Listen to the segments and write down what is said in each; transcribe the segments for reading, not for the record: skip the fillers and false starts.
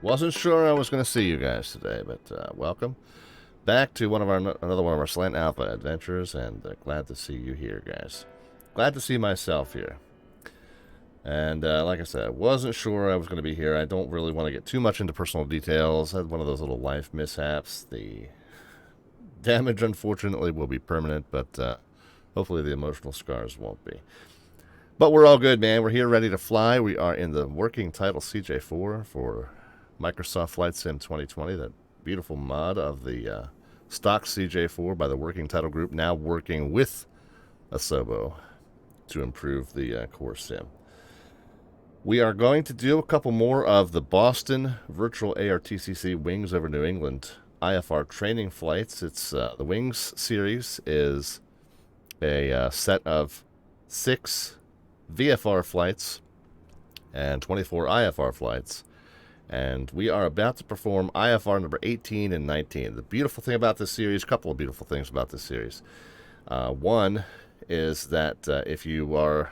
Wasn't sure I was going to see you guys today, but welcome back to another one of our Slant Alpha adventures, and glad to see you here, guys. Glad to see myself here. And like I said, I wasn't sure I was going to be here. I don't really want to get too much into personal details. I had one of those little life mishaps. The damage, unfortunately, will be permanent, but hopefully the emotional scars won't be. But we're all good, man. We're here ready to fly. We are in the Working Title CJ4 for Microsoft Flight Sim 2020, that beautiful mod of the stock CJ4 by the Working Title Group, now working with Asobo to improve the core sim. We are going to do a couple more of the Boston Virtual ARTCC Wings over New England IFR training flights. It's the Wings series is a set of 6 VFR flights and 24 IFR flights. And we are about to perform IFR number 18 and 19. The beautiful thing about this series, a couple of beautiful things about this series. One is that if you are,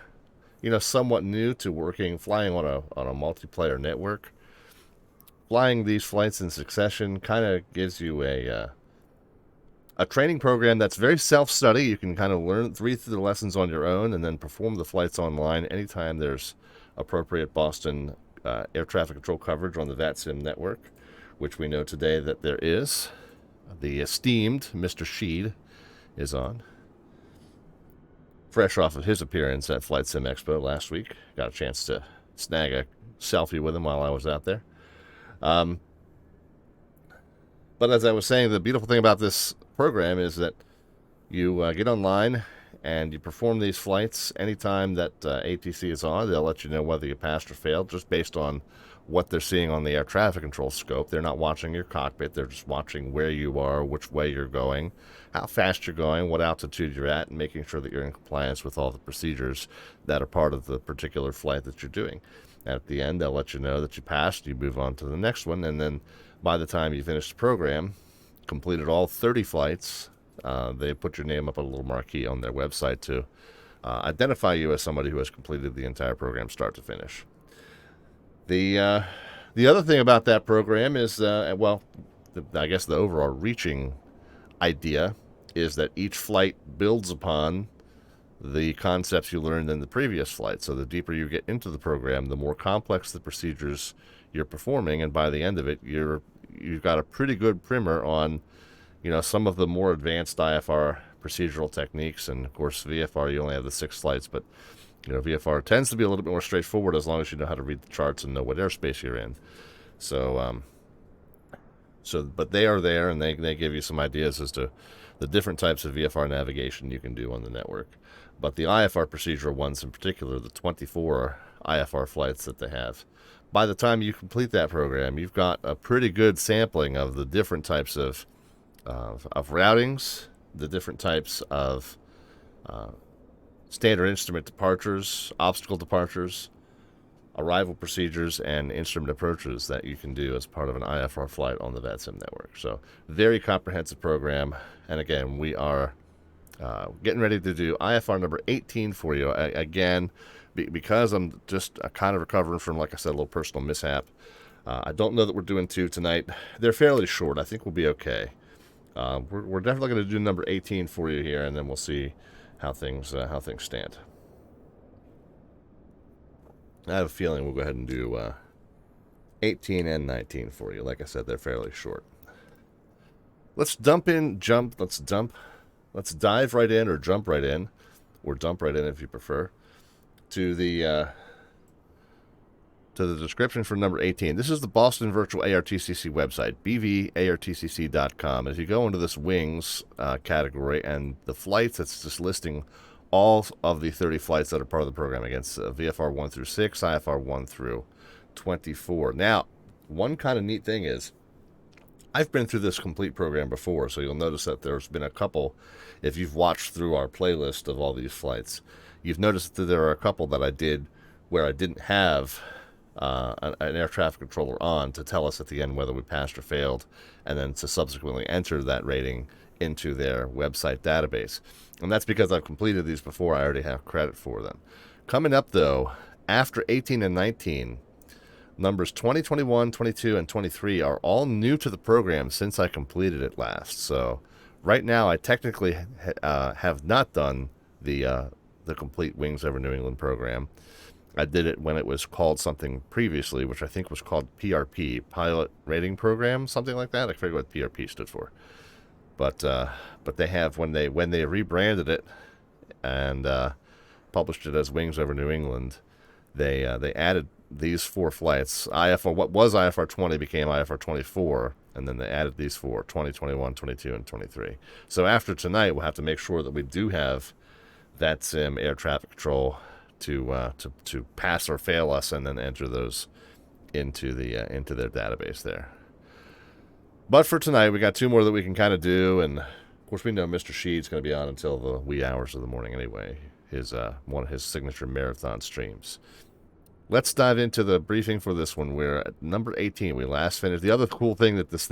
somewhat new to flying on a multiplayer network, flying these flights in succession kind of gives you a training program that's very self-study. You can kind of read through the lessons on your own and then perform the flights online anytime there's appropriate Boston air traffic control coverage on the VATSIM network, which we know today that there is. The esteemed Mr. Sheed is on. Fresh off of his appearance at Flight Sim Expo last week. Got a chance to snag a selfie with him while I was out there. But as I was saying, the beautiful thing about this program is that you get online and you perform these flights anytime that ATC is on. They'll let you know whether you passed or failed just based on what they're seeing on the air traffic control scope. They're not watching your cockpit. They're just watching where you are, which way you're going, how fast you're going, what altitude you're at, and making sure that you're in compliance with all the procedures that are part of the particular flight that you're doing. And at the end, they'll let you know that you passed. You move on to the next one, and then by the time you finish the program, completed all 30 flights, they put your name up on a little marquee on their website to identify you as somebody who has completed the entire program start to finish. The other thing about that program is, I guess the overall reaching idea is that each flight builds upon the concepts you learned in the previous flight. So the deeper you get into the program, the more complex the procedures you're performing, and by the end of it, you've got a pretty good primer on some of the more advanced IFR procedural techniques. And of course, VFR, you only have the 6 flights, but VFR tends to be a little bit more straightforward as long as you know how to read the charts and know what airspace you're in. But they are there, and they give you some ideas as to the different types of VFR navigation you can do on the network. But the IFR procedural ones in particular, the 24 IFR flights that they have, by the time you complete that program, you've got a pretty good sampling of the different types of routings, the different types of standard instrument departures, obstacle departures, arrival procedures, and instrument approaches that you can do as part of an IFR flight on the VATSIM network. So very comprehensive program. And again, we are getting ready to do IFR number 18 for you. Again, because I'm just kind of recovering from, like I said, a little personal mishap. I don't know that we're doing 2 tonight. They're fairly short. I think we'll be okay. We're definitely going to do number 18 for you here, and then we'll see how things stand. I have a feeling we'll go ahead and do 18 and 19 for you. Like I said, they're fairly short. Let's dive right in, or jump right in, or dump right in if you prefer, to the description for number 18. This is the Boston Virtual ARTCC website, BVARTCC.com. As you go into this wings category and the flights, it's just listing all of the 30 flights that are part of the program against VFR 1 through 6, IFR 1 through 24. Now, one kind of neat thing is, I've been through this complete program before, so you'll notice that there's been a couple, if you've watched through our playlist of all these flights, you've noticed that there are a couple that I did where I didn't have an air traffic controller on to tell us at the end whether we passed or failed, and then to subsequently enter that rating into their website database. And that's because I've completed these before. I already have credit for them. Coming up, though, after 18 and 19, numbers 20, 21, 22, and 23 are all new to the program since I completed it last. So right now I technically have not done the complete Wings Over New England program. I did it when it was called something previously, which I think was called PRP, Pilot Rating Program, something like that. I forget what PRP stood for. But they have, when they rebranded it and published it as Wings Over New England, they added these 4 flights. IFR, what was IFR 20 became IFR 24, and then they added these 4, 20, 21, 22, and 23. So after tonight, we'll have to make sure that we do have VATSIM air traffic control to pass or fail us, and then enter those into their database there. But for tonight, we got 2 more that we can kind of do, and of course we know Mr. Sheed's going to be on until the wee hours of the morning anyway. One of his signature marathon streams. Let's dive into the briefing for this one. We're at number 18. We last finished. The other cool thing that this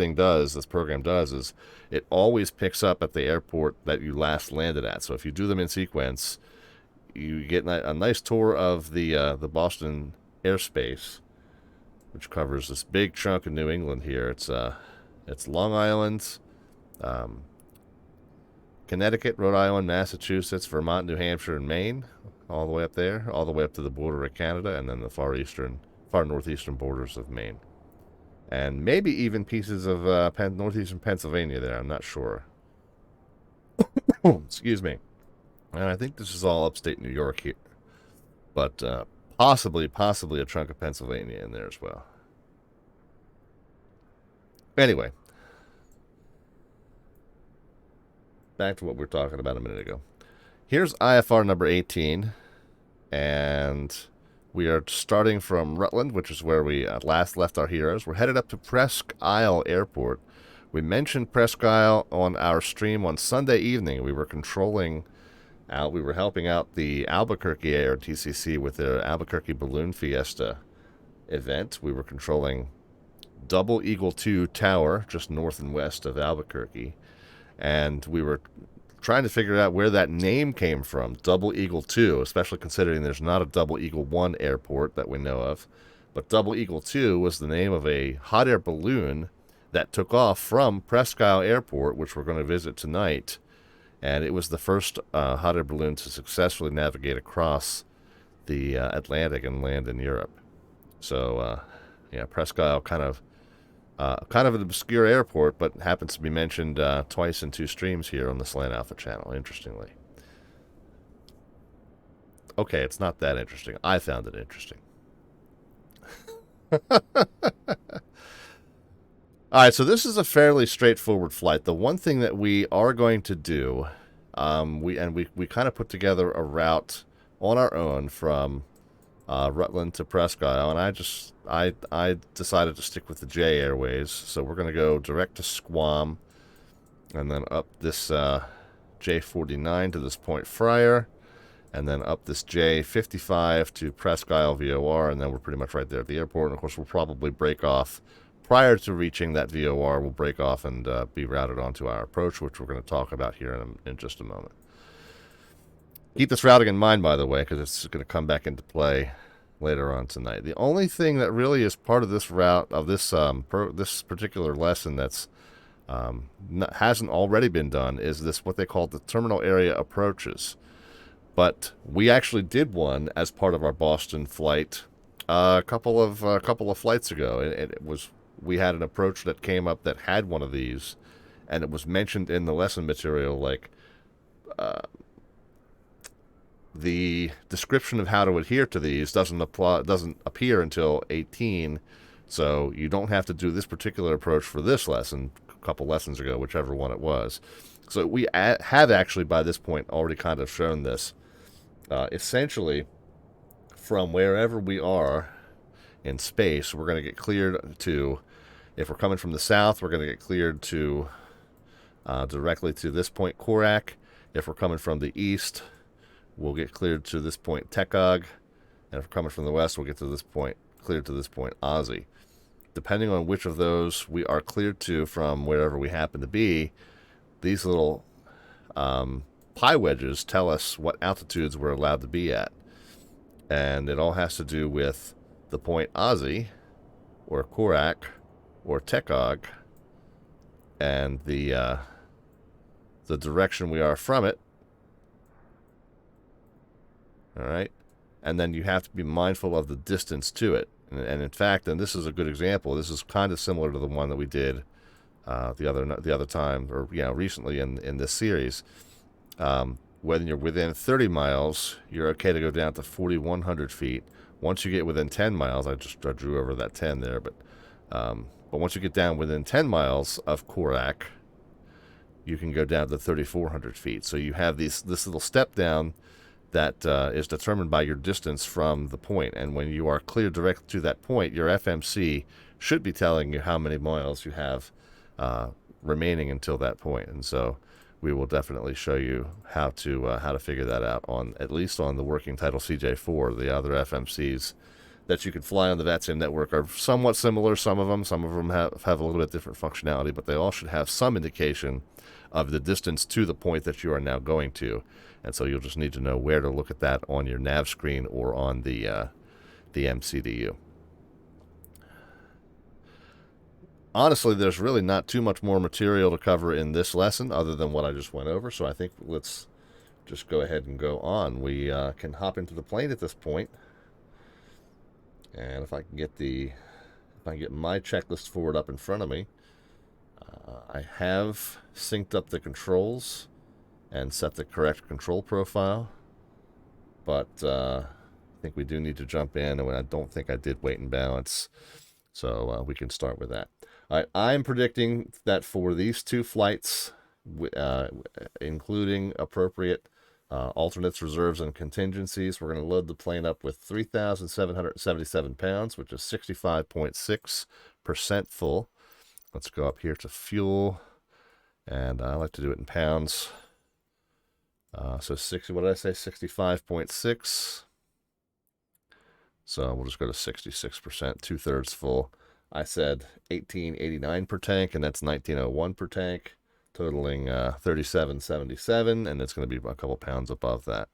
program does, is it always picks up at the airport that you last landed at. So if you do them in sequence, you get a nice tour of the Boston airspace, which covers this big chunk of New England here. It's Long Island, Connecticut, Rhode Island, Massachusetts, Vermont, New Hampshire, and Maine, all the way up there, all the way up to the border of Canada, and then the far northeastern borders of Maine. And maybe even pieces of northeastern Pennsylvania there, I'm not sure. Excuse me. And I think this is all upstate New York here. But possibly a chunk of Pennsylvania in there as well. Anyway, back to what we were talking about a minute ago. Here's IFR number 18, and we are starting from Rutland, which is where we last left our heroes. We're headed up to Presque Isle Airport. We mentioned Presque Isle on our stream on Sunday evening. We were we were helping out the Albuquerque ARTCC with their Albuquerque Balloon Fiesta event. We were controlling Double Eagle 2 Tower, just north and west of Albuquerque. And we were trying to figure out where that name came from, Double Eagle 2, especially considering there's not a Double Eagle 1 airport that we know of. But Double Eagle 2 was the name of a hot air balloon that took off from Presque Isle Airport, which we're going to visit tonight. And it was the first hot air balloon to successfully navigate across the Atlantic and land in Europe. So, yeah, Presque Isle kind of an obscure airport, but happens to be mentioned twice in 2 streams here on the Slant Alpha channel, interestingly. Okay, it's not that interesting. I found it interesting. Alright, so this is a fairly straightforward flight. The one thing that we are going to do, we kind of put together a route on our own from Rutland to Presque Isle, and I decided to stick with the J Airways, so we're going to go direct to Squam, and then up this J49 to this Point Friar, and then up this J55 to Presque Isle VOR, and then we're pretty much right there at the airport. And of course, we'll probably break off prior to reaching that VOR. We'll break off and be routed onto our approach, which we're going to talk about here in just a moment. Keep this routing in mind, by the way, because it's going to come back into play later on tonight. The only thing that really is part of this route, of this this particular lesson that's hasn't already been done, is this what they call the terminal area approaches. But we actually did one as part of our Boston flight a couple of flights ago. We had an approach that came up that had one of these, and it was mentioned in the lesson material, like the description of how to adhere to these doesn't appear until 18, so you don't have to do this particular approach for this lesson a couple lessons ago, whichever one it was. So we have actually by this point already kind of shown this. Essentially, from wherever we are in space, we're going to get cleared to, if we're coming from the south, we're going to get cleared to directly to this point Korak. If we're coming from the east, we'll get cleared to this point Tekog, and if we're coming from the west, we'll get to this point, cleared to this point Ozzy. Depending on which of those we are cleared to from wherever we happen to be, these little pie wedges tell us what altitudes we're allowed to be at. And it all has to do with the point Ozzy, or KRUT or TKOG, and the direction we are from it. All right, and then you have to be mindful of the distance to it. And in fact, and this is a good example. This is kind of similar to the one that we did the other time, or recently in this series. When you're within 30 miles, you're okay to go down to 4,100 feet. Once you get within 10 miles, I drew over that 10 there, but once you get down within 10 miles of KRUT, you can go down to 3,400 feet. So you have this little step down that is determined by your distance from the point. And when you are clear direct to that point, your FMC should be telling you how many miles you have remaining until that point. And so we will definitely show you how to figure that out, at least on the Working Title CJ4. The other FMCs that you can fly on the VATSIM network are somewhat similar. Some of them have a little bit different functionality, but they all should have some indication of the distance to the point that you are now going to. And so you'll just need to know where to look at that on your nav screen or on the MCDU. Honestly, there's really not too much more material to cover in this lesson other than what I just went over, so I think let's just go ahead and go on. We can hop into the plane at this point, and if I can get my checklist forward up in front of me, I have synced up the controls and set the correct control profile, but I think we do need to jump in, and I don't think I did weight and balance, so we can start with that. All right, I'm predicting that for these two flights, including appropriate alternates, reserves, and contingencies, we're going to load the plane up with 3,777 pounds, which is 65.6% full. Let's go up here to fuel, and I like to do it in pounds. So 60, what did I say? 65.6. So we'll just go to 66%, 2/3 full. I said 1889 per tank, and that's 1901 per tank, totaling 3777, and it's going to be a couple pounds above that.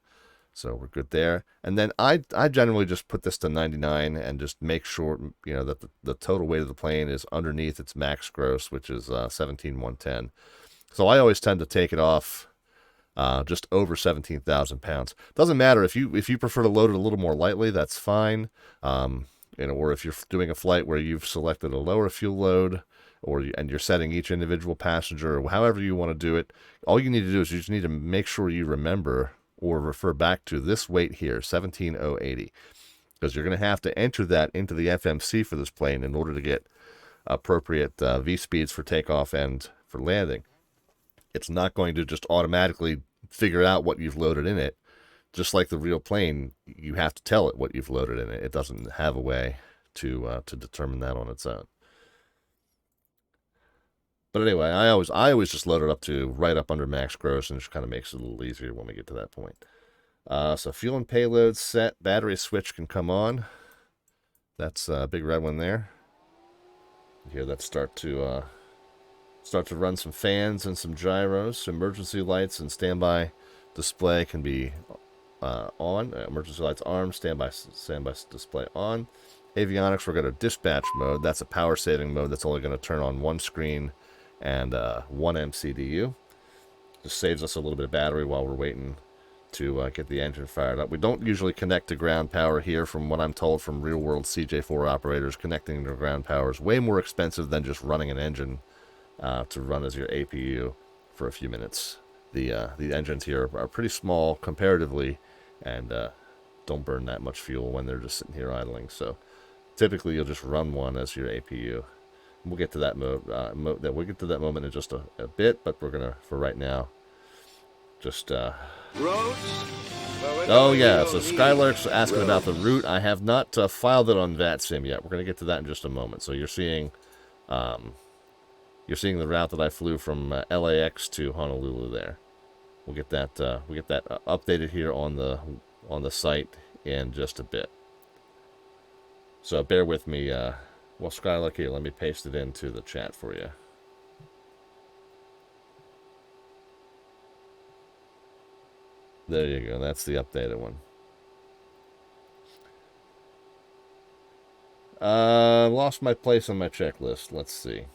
So we're good there. And then I generally just put this to 99 and just make sure that the total weight of the plane is underneath its max gross, which is 17,110. So I always tend to take it off just over 17,000 pounds. Doesn't matter if you prefer to load it a little more lightly, that's fine. Or if you're doing a flight where you've selected a lower fuel load, and you're setting each individual passenger, or however you want to do it, all you need to do is you just need to make sure you remember or refer back to this weight here, 17,080, because you're going to have to enter that into the FMC for this plane in order to get appropriate V speeds for takeoff and for landing. It's not going to just automatically figure out what you've loaded in it. Just like the real plane, you have to tell it what you've loaded in it. It doesn't have a way to determine that on its own. But anyway, I always just load it up to right up under max gross, and it just kind of makes it a little easier when we get to that point. So fuel and payload set, battery switch can come on. That's a big red one there. You hear that start to run some fans and some gyros. Emergency lights and standby display can be on. Emergency lights armed, standby display on. Avionics, we're going to dispatch mode. That's a power saving mode that's only going to turn on one screen and one MCDU. Just saves us a little bit of battery while we're waiting to get the engine fired up. We don't usually connect to ground power here. From what I'm told from real world CJ4 operators, connecting to ground power is way more expensive than just running an engine to run as your APU for a few minutes. The engines here are pretty small comparatively, and don't burn that much fuel when they're just sitting here idling. So typically you'll just run one as your APU. We'll get to that we'll get to that moment in just a bit, but we're gonna, for right now, just oh yeah, so Skylark's asking about the route. I have not filed it on VATSIM yet. We're gonna get to that in just a moment. So you're seeing the route that I flew from LAX to Honolulu there. We'll get that updated here on the site in just a bit. So bear with me. Well, Skylark, here, let me paste it into the chat for you. There you go. That's the updated one. Lost my place on my checklist. Let's see.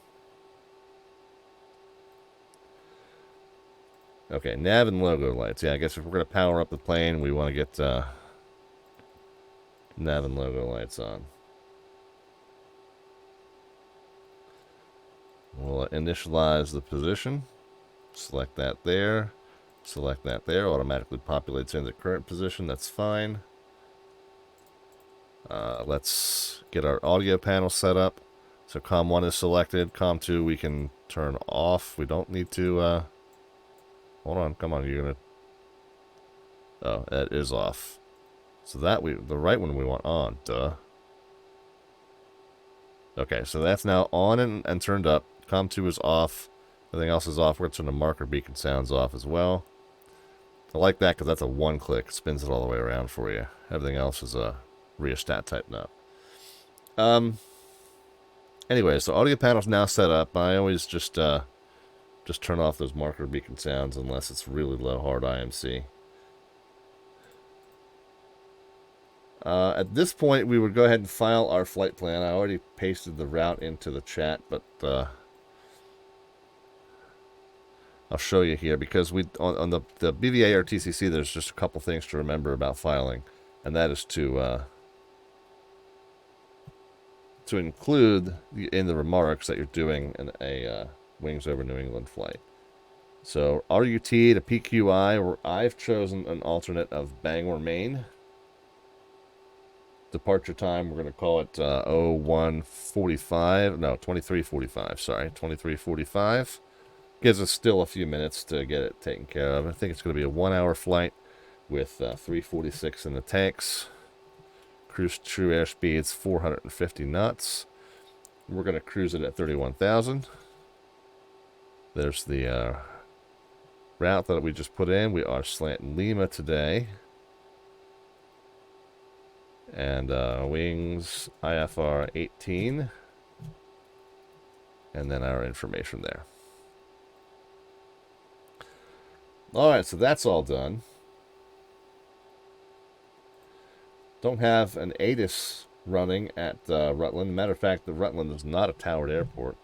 Okay, nav and logo lights. Yeah, I guess if we're going to power up the plane, we want to get nav and logo lights on. We'll initialize the position. Select that there. Select that there. Automatically populates in the current position. That's fine. Let's get our audio panel set up. So COM 1 is selected. COM 2 we can turn off. We don't need to... hold on. Come on. You're going to... Oh, that is off. So that the right one we want on. Duh. Okay, so that's now on and turned up. COM 2 is off. Everything else is off. We're going to turn the marker beacon sounds off as well. I like that because that's a one-click. It spins it all the way around for you. Everything else is a rheostat type knob. Anyway, so audio panel's now set up. I always just turn off those marker beacon sounds unless it's really low hard IMC. At this point, we would go ahead and file our flight plan. I already pasted the route into the chat, but I'll show you here because on the BVARTCC, there's just a couple things to remember about filing, and that is to include in the remarks that you're doing a Wings Over New England flight. So RUT to PQI, or I've chosen an alternate of Bangor, Maine. Departure time, we're going to call it 01:45, no, 23:45, sorry, 23:45. Gives us still a few minutes to get it taken care of. I think it's going to be a 1-hour flight with 346 in the tanks. Cruise true airspeed's 450 knots. We're going to cruise it at 31,000. There's the route that we just put in. We are slant Lima today. And wings IFR 18. And then our information there. Alright, so that's all done. Don't have an ATIS running at Rutland. Matter of fact, the Rutland is not a towered airport.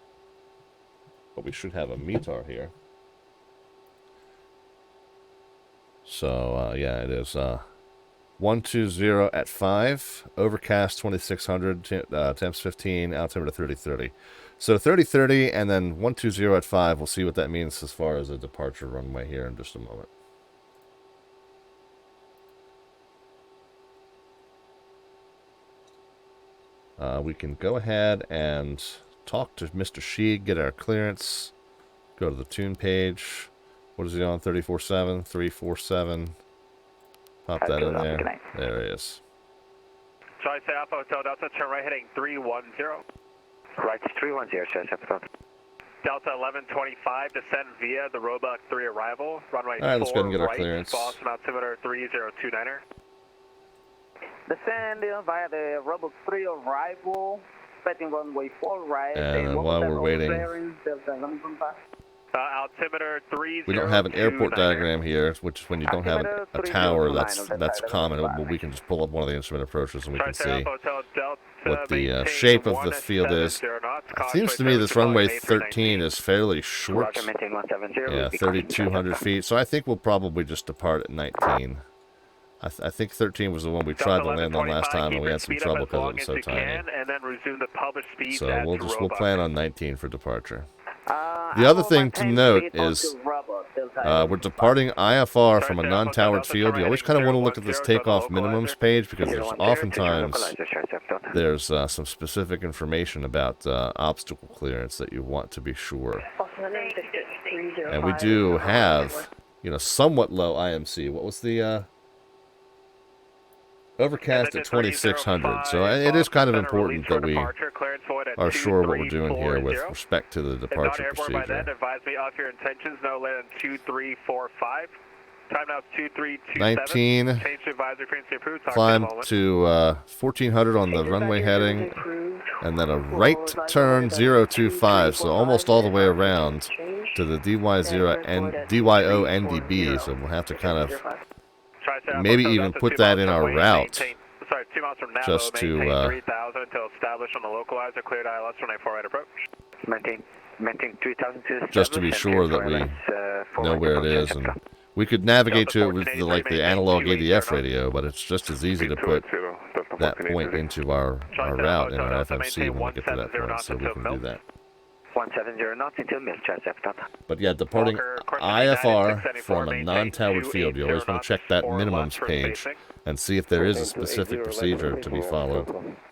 But we should have a METAR here. So, yeah, it is 120 at 5. Overcast 2600, temps 15, altimeter 3030. So 3030 and then 120 at 5. We'll see what that means as far as a departure runway here in just a moment. We can go ahead and talk to Mr. Sheeg, get our clearance, go to the tune page. What is he on? 347, 347. Pop that in there. There he is. Charlie Alpha Hotel Delta, turn right heading 310. Right 310, Charlie Alpha. Delta 1125, descend via the Roebuck 3 arrival. Runway 4 let's go ahead and get our right, clearance. Boston altimeter 3029er. Descend via the Roebuck 3 arrival, expecting runway 4 right. And while we're waiting, altimeter 3029er. we don't have an airport diagram here, which is when you don't have a tower. That's common. But we can just pull up one of the instrument approaches and we can see what the shape of the field is. It seems to me this runway 13 is fairly short. Yeah, 3,200 feet. So I think we'll probably just depart at 19. I think 13 was the one we tried to land on last time, and we had some trouble because it was so tiny. So we'll plan on 19 for departure. The other thing to note is we're departing IFR from a non-towered field. You always kind of want to look at this takeoff minimums page because there's oftentimes some specific information about obstacle clearance that you want to be sure. And we do have, somewhat low IMC. What was the overcast at 2600? So it is kind of important that we are sure what we're doing here with respect to the departure procedure. Advise me of your intentions no later than 2345. Time now 2327. 19. Change to advisory frequency approved. Climb to 1400 on the runway heading, and then a right turn 025, so almost all the way around to the DY0 and DYO NDB. So we'll have to kind of maybe even put that in our route. just to 3000 until established on the localizer, cleared ILS runway 4 right approach. Maintain 3000 to just to be sure that we know where it is, and we could navigate to it with like the analog ADF radio, but it's just as easy to put that point into our route in our FMC when we get to that point, so we can do that. 170 knots until mil, But yeah, departing IFR from a non-towered field, you always want to check that minimums page and see if there is a specific procedure to be followed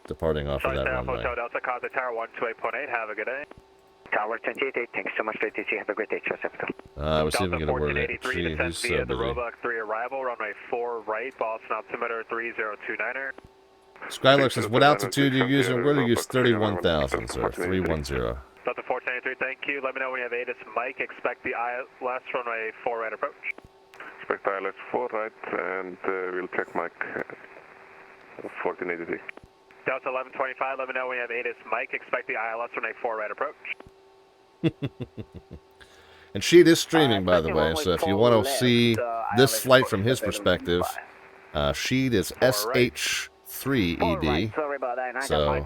departing off of that runway. Delta, contact tower 128.8, have a good day. Tower 28, thanks so much for ATC, have a great day, I was even going to word it. Gee, he's so busy. The Roebuck 3 arrival, runway 4 right, Boston altimeter 3029er. Skylark says, what altitude are you using? We're going to use 31,000, sir, 310. Delta 423, thank you. Let me know when you have ATIS Mike. Expect the ILS runway 4 right approach. Expect ILS 4 right, and we'll check Mike 1483. Delta 1125, let me know when you have ATIS Mike. Expect the ILS runway 4 right approach. And Sheet is streaming, by the way, so if you want to see this flight from his perspective, Sheet is SH3ED, so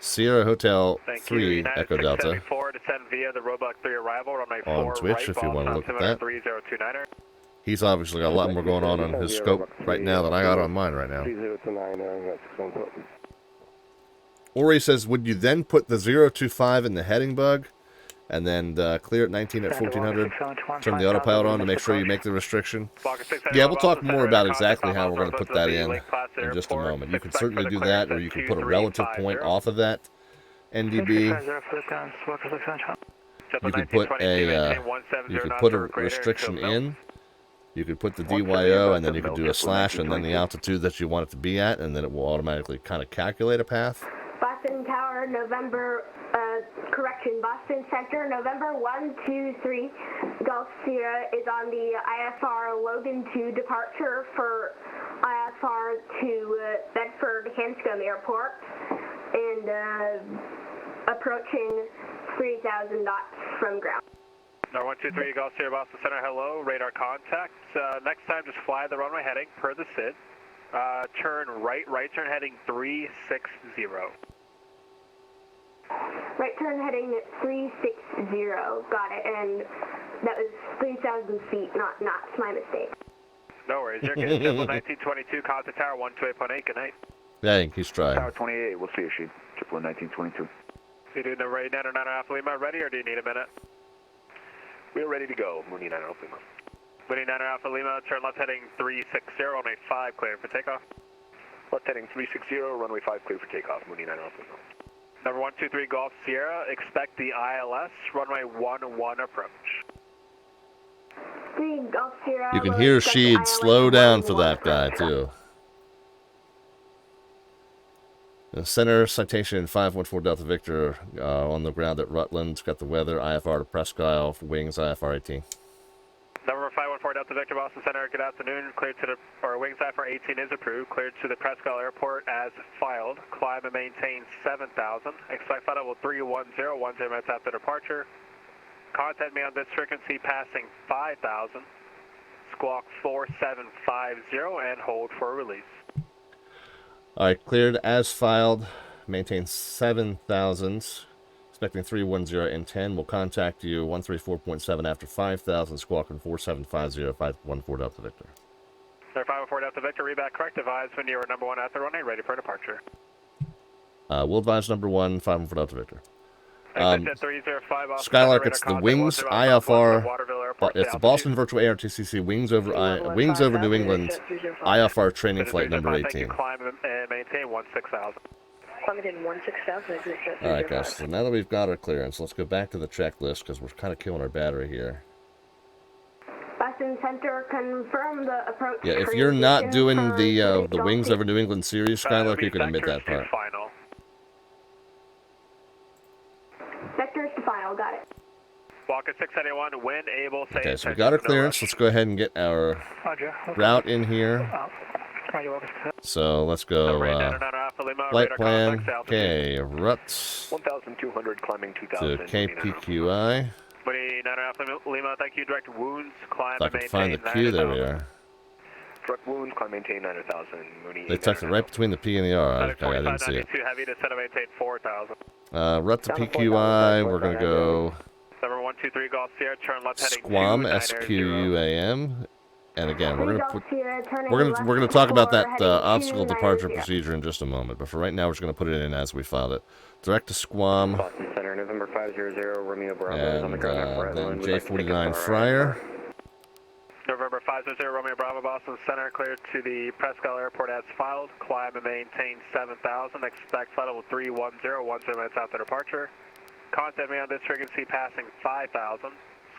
Sierra Hotel 3 Echo Delta on Twitch if you want to look at that. He's obviously got a lot more going on his scope right now than I got on mine right now. Ori says, would you then put the 025 in the heading bug and then clear at 19 at 1400, turn the autopilot on to make sure you make the restriction? Yeah, we'll talk more about exactly how we're going to put that in just a moment. You can certainly do that, or you can put a relative point off of that NDB. You could put a restriction in. You could put the DYO, and then you could do a slash, and then the altitude that you want it to be at, and then it will automatically kind of calculate a path. Boston Tower, November, Boston Center, November 123, Gulf Sierra is on the IFR Logan 2 departure for IFR to Bedford Hanscom Airport, and approaching 3,000 knots from ground. Number 123, Gulf Sierra, Boston Center, hello, radar contact. Next time, just fly the runway heading per the SID. Turn right turn heading 360. Right turn heading 360, got it, and that was 3,000 feet, not knots, my mistake. No worries, you're good. Triple 1922, contact tower 128.8, good night. Dang, he's trying. Tower 28, we'll see you, Sheet. Triple 1922. You doing the Ray 9 or 9 Alpha Lima ready, or do you need a minute? We're ready to go, Mooney 9 Alpha Lima. Mooney 9 Alpha Lima, turn left heading 360, runway 5, clear for takeoff. Left heading 360, runway 5, clear for takeoff, Mooney 9 Alpha Lima. Number 123, Golf Sierra, expect the ILS, runway 11 approach. Golf Sierra, you can hear Sheed slow down for that guy, too. The center citation 514 Delta Victor on the ground at Rutland. Got the weather, IFR to Presque Isle, wings IFR 18. Number 514 Delta Victor, Boston Center, good afternoon. Cleared to the, or wings IFR 18 is approved. Cleared to the Presque Isle Airport as filed. Climb and maintain 7,000. Expect flight level 310, 10 minutes after departure. Contact me on this frequency passing 5,000. Squawk 4750 and hold for release. Alright, cleared as filed. Maintain 7,000. Expecting 310 and 10. We'll contact you 134.7 after 5,000. Squawking 4750 514 Delta Victor. Sir, 514 Delta Victor, read back correct. Advise when you are number 1 at the runway, ready for departure. We'll advise number 1, 514 Delta Victor. Skylark, it's the wings IFR. It's the Boston Virtual ARTCC wings over New England IFR training flight number 18. Climb and maintain 16,000. Alright guys, so now that we've got our clearance, let's go back to the checklist because we're kind of killing our battery here. Boston Center, confirm the approach. Yeah, if you're not doing the wings over New England series, Skylark, you can admit that part. Final. Vectors to final, got it. Walker 671, when able, say. Okay, so we got our clearance. Let's go ahead and get our route in here. So let's go flight plan, KRUT 1,200 climbing 2,000. to KPQI. Lima, thank you. Direct wounds, climb If I can find the Q, there we are. Direct wound, climb maintain 9,000. Mooney. They tucked it right between the P and the R. I didn't see it. 4592 heavy to set and maintain 4,000. RUT to PQI, we're going to go Number 123 Golf Sierra, turn left heading Squam, 290. SQUAM. And again, we're We're gonna talk about that obstacle departure procedure in just a moment. But for right now, we're just gonna put it in as we filed it. Direct to Squam. Boston Center, November 500, Romeo Bravo is on the And ground at Rutland. then J49 Friar. November 500 Romeo Bravo, Boston Center, cleared to the Presque Isle Airport as filed. Climb and maintain 7,000. Expect flight level 310, 10 minutes after departure. Contact me on this frequency passing 5,000.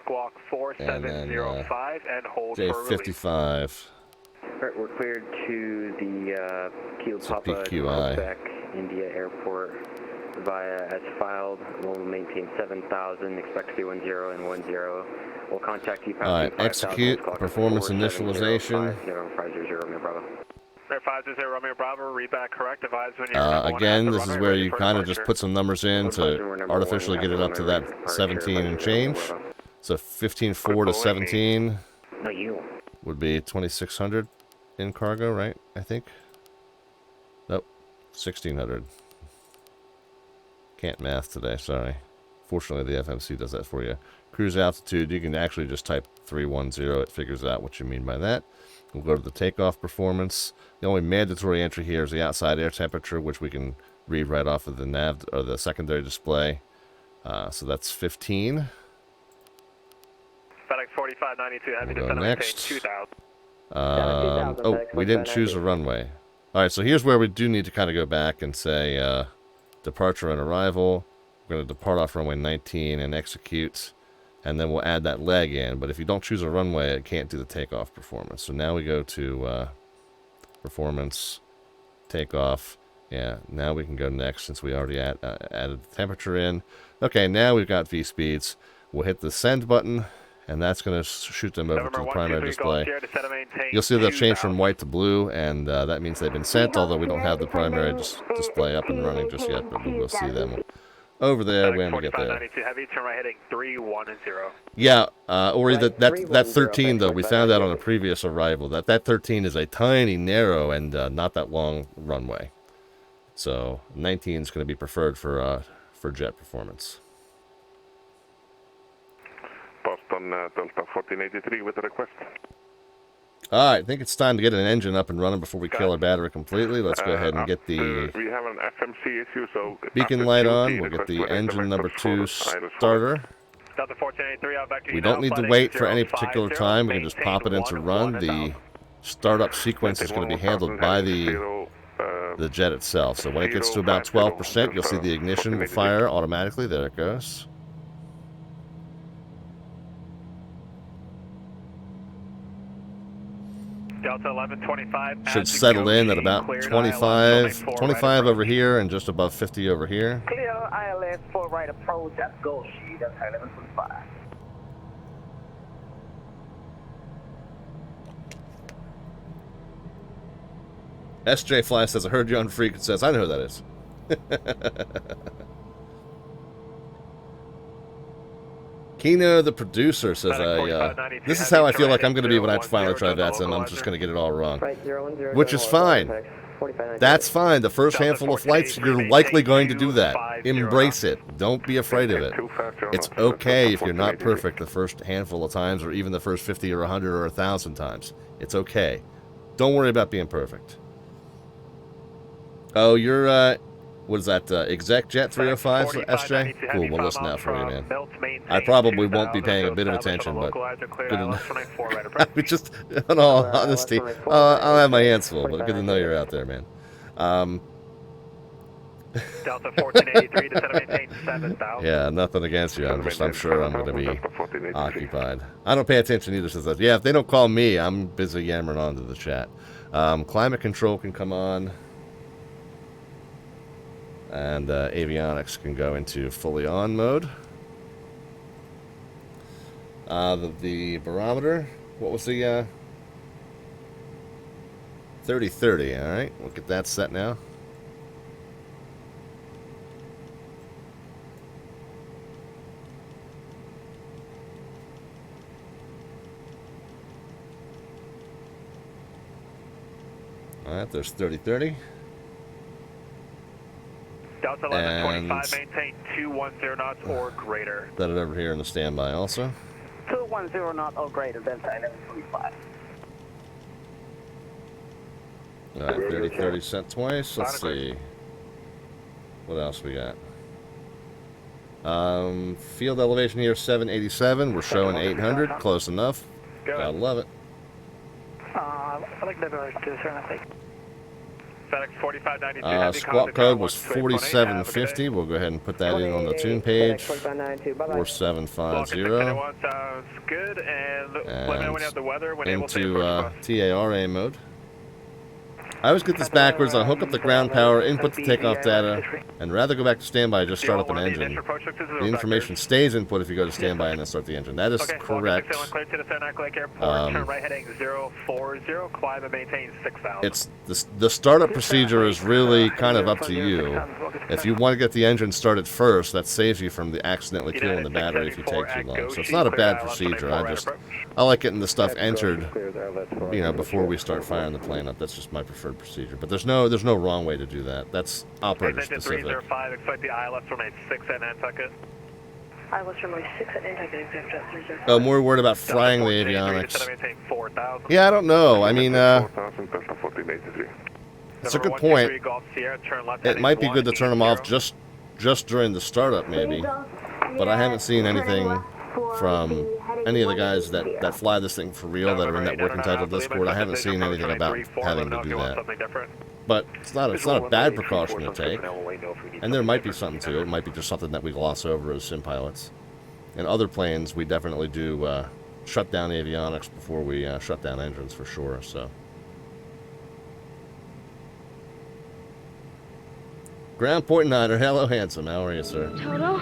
Squawk 4705 and hold for release. J55. Alright, we're cleared to the Kilo Papa PQI. Quebec India Airport via as filed. We'll maintain 7,000. Expect 310 and 10. We'll contact you. Alright, execute performance initialization. November 500 Romeo Bravo. 500 Romeo Bravo, read back correct. Advise when you're Again, this is where you kind of just put some numbers in to artificially get it up to that 17 and change. So 15.4 to 17 No, you. would be 2,600 in cargo, right? I think. Nope, 1,600. Can't math today, sorry. Fortunately, the FMC does that for you. Cruise altitude, you can actually just type 310. It figures out what you mean by that. We'll go to the takeoff performance. The only mandatory entry here is the outside air temperature, which we can read right off of the nav or the secondary display. So that's 15. FedEx 4592 heavy to We'll set go and maintain next. 2,000. Oh, we didn't choose a runway. Alright, so here's where we do need to kind of go back and say departure and arrival. We're going to depart off runway 19 and execute. And then we'll add that leg in. But if you don't choose a runway, it can't do the takeoff performance. So now we go to performance, takeoff. Yeah, now we can go next since we already added the temperature in. Okay, now we've got V-speeds. We'll hit the send button. And that's going to shoot them over to the primary display. You'll see they'll change from white to blue, and that means they've been sent, although we don't have the primary display up and running just yet, but we will see them over there when we get there. Yeah, or that 13, though, we found out on a previous arrival, that 13 is a tiny, narrow, and not that long runway. So 19 is going to be preferred for jet performance. Boston Delta 1483 with a request. Alright, I think it's time to get an engine up and running before we kill our battery completely. Let's go ahead and get the we have an FMC issue, so beacon light on. We'll get the engine number 2 starter. We don't need to wait for any particular time. We can just pop it into run. The startup sequence is going to be handled by the jet itself. So when it gets to about 12%, you'll see the ignition will fire automatically. There it goes. Delta 1125 Should settle in at about 25 over here and just above 50 over here. Clear ILS for right approach at Go Sheet at 1125. SJ Fly says, I heard you on Freak. It says, I know who that is. Kino, the producer, says, this is how I feel like I'm going to be when I finally try VATSIM. I'm just going to get it all wrong. Which is fine. That's fine. The first handful of flights, you're likely going to do that. Embrace it. Don't be afraid of it. It's okay if you're not perfect the first handful of times, or even the first 50 or 100 or 1,000 times. It's okay. Don't worry about being perfect. Oh, you're, what is that, exec jet 305, SJ? Cool, we'll listen out for you, man. I probably won't be paying a bit of attention, but good enough. Just, in all honesty, I'll have my hands full, but good to know you're out there, man. Delta 1483 to set and maintain 7,000. Yeah, nothing against you. I'm sure I'm going to be occupied. I don't pay attention either. Says that. Yeah, if they don't call me, I'm busy yammering onto the chat. Climate control can come on. And avionics can go into fully on mode. The barometer, what was the 3030, alright, we'll get that set now. Alright, there's 3030. Delta 1125, maintain 210 knots or greater. Set it over here in the standby also. 210 knot or greater, Delta 1125. Alright, 3030 set twice. Let's see. What else we got? Field elevation here 787. We're showing 800. Close enough. Gotta love it. I like the bird too, sir, I think. FedEx 4592. Squawk code was 4750. We'll go ahead and put that in on the tune page. 4750. Sounds good. And let me know when you have the weather. When able to into TARA mode. I always get this backwards. I'll hook up the ground power, input the takeoff data, and rather go back to standby, just start up an engine. The information stays input if you go to standby and then start the engine. That is correct. It's the startup procedure is really kind of up to you. If you want to get the engine started first, that saves you from the accidentally killing the battery if you take too long. So it's not a bad procedure. I like getting the stuff entered, you know, before we start firing the plane up. That's just my preferred procedure. But there's no wrong way to do that. That's operator specific. 305, expect the ILS from 6 at Nantucket. ILS from 6 at Nantucket, exact 305. I'm more worried about frying the avionics. Yeah, I don't know. I mean, that's a good point. It might be good to turn them off just during the startup, maybe. But I haven't seen anything from any of the guys that fly this thing for real that are in that Working Title Discord. I haven't seen anything about having to do that. But it's not a bad precaution to take. And there might be something to it. It might be just something that we gloss over as sim pilots. In other planes, we definitely do shut down the avionics before we shut down engines for sure. So. Ground Point Niner, hello handsome. How are you, sir? Total?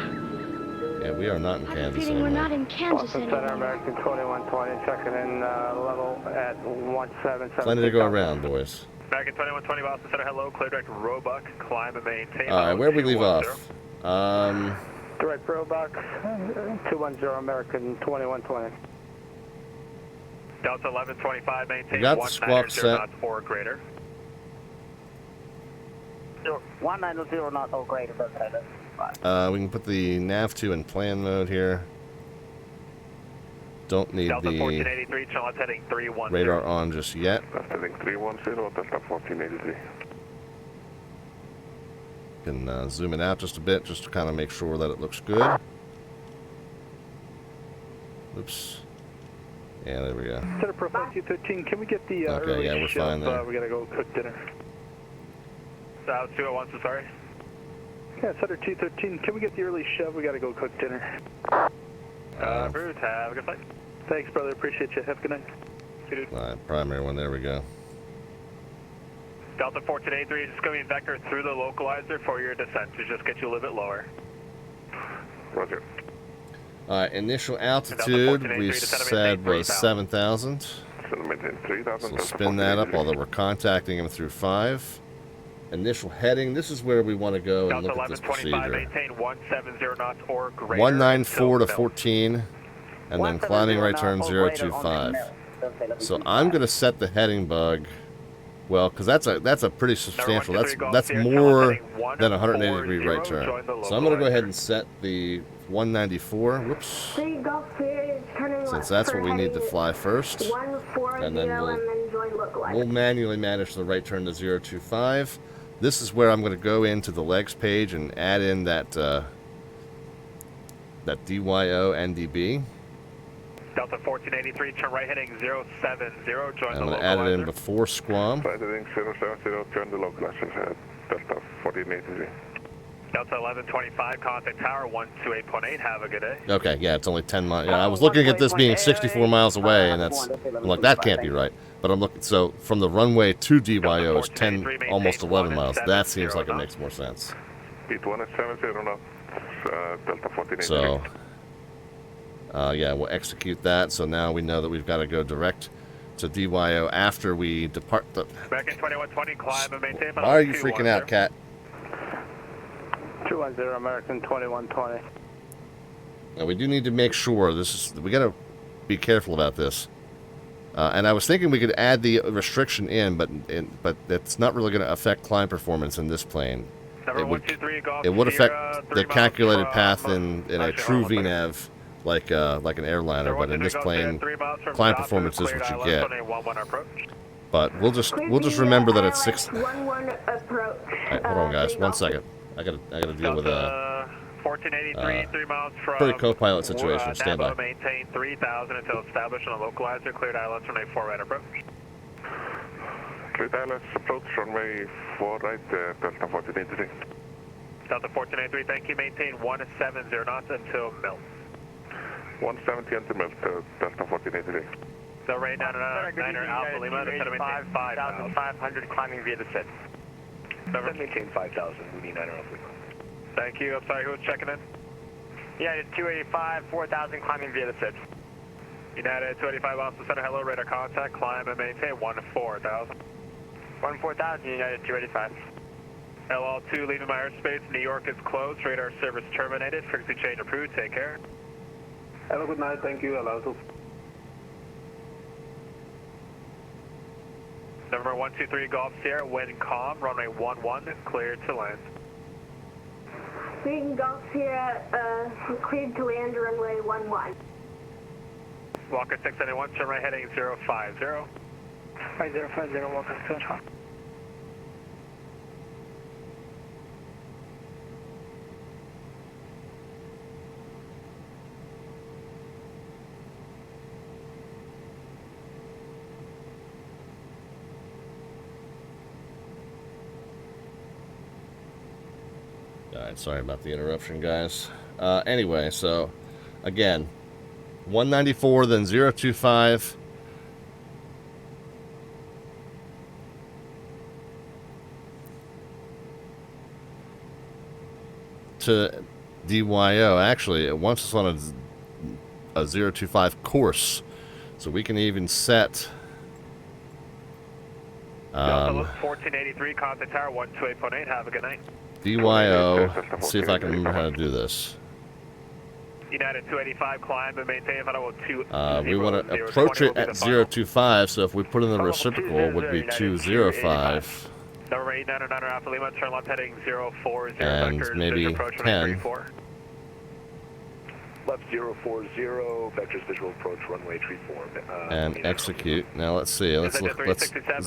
Yeah, we are not in Kansas Feeling we're anymore. not in Kansas anymore. American 2120, checking in level at 1776. Plenty to go around, boys. American 2120, Boston Center, hello, clear direct Roebuck, climb and maintain. Alright, where'd we leave off? Direct Roebuck, 210 American 2120. Delta 1125, maintain We got the squawk set. knots or greater. 190 knot or greater, We can put the nav2 in plan mode here. Don't need Delta the 1483, Charlotte's heading 310. radar on just yet. That's heading 310, Delta 1483. Can zoom it out just a bit, just to kind of make sure that it looks good. Oops. Yeah, there we go. Center profile 213, can we get the Okay, yeah, we're fine there. we gotta go cook dinner. South 201, so sorry. Yeah, Center 213, can we get the early shove? We gotta go cook dinner. Bruce, have a good flight. Thanks, brother, appreciate you. Have a good night. Primary one, there we go. Delta 1483, just going to be vector through the localizer for your descent to just get you a little bit lower. Roger. Alright, initial altitude we said was 7,000. So maintain 3000. So spin that up, although we're contacting him through 5. Initial heading, this is where we want to go and look at this procedure. Maintain 170 knots or greater. 194 to 14, and then climbing right turn 025. So I'm going to set the heading bug, well, because that's a pretty substantial, that's more than a 180 degree right turn. So I'm going to go ahead and set the 194, whoops, since that's what we need to fly first, and then we'll manually manage the right turn to 025. This is where I'm going to go into the legs page and add in that that DYO NDB. Delta 1483, turn right heading 070, join I'm the going to add it in localizer. before Squam. Flight heading 070, join the localizer. Delta 1483. Delta 1125, contact tower 128.8, have a good day. Okay, yeah, it's only 10 miles. Yeah, I was looking at this being 64 miles away, and I'm like, that can't be right. But I'm looking, so from the runway to DYO is 10, almost 11 miles. That seems like it makes more sense. Beat 1 at 70 knots, Delta 1483. So, yeah, we'll execute that. So now we know that we've got to go direct to DYO after we depart the... American 2120, climb and maintain. Why are you freaking out, Cat? 210 American 2120. Now, we do need to make sure we got to be careful about this. And I was thinking we could add the restriction in, but that's not really going to affect climb performance in this plane. It would affect the calculated path in a true VNAV like an airliner, but in this plane, climb performance is what you get. But we'll just remember that it's 6. Alright, hold on, guys. 1 second. I gotta deal with a 1483, 3 miles from pretty co-pilot situation. Stand by. Maintain 3000 until established on a localizer. Cleared ILS runway 4 right approach. Cleared ILS approach runway 4 right, Delta 1483. Delta 1483, thank you. Maintain 170 knots until melt. 170 until melt, Delta 1483. So right now, 9er Alpha Lima, to maintain 5,500 climbing via the SID. Maintain 5,000, we need 9er Alpha Lima. Thank you. I'm sorry, who was checking in? United 285, 4,000 climbing via the SID. United 285, Boston Center, hello, radar contact, climb and maintain 14,000. 14,000, United 285. LL2 leaving my airspace, New York is closed, radar service terminated, frequency change approved, take care. Have a good night, thank you, LL2. Number 123 Golf Sierra, wind calm, runway 11, cleared to land. Green Golf Sierra, cleared to land, runway 11. Walker 691, turn right heading 050. 5050, Walker 691. Alright, sorry about the interruption, guys. Anyway, so, again, 194, then 025. To DYO. Actually, it wants us on a 025 course. So we can even set... Delta 1483, contact tower 128.8, have a good night. DYO, let's see if I can remember how to do this. United 285, climb and maintain final 2. We want to approach it at 025, so if we put in the reciprocal, it would be 205. Number 899 Alpha Lima, turn left heading 040, and vectors, maybe approach 10. Left 040, vectors visual approach runway 34. And execute. Now let's see. Let's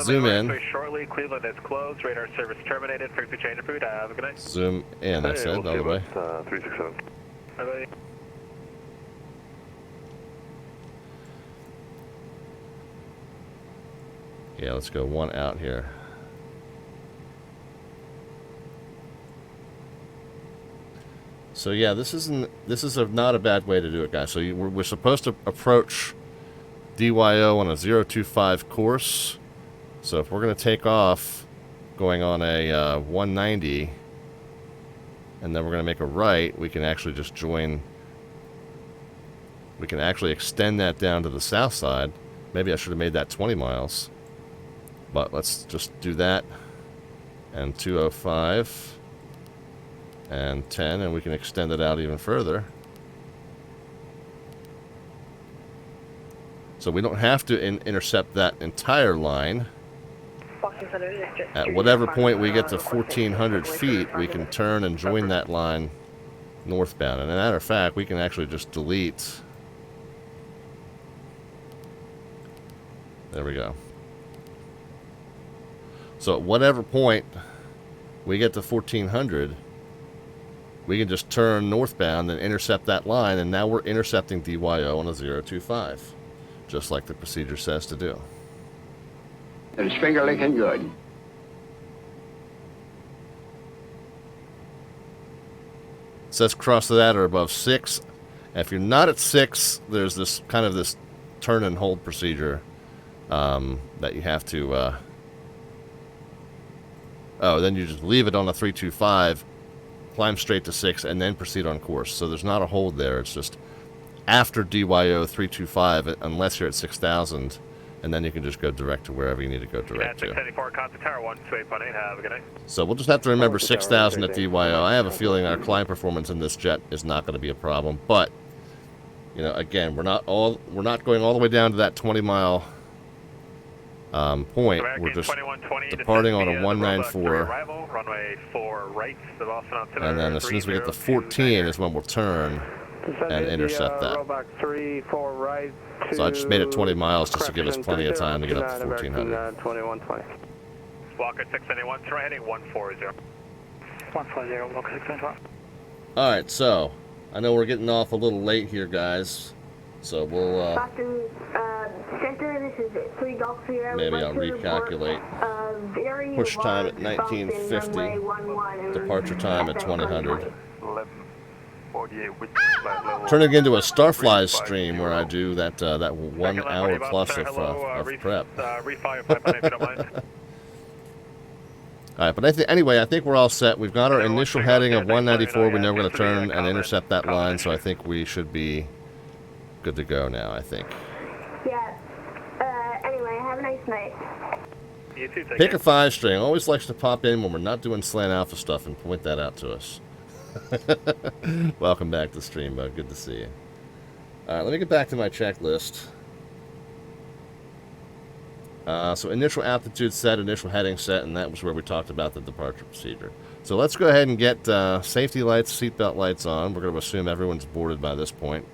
zoom in. Shortly, Cleveland is closed. Radar service terminated. Frequency change approved. Have a good night. Zoom in. I said all the way. 367. Bye-bye. Yeah, let's go one out here. So yeah, this is not a bad way to do it, guys. So we're supposed to approach DYO on a 025 course. So if we're going to take off going on a 190, and then we're going to make a right, we can actually just join. We can actually extend that down to the south side. Maybe I should have made that 20 miles. But let's just do that. And 205. And 10, and we can extend it out even further. So we don't have to intercept that entire line. At whatever point we get to 1,400 feet, we can turn and join that line northbound. And as a matter of fact, we can actually just delete. There we go. So at whatever point we get to 1,400, we can just turn northbound and intercept that line, and now we're intercepting DYO on a 025, just like the procedure says to do. It's finger licking good. It says cross that or above 6. If you're not at 6, there's this kind of this turn and hold procedure that you have to. Then you just leave it on a 325. Climb straight to 6, and then proceed on course. So there's not a hold there. It's just after DYO 325, unless you're at 6,000, and then you can just go direct to wherever you need to go direct to. 674, contact tower 128.8, have a good night. So we'll just have to remember 6,000 at DYO. I have a feeling our climb performance in this jet is not going to be a problem, but you know, again, we're not going all the way down to that 20-mile point. We're just departing on a 194. Arrival, runway 4 right, the Boston altimeter, and then as soon as we get to 14 is when we'll turn and intercept that. So I just made it 20 miles just to give us plenty of time to get up to 1400. Walker 691, try heading 140. 140, Walker 691. Alright, so I know we're getting off a little late here, guys. So we'll Boston Center, this is 3 Golf Sierra. maybe I'll recalculate. Push time at 1950. Departure time at 2000. Turning into a Starflies stream where I do that 1 hour plus of prep. Alright, but anyway, I think we're all set. We've got our initial heading of 194. We know we're going to turn and intercept that line, so I think we should be good to go now, I think. Yeah. Anyway, have a nice night. You too, Pick a 5 string. Always likes to pop in when we're not doing slant alpha stuff and point that out to us. Welcome back to the stream, bud. Good to see you. Alright, let me get back to my checklist. So initial altitude set, initial heading set, and that was where we talked about the departure procedure. So let's go ahead and get safety lights, seatbelt lights on. We're going to assume everyone's boarded by this point.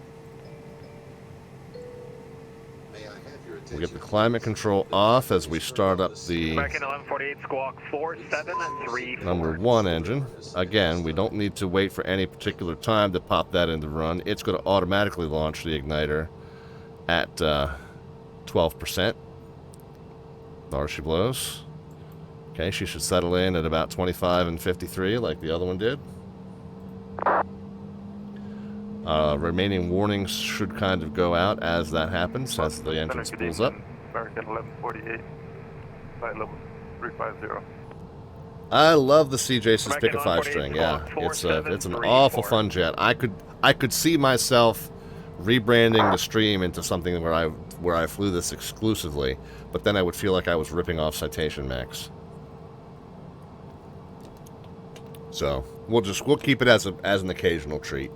We'll get the climate control off as we start up the American 1148 squawk 4734. number 1 engine. Again, we don't need to wait for any particular time to pop that into run. It's going to automatically launch the igniter at 12%. There she blows. Okay, she should settle in at about 25 and 53 like the other one did. Remaining warnings should kind of go out as that happens, as the engine spools up. American 1148, flight level 350. I love the CJ's pick a 5 string. Yeah, it's an awful fun jet. I could see myself rebranding the stream into something where I flew this exclusively, but then I would feel like I was ripping off Citation Max. So we'll keep it as an occasional treat.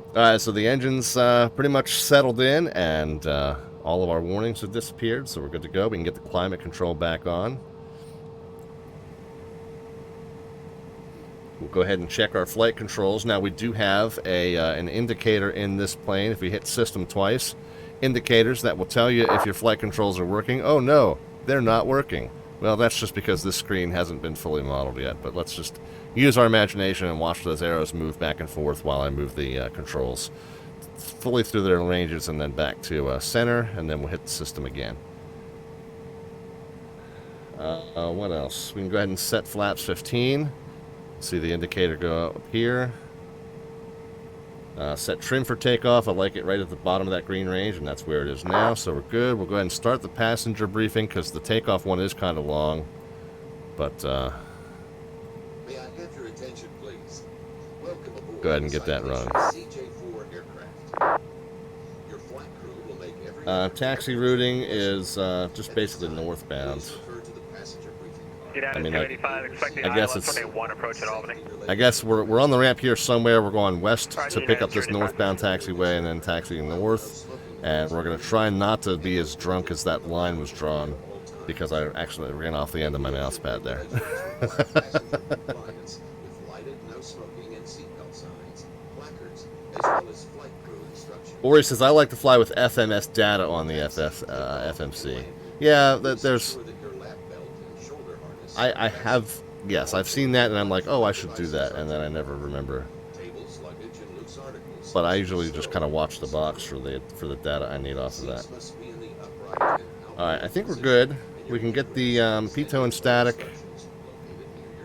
Alright, so the engine's pretty much settled in, and all of our warnings have disappeared, so we're good to go. We can get the climate control back on. We'll go ahead and check our flight controls. Now, we do have an indicator in this plane. If we hit system twice, indicators that will tell you if your flight controls are working. Oh no, they're not working. Well, that's just because this screen hasn't been fully modeled yet, but let's just use our imagination and watch those arrows move back and forth while I move the controls fully through their ranges and then back to center, and then we'll hit the system again. What else? We can go ahead and set flaps 15. See the indicator go up here. Set trim for takeoff. I like it right at the bottom of that green range, and that's where it is now, so we're good. We'll go ahead and start the passenger briefing because the takeoff one is kind of long. But may I have your attention, please? Welcome aboard. Go ahead and get that running. CJ4 aircraft. Your flight crew will make every taxi routing is just basically northbound. I mean, I guess it's. I guess we're on the ramp here somewhere. We're going west to pick up this northbound taxiway and then taxiing north. And we're going to try not to be as drunk as that line was drawn, because I actually ran off the end of my mouse pad there. Ori says, I like to fly with FMS data on the FMC. Yeah, there's... I have, yes, I've seen that, and I'm like, oh, I should do that, and then I never remember. But I usually just kind of watch the box for the data I need off of that. Alright, I think we're good. We can get the pitot and static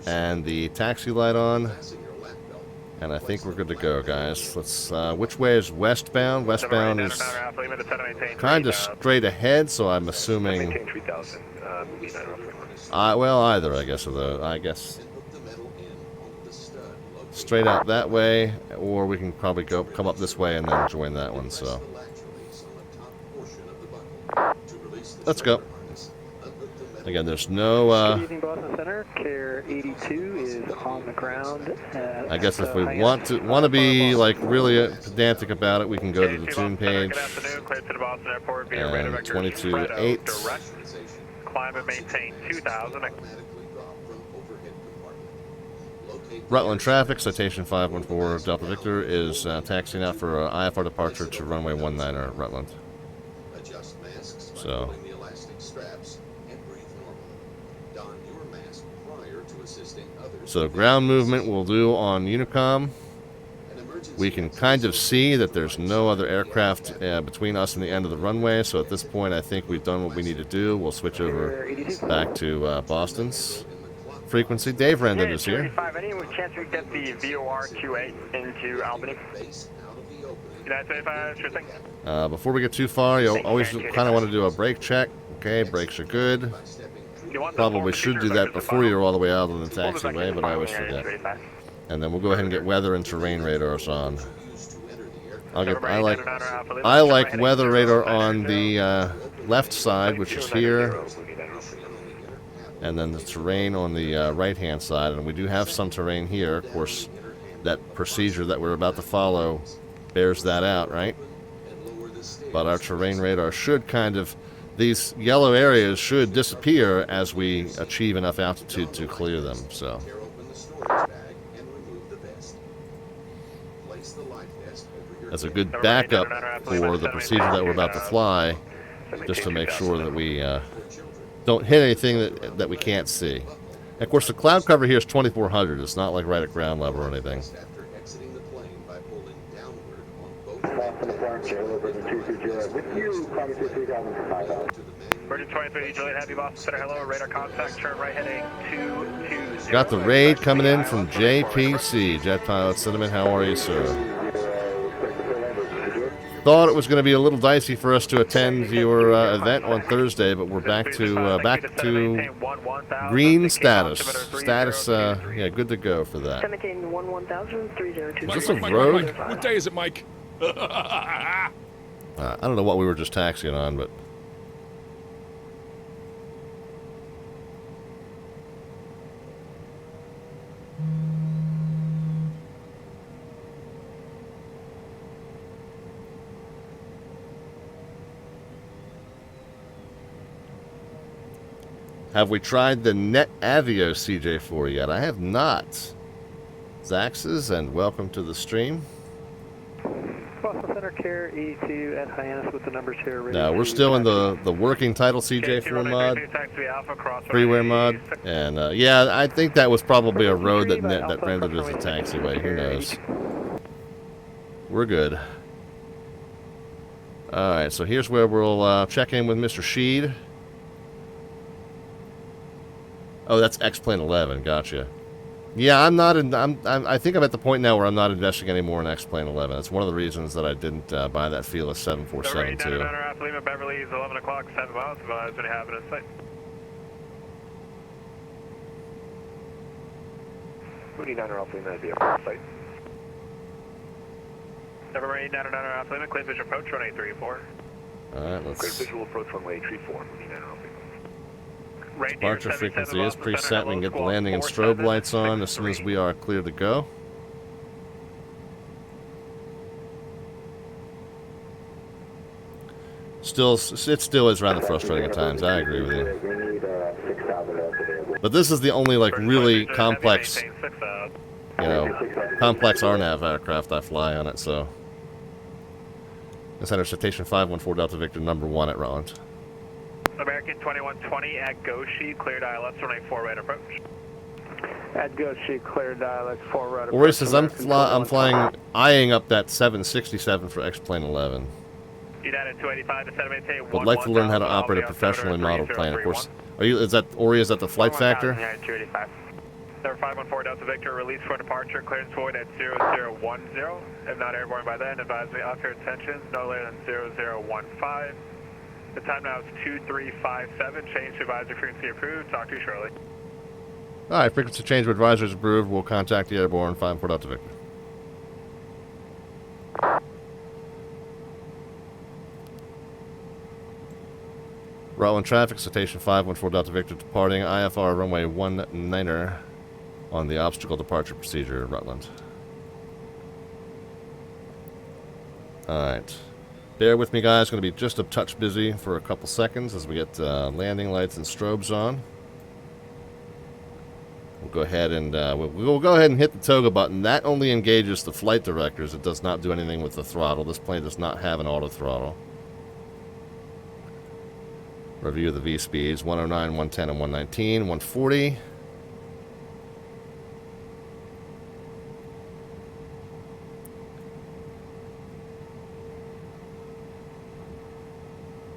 and the taxi light on. And I think we're good to go, guys. Let's, which way is westbound? Westbound is kind of straight ahead, so I'm assuming... well, either, I guess, of those. I guess straight out that way, or we can probably come up this way and then join that one, so. Let's go. Again, there's no, Good evening, Boston Center. KR-82 is on the ground. I guess if we want to be like really pedantic about it, we can go to the tune page. Good afternoon. Cleared to the Boston Airport via And radar vector 22.8. direct. Climb and maintain 2000. Rutland traffic, citation 514 Delta Victor is taxiing out for IFR departure to runway 19 at Rutland. So, ground movement we'll do on Unicom. We can kind of see that there's no other aircraft between us and the end of the runway, so at this point I think we've done what we need to do. We'll switch over back to Boston's frequency. Dave Rendon is here. Any chance we get the VARTCC into Albany? United 25, sure thing. Before we get too far, you'll always kind of want to do a brake check. Okay, brakes are good. Probably should do that before you're all the way out on the taxiway, but I always forget. And then we'll go ahead and get weather and terrain radars on. I like weather radar on the left side, which is here, and then the terrain on the right-hand side. And we do have some terrain here. Of course, that procedure that we're about to follow bears that out, right? But our terrain radar should kind of, these yellow areas should disappear as we achieve enough altitude to clear them. So. That's a good backup for the procedure that we're about to fly, just to make sure that we don't hit anything that we can't see. And of course, the cloud cover here is 2400. It's not like right at ground level or anything. Virgin 23, Juliet Heavy, Boston Center, hello, radar contact, turn right heading 220. Got the raid coming in from JPC, Jet Pilot Cinnamon. How are you, sir? Thought it was going to be a little dicey for us to attend your event on Thursday, but we're back to green status. Yeah, good to go for that. Is this a road? What day is it, Mike? I don't know what we were just taxiing on, but... Have we tried the NetAvio CJ4 yet? I have not. Zaxes, and welcome to the stream. Boston Center, KR-82 at Hyannis with the numbers here. No, we're still in the Working Title CJ4 mod, freeware mod, and yeah, I think that was probably a road that rendered as a taxiway. Who knows? We're good. All right, so here's where we'll check in with Mr. Sheed. Oh, that's X-Plane 11. Gotcha. Yeah, I'm not. I think I'm at the point now where I'm not investing any more in X-Plane 11. That's one of the reasons that I didn't buy that Fearless 747 too. Lima Beverly is 11 o'clock, 7 miles. Advise when you have it in sight. Moody 9 Alpha Lima, vehicle in sight. November 8 9 Alpha Lima, clear visual approach, runway 34. All right, let's. Clear visual approach, runway 34. Moody 9 Alpha Lima. Departure frequency is preset. We can get the landing and strobe lights on as soon as we are clear to go. It still is rather frustrating at times. I agree with you. But this is the only like really complex, complex RNAV aircraft I fly on it. So, Center Citation 514 Delta Victor number 1 at Rutland. American 2120 at Goshi, cleared ILS, runway 4 right approach. At Goshi, cleared ILS 4 right approach. Ori says I'm flying, eyeing up that 767 for X-Plane 11. United 285 to 788. Would like to learn how to operate a professionally modeled plane. Of course, is that the flight factor? United 285. Number 514 Delta Victor, release for departure, clearance void at 0010. If not airborne by then, advise me off your attention, no later than 0015. The time now is 2357. Change to advisory frequency approved. Talk to you shortly. All right, frequency change to advisors approved. We'll contact the airborne 514 Delta Victor. Rutland traffic, citation 514 Delta Victor departing IFR runway 19er on the obstacle departure procedure, Rutland. Alright. Bear with me, guys. Going to be just a touch busy for a couple seconds as we get landing lights and strobes on. We'll go ahead and we'll go ahead and hit the toga button. That only engages the flight directors. It does not do anything with the throttle. This plane does not have an auto throttle. Review of the V speeds: 109, 110, and 119, 140.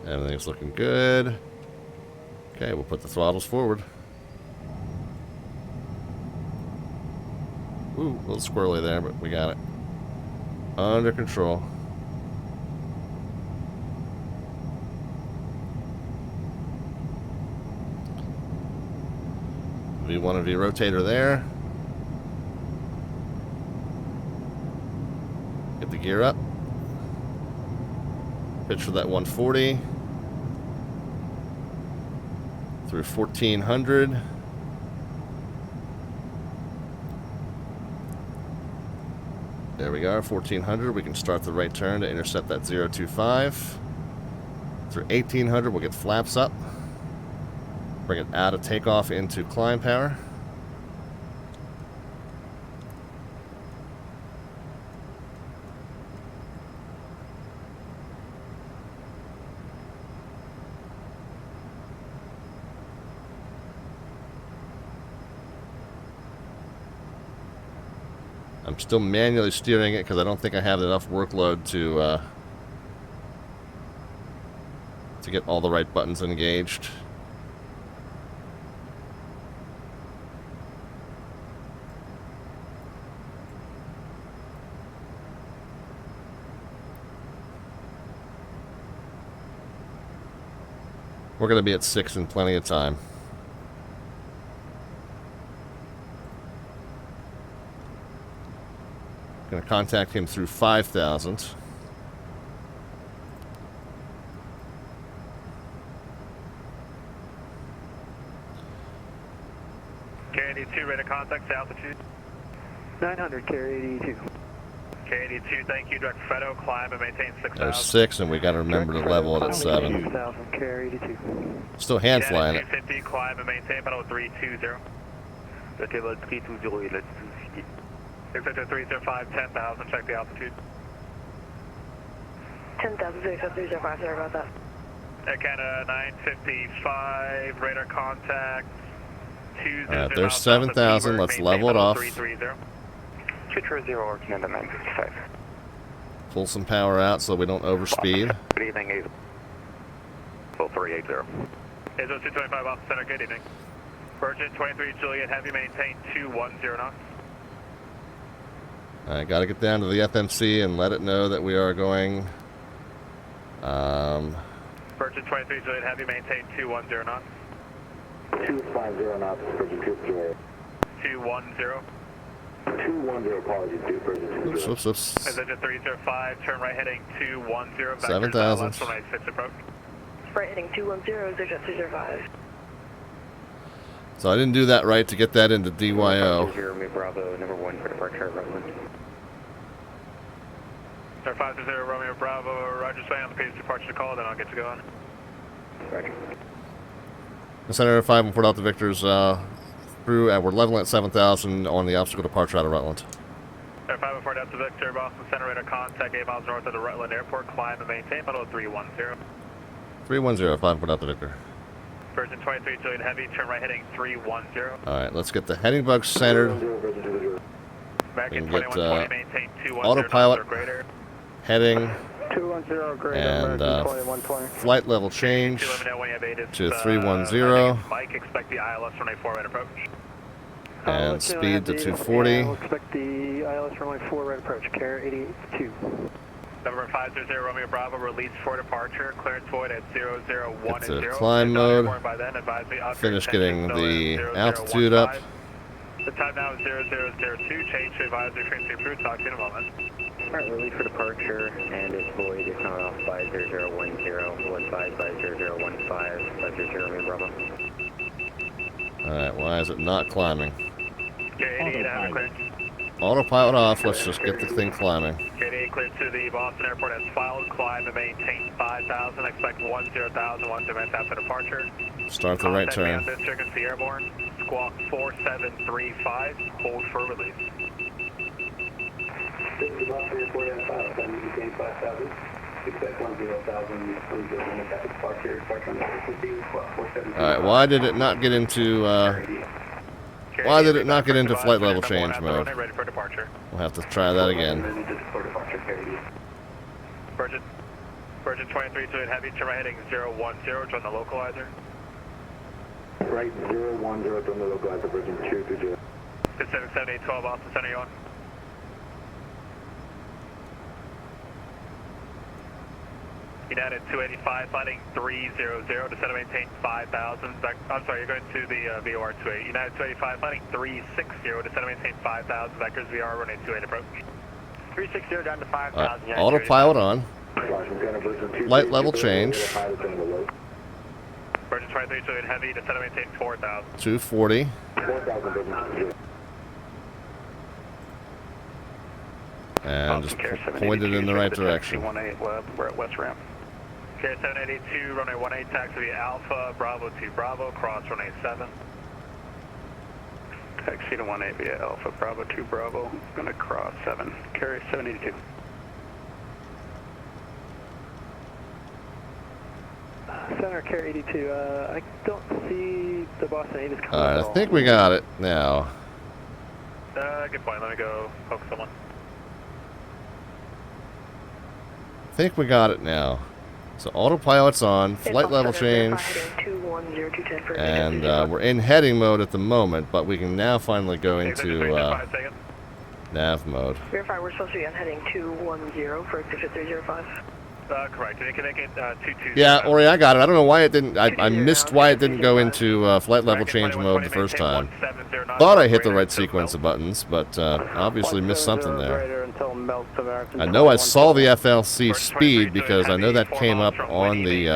Everything's looking good. Okay, we'll put the throttles forward. Ooh, a little squirrely there, but we got it under control. V1 and V rotator there. Get the gear up. Pitch for that 140. Through 1400. There we go, 1400. We can start the right turn to intercept that 025. Through 1800, we'll get flaps up. Bring it out of takeoff into climb power. I'm still manually steering it because I don't think I have enough workload to get all the right buttons engaged. We're going to be at 6 in plenty of time. Going to contact him through 5,000. K82, ready to contact altitude. 900, K82. K82, thank you. Direct Fredo, climb and maintain 6,000. There's 6, and we got to remember to level it at 7. 6,000, K82. Still hand flying it. 250, climb and maintain, pedal 320. Okay, well, 320, let's do 305, 10,000, check the altitude. 10,000, 305, sorry about that. Canada 955, radar contact. Alright, there's 7,000, let's level it off. 230 or Canada 955. Pull some power out so we don't overspeed. Good evening, Hazel. 380. Hazel 225 off the center, good evening. Virgin 23 Juliet, heavy maintain 210 knots. I got to get down to the FMC and let it know that we are going. Virgin 23 Juliet, heavy maintain 210 knots. 250 knots, Virgin 2 210. 210, apologies, due Virgin 2. Oops. Virgin 305, turn right heading 210. 7,000. Left 196 approach. Right heading 210, Virgin 305. So I didn't do that right to get that into DYO. Bravo, number 1 for departure at Rutland. 520 Romeo Bravo, Roger, swing on the page departure call, then I'll get you going. Roger. The Center 514 Delta Victor's through, and we're leveling at 7,000 on the obstacle departure out of Rutland. 514 Delta Victor, Boston Center radar contact 8 miles north of the Rutland Airport, climb and maintain, pedal 310. 310, 514 Delta Victor. Virgin 23 Juliet Heavy, turn right heading 310. Alright, let's get the heading bug centered. American We can get 2120, maintain 210 autopilot or greater. heading 210 greater, and American 2120. flight level change Let me know when you have ATIS, to 310 Mike, expect the ILS runway 4 right approach. and speed to 240. We'll expect the ILS runway 4 right approach, KRUT-KPQI-KLEB. Number 500 Romeo Bravo, release for departure, clearance void at 001 It's and a 0. climb mode. By then, advise me Finish getting the altitude up. The time now is 0002, change to advisory frequency approved, talk to you in a moment. Alright, we're ready for departure, and it's void. It's not off by 0010, 15 by 0015, 500, Bravo. Alright, why is it not climbing? K88, have a clear. Autopilot off, let's just get the thing climbing. K88 cleared to the Boston Airport as filed, climb and maintain 5,000, expect 10,000, 10 minutes after departure. Start the right turn. Contact me on this frequency airborne, squawk 4735, hold for release. This is Boston Airport at 5,000, maintain 5,000, expect 10,000, minutes after departure, departure on the frequency, squawk 473. Alright, why did it not get into, flight level change mode? Ready for departure. We'll have to try that again. Virgin 2328 Heavy, turn right heading 010, join the localizer. Right 010 from the localizer, Virgin 230. Pacific 7812, Boston Center, you on? United 285, fighting 300, descend and maintain 5,000. I'm sorry, you're going to the VAR28. United 285, fighting 360, descend and maintain 5,000. Vectors VR, runway 28 approach. 360 down to 5,000. Autopilot on. Light level change. Virgin 2328 Heavy, descend and maintain 4,000. 240. 4,000. And just point it in the right direction. 18 Web, we're at West Ramp. Okay, 782, runway 18, taxi via Alpha, Bravo 2 Bravo, cross runway 7. Taxi to 18 via Alpha, Bravo 2 Bravo, gonna cross 7. Carry 782. Center, Carry 82, I don't see the Boston 8 is coming. Alright, I think we got it now. Good point, let me go focus on one. I think we got it now. So autopilot's on, flight level change, and we're in heading mode at the moment, but we can now finally go into nav mode. Verify, we're supposed to be on heading 210 for exit 305. Correct, and you can make it 22. Yeah, Ori, I got it. I don't know why it didn't, I missed why it didn't go into flight level change mode the first time. Thought I hit the right sequence of buttons, but obviously missed something there. I know I saw the FLC speed because I know that came up on the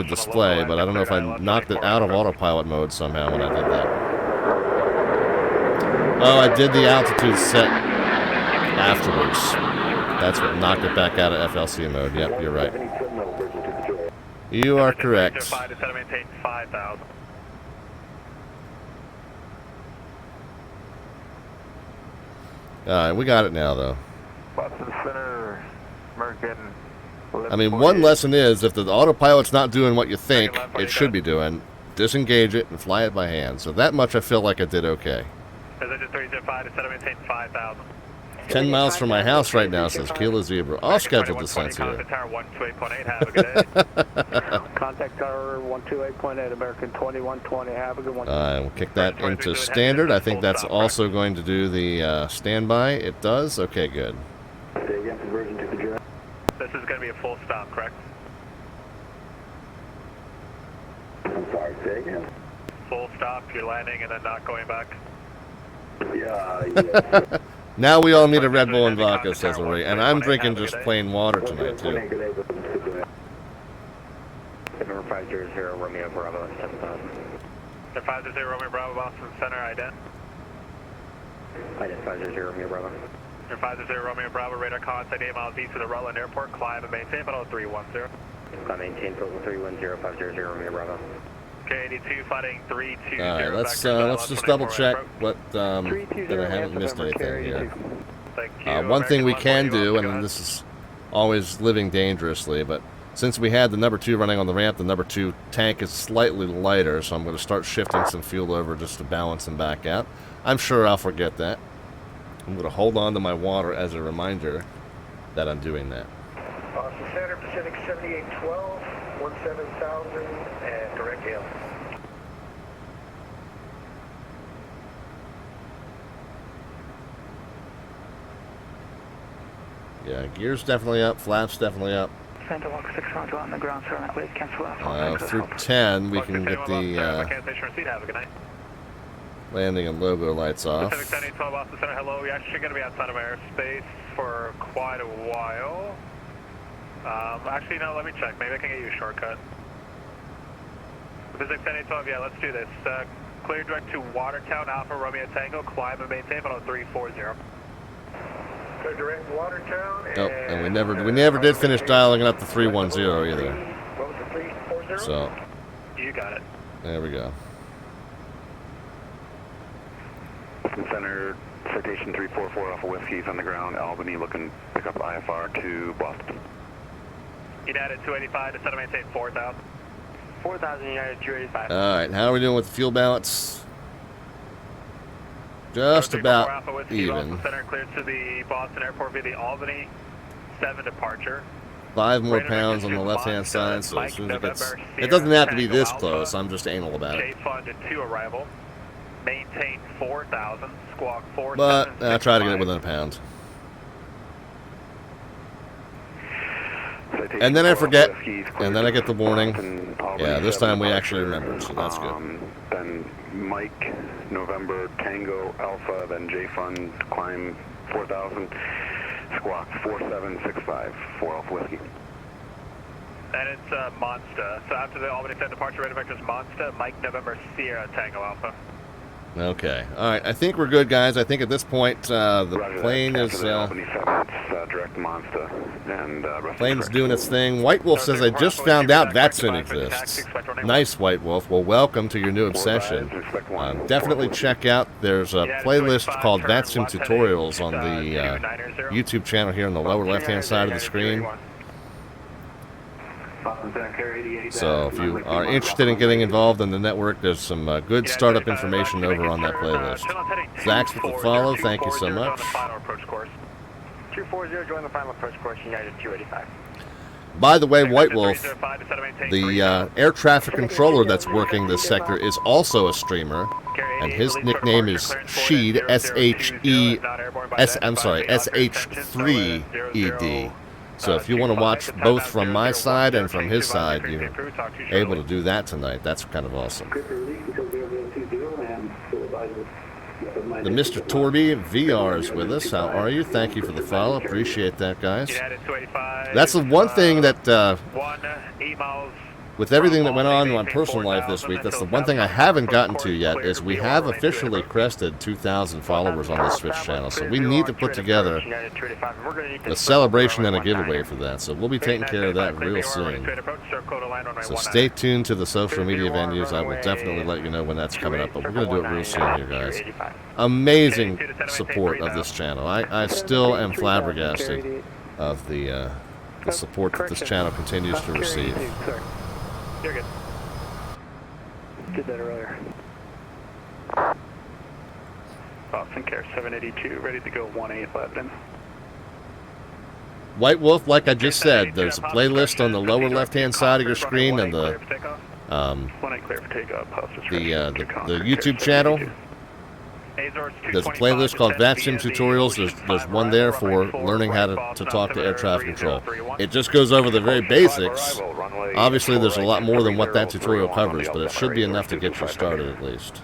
display, but I don't know if I knocked it out of autopilot mode somehow when I did that. Oh, I did the altitude set afterwards. That's what knocked it back out of FLC mode. Yep, you're right. You are correct. We got it now, though. Boston Center, American. I mean, one lesson is, if the autopilot's not doing what you think it should be doing, disengage it and fly it by hand. So that much I feel like I did okay. 10 miles from my house right now, says Kilo Zebra. All scheduled descents here. Contact tower 128.8, American 2120, have a good one. We'll kick that into standard. I think that's also going to do the standby. It does? Okay, good. Say again, conversion to the jet. This is going to be a full stop, correct? I'm sorry, say again. Full stop, you're landing and then not going back? Yeah. Now we all need a Red Bull and vodka, says Ori, and I'm drinking just plain water tonight, too. Number 500, Romeo Bravo, 7000. 500, Romeo Bravo, Boston Center, ident. Ident 500, Romeo Bravo. 500, Romeo Bravo, radar contact 8 miles east of the Rutland Airport, climb and maintain, but 310. Climb maintain, total 310, 500, Romeo Bravo. K82, fighting 320. Alright, let's just double check what, that I haven't missed anything here. One thing we can do, and this is always living dangerously, but since we had the number 2 running on the ramp, the number 2 tank is slightly lighter, so I'm going to start shifting some fuel over just to balance him back out. I'm sure I'll forget that. I'm going to hold on to my water as a reminder that I'm doing that. Boston Center, Pacific 7812, 17,000, and direct hail. Yeah, gear's definitely up, flaps definitely up. On the ground, sir, cancel out. Through 10, we can get the Landing and logo lights off. Pacific 7812 Boston Center, hello. We're actually going to be outside of my airspace for quite a while. Actually, no, let me check. Maybe I can get you a shortcut. Pacific 7812, yeah, let's do this. Clear direct to Watertown, Alpha Romeo Tango, climb and maintain on 340. Clear direct Watertown. Oh, and we never did finish dialing it up to 310 either. What was it, 340? So, you got it. There we go. Boston Center, citation 344 Alpha Whiskey's on the ground, Albany, looking to pick up IFR to Boston. United 285 to set and maintain 4,000. 4,000 United 285. Alright, how are we doing with the fuel balance? Just about even. Boston Center cleared to the Boston Airport via the Albany 7 departure. 5 more pounds on the left-hand side, so as soon as it gets... It doesn't have to be this close, I'm just anal about it. J-Fund to arrival. Maintain 4,000. Squawk 4765. But I'll try to get it within a pound. And then I forget, and then I get the warning. Yeah, this time we actually remembered, so that's good. Then Mike, November, Tango, Alpha, then J-Fund, climb 4,000, squawk 4765, 4 Alpha Whiskey. And it's Monster. So after the Albany 7 departure, radar vector is Monster, Mike, November, Sierra, Tango, Alpha. Okay. All right. I think we're good, guys. I think at this point the plane is direct Monster and plane's doing its thing. White Wolf says, I just found out VATSIM exists. Nice, White Wolf. Well, welcome to your new obsession. Definitely check out. There's a playlist called VATSIM tutorials on the YouTube channel here on the lower left-hand side of the screen. So if you are interested in getting involved in the network, there's some good startup information over on that playlist. Zach's with the follow. Thank you so much. 240, join the final approach course, United 285. By the way, White Wolf, the air traffic controller that's working this sector is also a streamer, and his nickname is Sheed, SH3ED. So if you want to watch both from my side and from his side, you're able to do that tonight. That's kind of awesome. The Mr. Torby VR is with us. How are you? Thank you for the follow. Appreciate that, guys. That's the one thing that, with everything that went on in my personal life this week, that's the one thing I haven't gotten to yet, is we have officially crested 2,000 followers on this Twitch channel. So we need to put together a celebration and a giveaway for that. So we'll be taking care of that real soon. So stay tuned to the social media venues. I will definitely let you know when that's coming up. But we're going to do it real soon here, guys. Amazing support of this channel. I still am flabbergasted of the support that this channel continues to receive. You're good. Did that earlier. Boston Care 782, ready to go 1811. White Wolf, like I just said, there's a playlist on the lower left-hand side of your screen, and the YouTube channel. There's a playlist called VATSIM tutorials. There's one there for learning how to talk to air traffic control. It just goes over the very basics. Obviously, there's a lot more than what that tutorial covers, but it should be enough to get you started at least.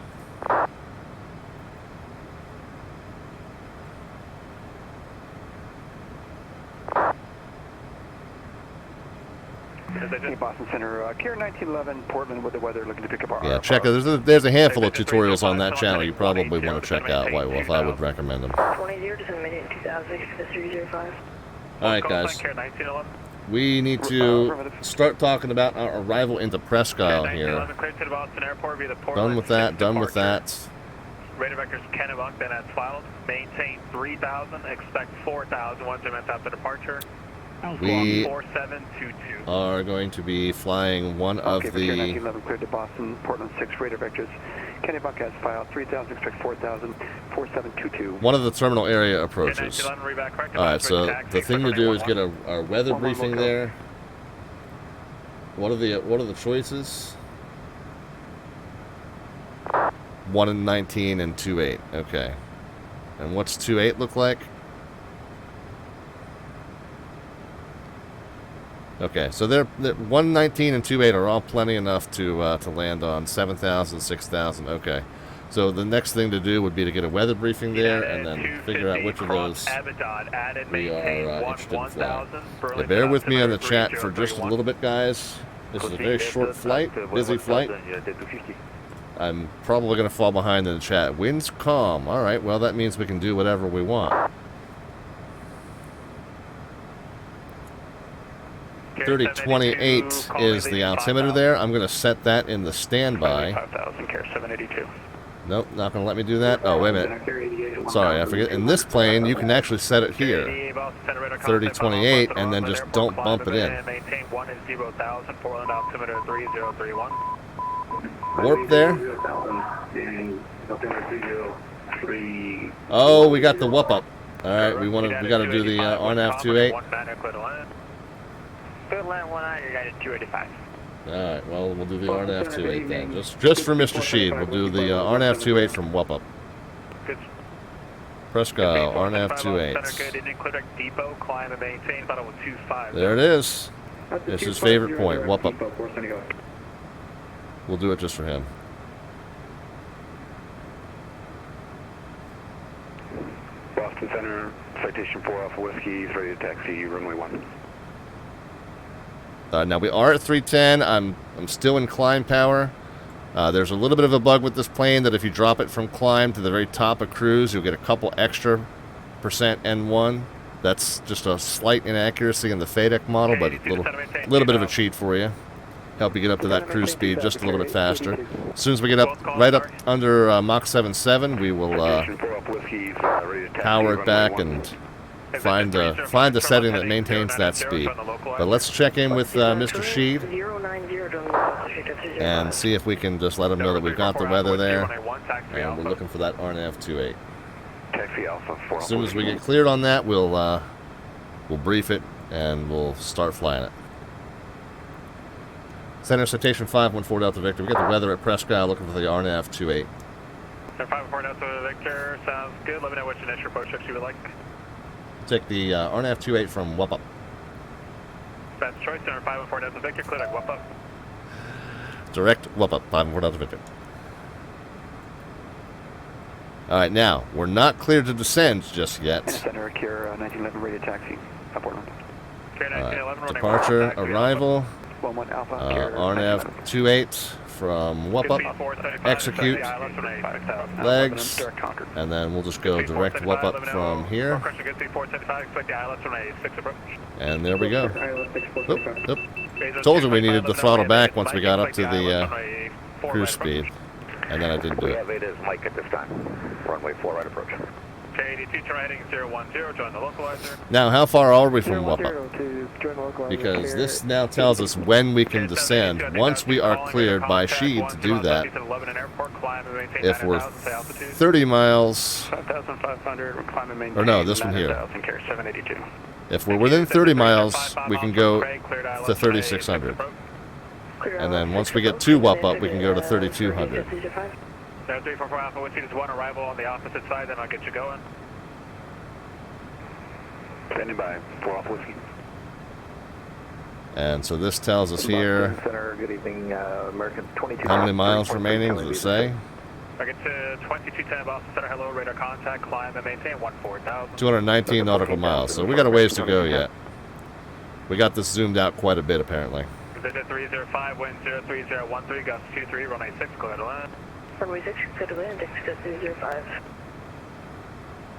Boston Center, Care 1911, Portland with the weather, looking to pick up our... Yeah, check it. There's a handful of tutorials on that channel you probably want to check out, White Wolf. I would recommend them. 20 to submit 2005. Alright, guys. We need to start talking about our arrival into Presque Isle here. Done with that, done with that. Radar vectors Kennebuck, then that's filed. Maintain 3,000, expect 4,000 once minutes after departure. We are going to be flying one of the... 1911 cleared to Boston, Portland 6 radar vectors. Kennebuck has filed 3,000, expect 4,000, 4722. One of the terminal area approaches. Alright, so the thing to do is get our weather briefing there. What are the choices? 1 and 19 and 28. Okay. And what's 28 look like? Okay, so they're 119 and 28 are all plenty enough to land on 7,000, 6,000. Okay, So the next thing to do would be to get a weather briefing there and then figure out which of those we are interested in flying. Yeah, bear with me on the chat for just a little bit, guys. This is a very short flight, busy flight. I'm probably going to fall behind in the chat. Wind's calm. All right, well, that means we can do whatever we want. 3028 is the altimeter there. I'm going to set that in the standby. Nope, not going to let me do that. Oh, wait a minute. Sorry, I forget. In this plane, you can actually set it here. 3028, and then just don't bump it in. Warp there. Oh, we got the whoop up. All right, we got to do the RNAV 28. Good land 19, you're guided 285. Alright, well, we'll do the RNAV 28 then. Just for Mr. Sheed, we'll do the RNAV 28 from Whoop Up. Presque Isle, RNAV 28. There it is. It's his favorite point, Whoop Up. We'll do it just for him. Boston Center, citation 4 Alpha Whiskey, is ready to taxi runway 1. Now we are at 310. I'm still in climb power. There's a little bit of a bug with this plane that if you drop it from climb to the very top of cruise, you'll get a couple extra % N1. That's just a slight inaccuracy in the FADEC model, but a little bit of a cheat for you. Help you get up to that cruise speed just a little bit faster. As soon as we get up right up under Mach 7.7, we will power it back and find the setting that maintains that speed. But let's check in with Mr. Sheed and see if we can just let him know that we've got the weather there, and we're looking for that RNAV 28. As soon as we get cleared on that, we'll brief it and we'll start flying it. Center citation 514 Delta Victor. We got the weather at Presque Isle, looking for the RNAV 28. 514 Delta Victor, sounds good. Let me know which initial approach you would like. Take the RNAV 28 from Whoop Up. Best choice, center 514 Delta Victor, clear Whoop Up. Direct Whoop Up, 514 Delta Victor. Alright, now, we're not cleared to descend just yet. Center, Kier 1911, radio taxi, Portland. Departure, arrival, RNAV 28 from Whoop Up, execute, legs, and then we'll just go direct Whoop Up from here. And there we go. Oop, oop. Told you we needed to throttle back once we got up to the cruise speed, and then I didn't do it. It is Mike at this time. Runway 4 right approach. K82 turn heading 010, join the localizer. Now, how far are we from Whoop Up? Because this now tells us when we can descend. Once we are cleared by Sheed to do that, if we're 30 miles, or no, this one here. If we're within 30 miles, we can go to 3600. And then once we get to Whoop Up, we can go to 3200. 344 Alpha Whiskey is 1 arrival on the opposite side, then I'll get you going. Standing by, 4 Alpha Whiskey. And so this tells us here Good evening, American 22. how many miles remaining, does it say? I get to 2210 Boston Center, hello, radar contact, climb and maintain 14,000. 219 nautical miles, so we got a ways to go yet. We got this zoomed out quite a bit, apparently. Visit 305, wind 03013, gust 23, runway 6, clear to land. Runway 6, clear to land, exit 305.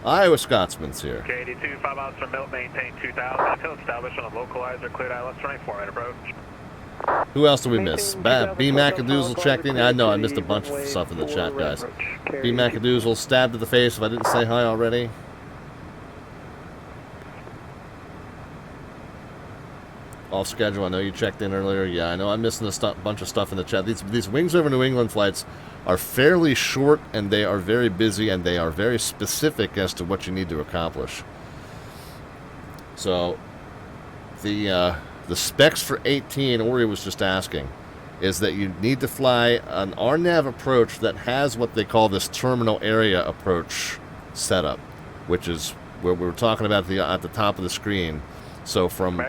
Iowa Scotsman's here. K82, 5 miles from Milt, maintain 2000, until established on the localizer, cleared ILS 24, right approach. Who else did we miss? B. McAdoozle checked in. I know I missed a bunch of stuff in the chat, guys. B. McAdoozle stabbed to the face if I didn't say hi already. Off schedule, I know you checked in earlier. Yeah, I know I'm missing a bunch of stuff in the chat. These Wings Over New England flights are fairly short, and they are very busy, and they are very specific as to what you need to accomplish. So, the specs for 18, Ori was just asking, is that you need to fly an RNAV approach that has what they call this terminal area approach setup, which is where we were talking about at the top of the screen. So from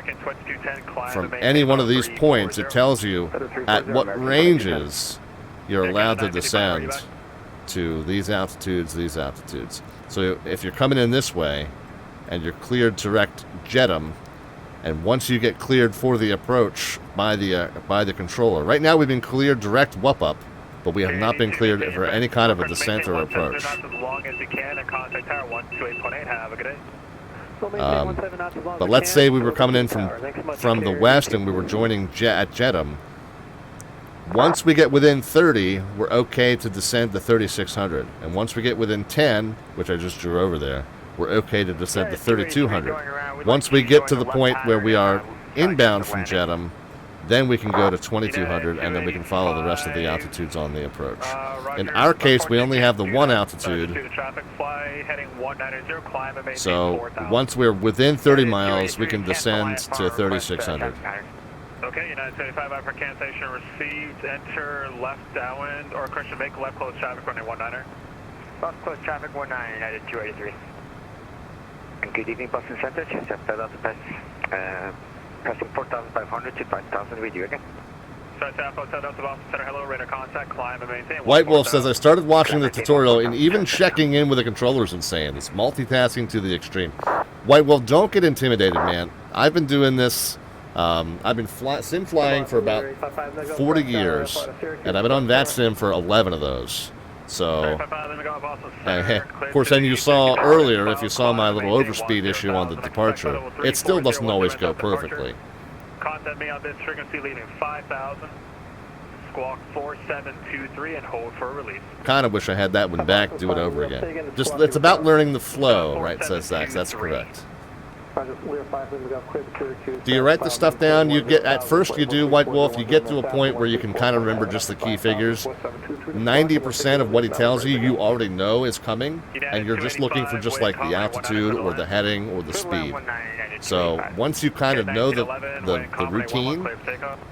any one of these points, it tells you at what ranges you're allowed to descend to these altitudes, these altitudes. So if you're coming in this way and you're cleared to direct JETM, and once you get cleared for the approach by the controller, right now we've been cleared direct WUP up, but we have not been cleared for any kind of a descent or approach. As long as you can, and contact tower 128.8. Have a good day. But let's say we were coming in from the west and we were joining at JETM. Once we get within 30, we're okay to descend to 3600. And once we get within 10, which I just drew over there, we're okay to descend to 3200. Once we get to the point where we are inbound from JETM, then we can go to 2200, and then we can follow the rest of the altitudes on the approach. In our case, we only have the one altitude. So once we're within 30 miles, we can descend to 3600. Okay, United 75 out for cancellation received. Enter left downwind, or correction, make left close traffic running 19er. Left close traffic 19, United 283. Good evening, Boston Center. Just fed out the pass. Passing 4,500 to 5,000 with you again. Hello, radar contact, climb and maintain. White Wolf says, I started watching the tutorial and even checking in with the controller is insane. It's multitasking to the extreme. White Wolf, don't get intimidated, man. I've been doing this. I've been sim flying for about 40 years, and I've been on VATSIM for 11 of those. So, of course, then you saw earlier, if you saw my little overspeed issue on the departure, it still doesn't always go perfectly. Contact me on this frequency leaving 5,000, squawk 4723, and hold for release. Kind of wish I had that one back, do it over again. Just, it's about learning the flow, right, says Zach, that's correct. Do you write the stuff down? You get at first you do, White Wolf, you get to a point where you can kind of remember just the key figures. 90% of what he tells you, you already know is coming, and you're just looking for just like the altitude or the heading or the speed. So once you kind of know the routine,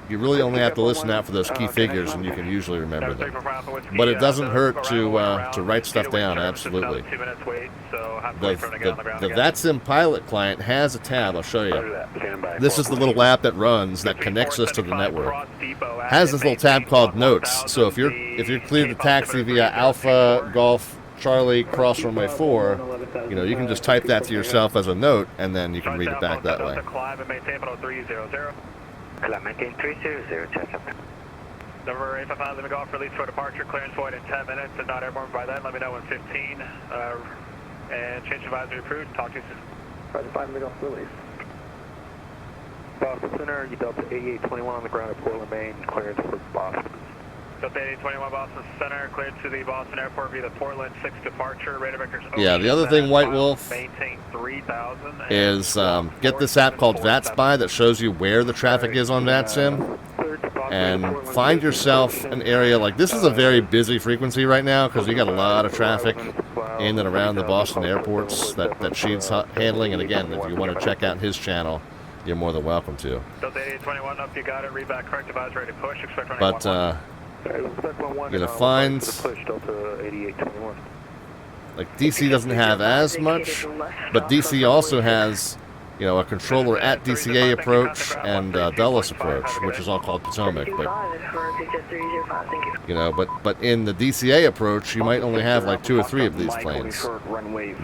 you really only have to listen out for those key figures, and you can usually remember them. But it doesn't hurt to write stuff down, absolutely. The VATSIM pilot client has a tab, I'll show you. This is the little app that runs, that connects us to the network. Has this little tab called Notes. So if you're cleared to taxi via Alpha, Golf, Charlie, cross runway 4, you know, you can just type that to yourself as a note, and then you can read it back that way. Number 855, let me go off release for departure, clearance void in 10 minutes, if not airborne by then, let me know in 15, and change advisory approved, talk to you soon. Roger, 5, let me go off release. Boston Center, you Delta 8821 on the ground at Portland, Maine, clearance for Boston. Delta 8821 Boston Center, cleared to the Boston Airport via the Portland 6 departure, radar vectors. Yeah, the other thing, White Wolf, is get this app called VATSPY that shows you where the traffic is on VATSIM, and find yourself an area like this is a very busy frequency right now because you got a lot of traffic in and around the Boston airports that Sheed's handling. And again, if you want to check out his channel, you're more than welcome to. Delta 8821 up, you got it. Read back correct, advise ready to push. Expect running. But you're gonna find like DC doesn't have as much, but DC also has, you know, a controller at DCA approach and Dulles approach, which is all called Potomac. But you know, but in the DCA approach, you might only have like 2 or 3 of these planes.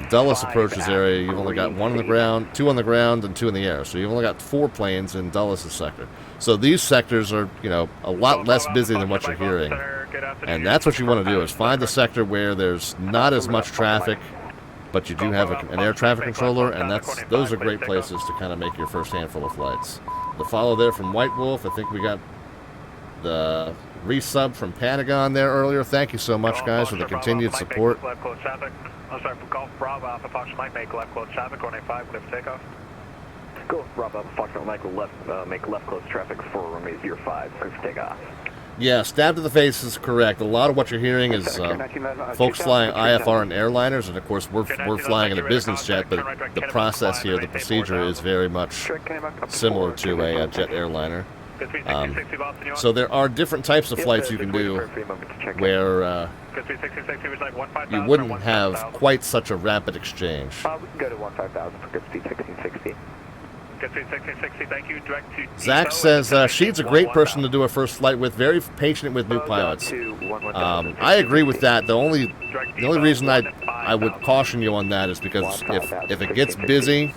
Dulles approach's area, you've only got 1 on the ground, 2 on the ground, and 2 in the air. So you've only got 4 planes in Dulles' sector. So these sectors are, you know, a lot less busy than what you're hearing. And that's what you want to do, is find the sector where there's not as much traffic, but you do have an air traffic controller, and those are great places to kind of make your first handful of flights. The follow there from White Wolf, I think we got the resub from Patagon there earlier. Thank you so much, guys, for the continued support. I'm sorry, for Golf Bravo Alpha Fox Mike, make left close traffic, 185, clear for takeoff. Go Bravo Alpha Fox Mike, make left close traffic for runway 05, clear for takeoff. Yeah, stab to the face is correct. A lot of what you're hearing is folks flying IFR and airliners, and of course we're flying in a business jet, but the process here, the procedure is very much similar to a jet airliner. So there are different types of flights you can do where you wouldn't have quite such a rapid exchange. We can go to 15,000 for good speed 1660. Thank you. Direct to Zach says Sheed's a great person to do a first flight with, very patient with new pilots. I agree with that. The only reason I would caution you on that is because if it gets busy,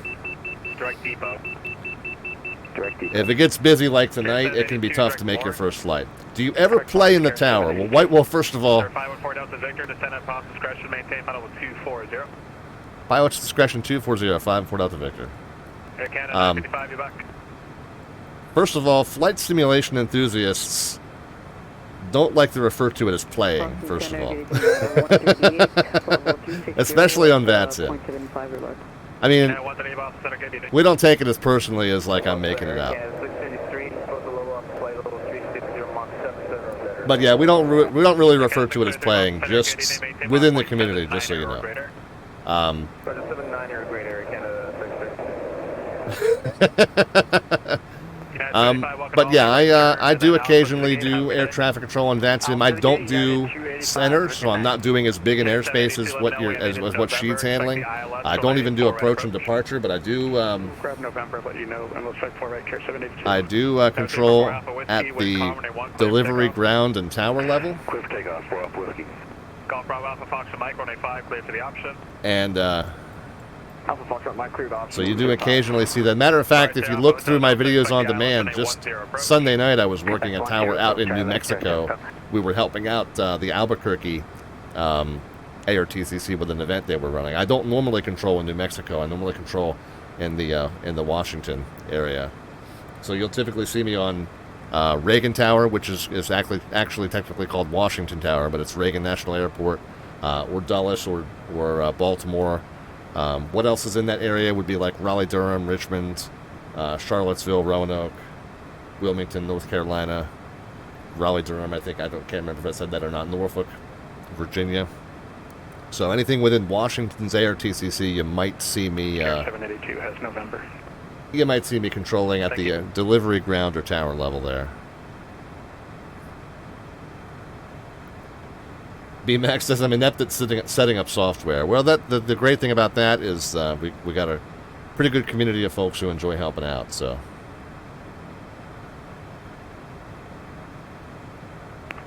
if it gets busy like tonight, it can be tough to make your first flight. Do you ever play in the tower? Well, White Wolf, first of all, pilot's discretion 240, 5-4 Delta Victor. First of all, flight simulation enthusiasts don't like to refer to it as playing, first of all. Especially on VATSIM. I mean, we don't take it as personally as like I'm making it out. But yeah, we don't really refer to it as playing, just within the community, just so you know. But yeah, I do occasionally do air traffic control on VATSIM. I don't do center, so I'm not doing as big an airspace as what Sheed's handling. I don't even do approach and departure, but I do. I do control at the delivery ground and tower level. And so you do occasionally see that. Matter of fact, if you look through my videos on demand, just Sunday night I was working a tower out in New Mexico. We were helping out the Albuquerque ARTCC with an event they were running. I don't normally control in New Mexico. I normally control in the Washington area. So you'll typically see me on Reagan Tower, which is actually technically called Washington Tower, but it's Reagan National Airport, or Dulles, or Baltimore. What else is in that area would be like Raleigh-Durham, Richmond, Charlottesville, Roanoke, Wilmington, North Carolina, Raleigh-Durham, I can't remember if I said that or not, Norfolk, Virginia. So anything within Washington's ARTCC, you might see me... 782 has November. You might see me controlling at the delivery ground or tower level there. BMAX says I'm inept at setting up software. Well, the great thing about that is we got a pretty good community of folks who enjoy helping out. So.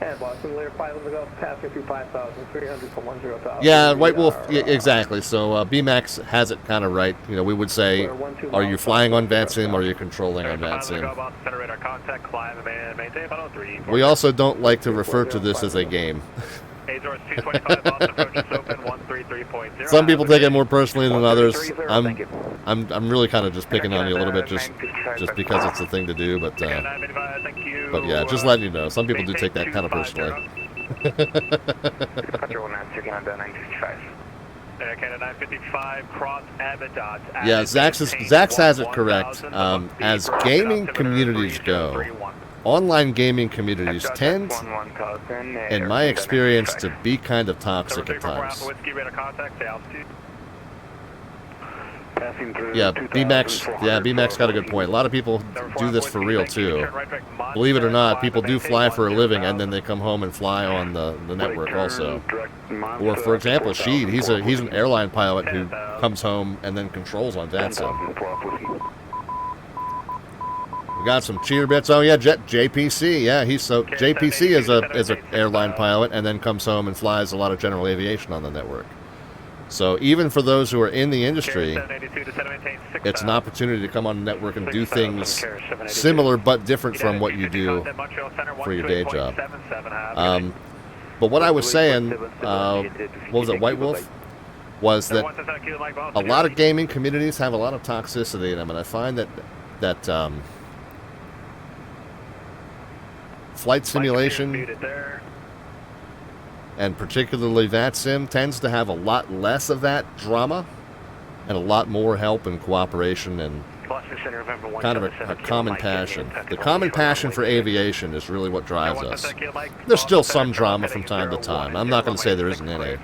And Boston later 5 to go, passing through 5,300 for 10,000. Yeah, White Wolf, exactly. So BMAX has it kind of right. You know, we would say, are you flying on VATSIM or are you controlling on VATSIM? We also don't like to refer to this as a game. Some people take it more personally than others. I'm really kind of just picking on you a little bit, just because it's the thing to do. But yeah, just letting you know, some people do take that kind of personally. Yeah, Zach has it correct. As gaming communities go, online gaming communities tend, in my experience, to be kind of toxic at times. Yeah, BMAX got a good point. A lot of people do this for real too. Believe it or not, people do fly for a living and then they come home and fly on the network also. Or for example, Sheed, he's an airline pilot who comes home and then controls on VATSIM. We got some cheer bits. Oh yeah, JPC. Yeah, JPC is an airline pilot and then comes home and flies a lot of general aviation on the network. So even for those who are in the industry, it's an opportunity to come on the network and do things similar but different from what you do for your day job. But what I was saying, what was it, White Wolf? Was that a lot of gaming communities have a lot of toxicity in them, and I find that flight simulation, and particularly VATSIM, tends to have a lot less of that drama and a lot more help and cooperation and kind of a common passion. The common passion for aviation is really what drives us. There's still some drama from time to time. I'm not going to say there isn't any.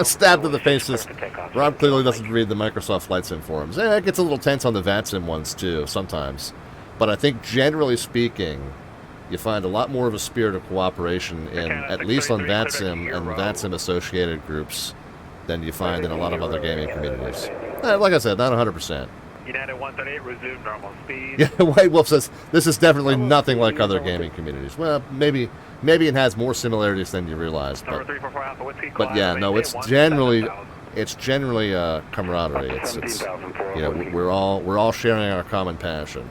Stabbed in the faces. Rob clearly doesn't read the Microsoft Flight Sim forums. It gets a little tense on the VATSIM ones too, sometimes. But I think generally speaking, you find a lot more of a spirit of cooperation in, at least on VATSIM and VATSIM associated groups, than you find in a lot of other gaming communities. Like I said, not 100%. United 138, resume normal speed. Yeah, White Wolf says this is definitely nothing like other gaming communities. Well, maybe it has more similarities than you realize. But yeah, no, it's generally camaraderie. It's you know, we're all sharing our common passion.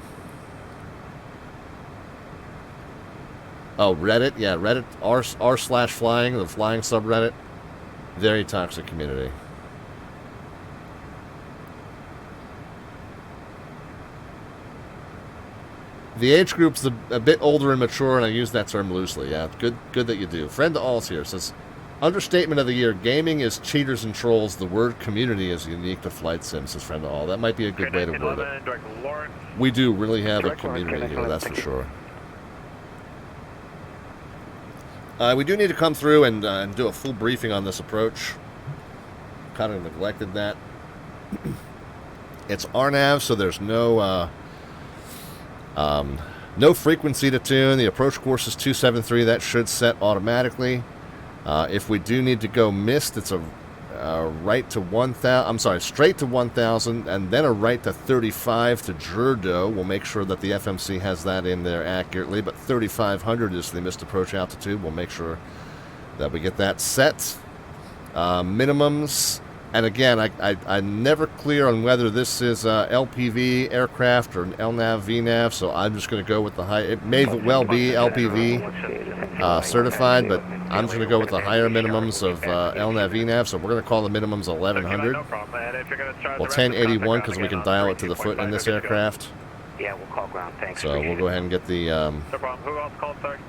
Oh, Reddit, yeah, Reddit r/flying, the flying subreddit, very toxic community. The age group's a bit older and mature, and I use that term loosely. Yeah, good that you do. Friend to All's here says, understatement of the year, gaming is cheaters and trolls. The word community is unique to flight sim, says Friend to All. That might be a good way to word it. We do really have a community here, that's for sure. We do need to come through and do a full briefing on this approach. Kind of neglected that. It's RNAV, so there's no frequency to tune. The approach course is 273. That should set automatically. If we do need to go missed, it's a right to 1,000. I'm sorry, straight to 1,000, and then a right to 35 to Jerdo. We'll make sure that the FMC has that in there accurately. But 3,500 is the missed approach altitude. We'll make sure that we get that set. Minimums. And again, I'm never clear on whether this is LPV aircraft or an LNAV VNAV, so I'm just going to go with the high. It may well be LPV certified, but I'm just going to go with the higher minimums of LNAV VNAV, so we're going to call the minimums 1,100. Well, 1081 because we can dial it to the foot in this aircraft. Yeah, we'll call ground, thanks. So we'll go ahead and get the No problem. Who else called, sir?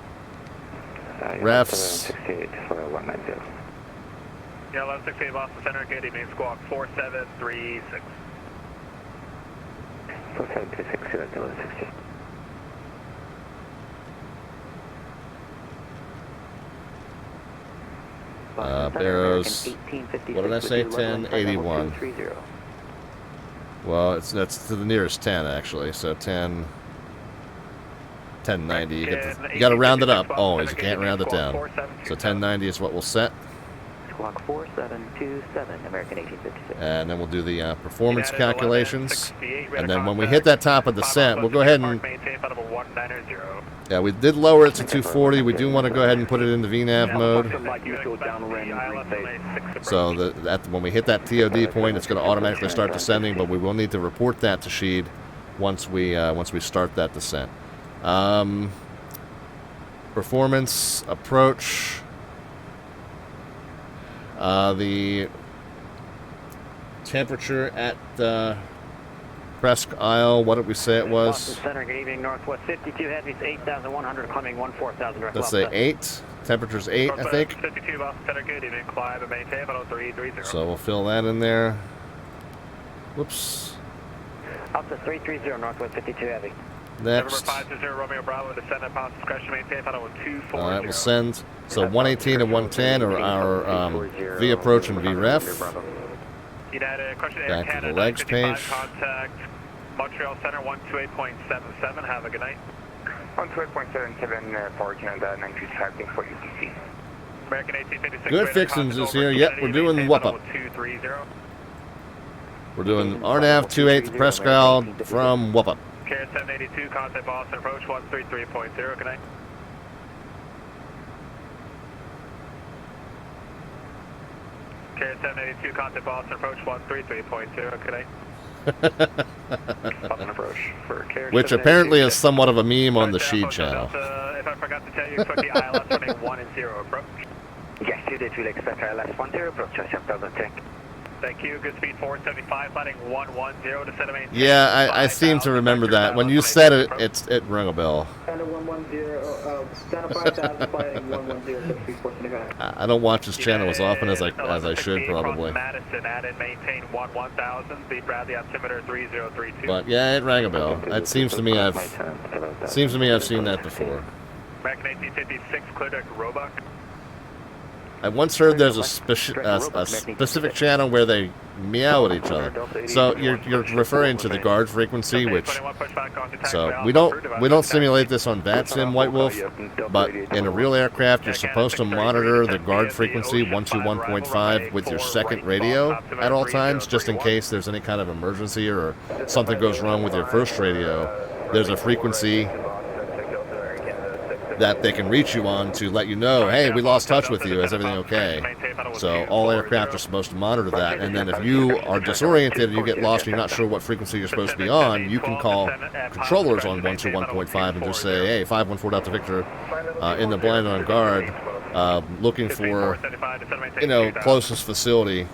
refs. 68 for 190. Yeah, 1168 Boston Center, good evening, squawk 4736. 4736, 1168. Barrows, what did I say, 1081. Well, that's to the nearest 10, actually, so 1090, you got to round it up, always, you can't round it down. So 1090 is what we'll set. Squawk 4727, American 1856. And then we'll do the performance calculations, and then when we hit that top of the set, we'll go ahead and... Yeah, we did lower it to 240. We do want to go ahead and put it into VNAV mode. So that when we hit that TOD point, it's going to automatically start descending, but we will need to report that to SHEED once we start that descent. Performance, approach. The temperature at Presque Isle, what did we say it was? Boston Center, good evening, Northwest 52 Heavy, 8,100, climbing 14,000 direct. Let's say 8. Temperature's 8, I think. 52 Boston Center, good evening, climb and maintain 330. So we'll fill that in there. Whoops. Alpha 330, Northwest 52 Heavy. Next. November 520 Romeo Bravo, descend at Boston Discretion, maintain 240. Alright, we'll send. So 118 and 110 are our V approach and V ref. Back to the legs page. Contact Montreal Center 128.77. Have a good night. 128.77 for Canada 925. Thanks for UTC. American 1856. Good fixings is here. Yep, we're doing WUP-UP. We're doing RNAV 28 to Presque Isle from WUP-UP. KRUT 782, contact Boston approach 133.0. Good night. KRUT 782, contact Boston approach 133.0. Good night. Boston approach for KRUT. Which apparently is somewhat of a meme on the SHEED channel. If I forgot to tell you, expect the ILS running 1 and 0 approach. Yes, you did. We'll expect ILS 10 approach. Thank you. Good speed 475, flighting 110 to set a maintain. Yeah, I seem to remember that. When you said it, it rang a bell. Center 110, center 5,000, flighting 110, I don't watch this channel as often as I should, probably. Madison, add and maintain 1000, the Bradley altimeter 3032. But yeah, it rang a bell. It seems to me I've seen that before. American 1856, clear deck Roebuck. I once heard there's a specific channel where they meow at each other. So you're referring to the guard frequency, which so we don't simulate this on VATSIM, White Wolf, but in a real aircraft you're supposed to monitor the guard frequency 121.5 with your second radio at all times, just in case there's any kind of emergency or something goes wrong with your first radio. There's a frequency that they can reach you on to let you know, hey, we lost touch with you, is everything okay? So all aircraft are supposed to monitor that, and then if you are disoriented and you get lost and you're not sure what frequency you're supposed to be on, you can call controllers on 121.5 and just say, hey, 514 Delta Victor, in the blind on guard, looking for, closest facility,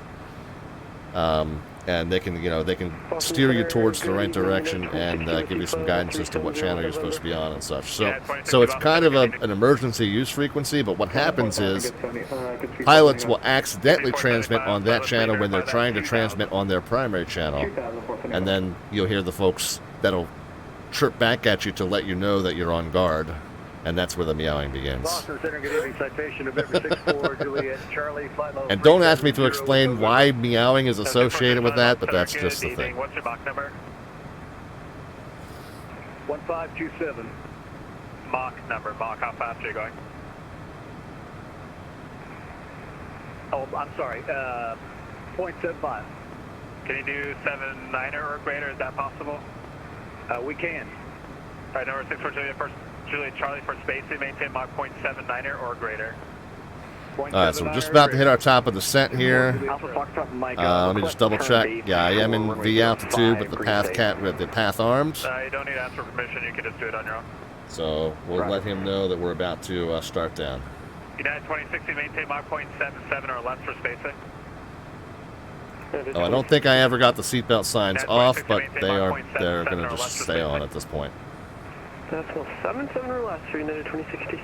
and they can steer you towards the right direction and give you some guidance as to what channel you're supposed to be on and such. So it's kind of an emergency use frequency, but what happens is pilots will accidentally transmit on that channel when they're trying to transmit on their primary channel, and then you'll hear the folks that'll chirp back at you to let you know that you're on guard. And that's where the meowing begins. And don't ask me to explain why meowing is associated with that, but that's just the thing. What's your Mach number? 1527. Mach number. Mach, how fast are you going? Oh, I'm sorry. 0.75. Can you do 7.9 or greater? Is that possible? We can. All right, number 642, first. Juliet Charlie for spacing, maintain Mach 0.79 or greater. Alright, so we're just about to hit our top of descent here. Let me just double check. Yeah, I am in V altitude with the path arms. You don't need to ask for permission, you can just do it on your own. So we'll let him know that we're about to start down. United 2060, maintain Mach 0.77 or less for spacing. Oh, I don't think I ever got the seatbelt signs off, but they're going to just stay on at this point. Decimal 77 or less for United 2060.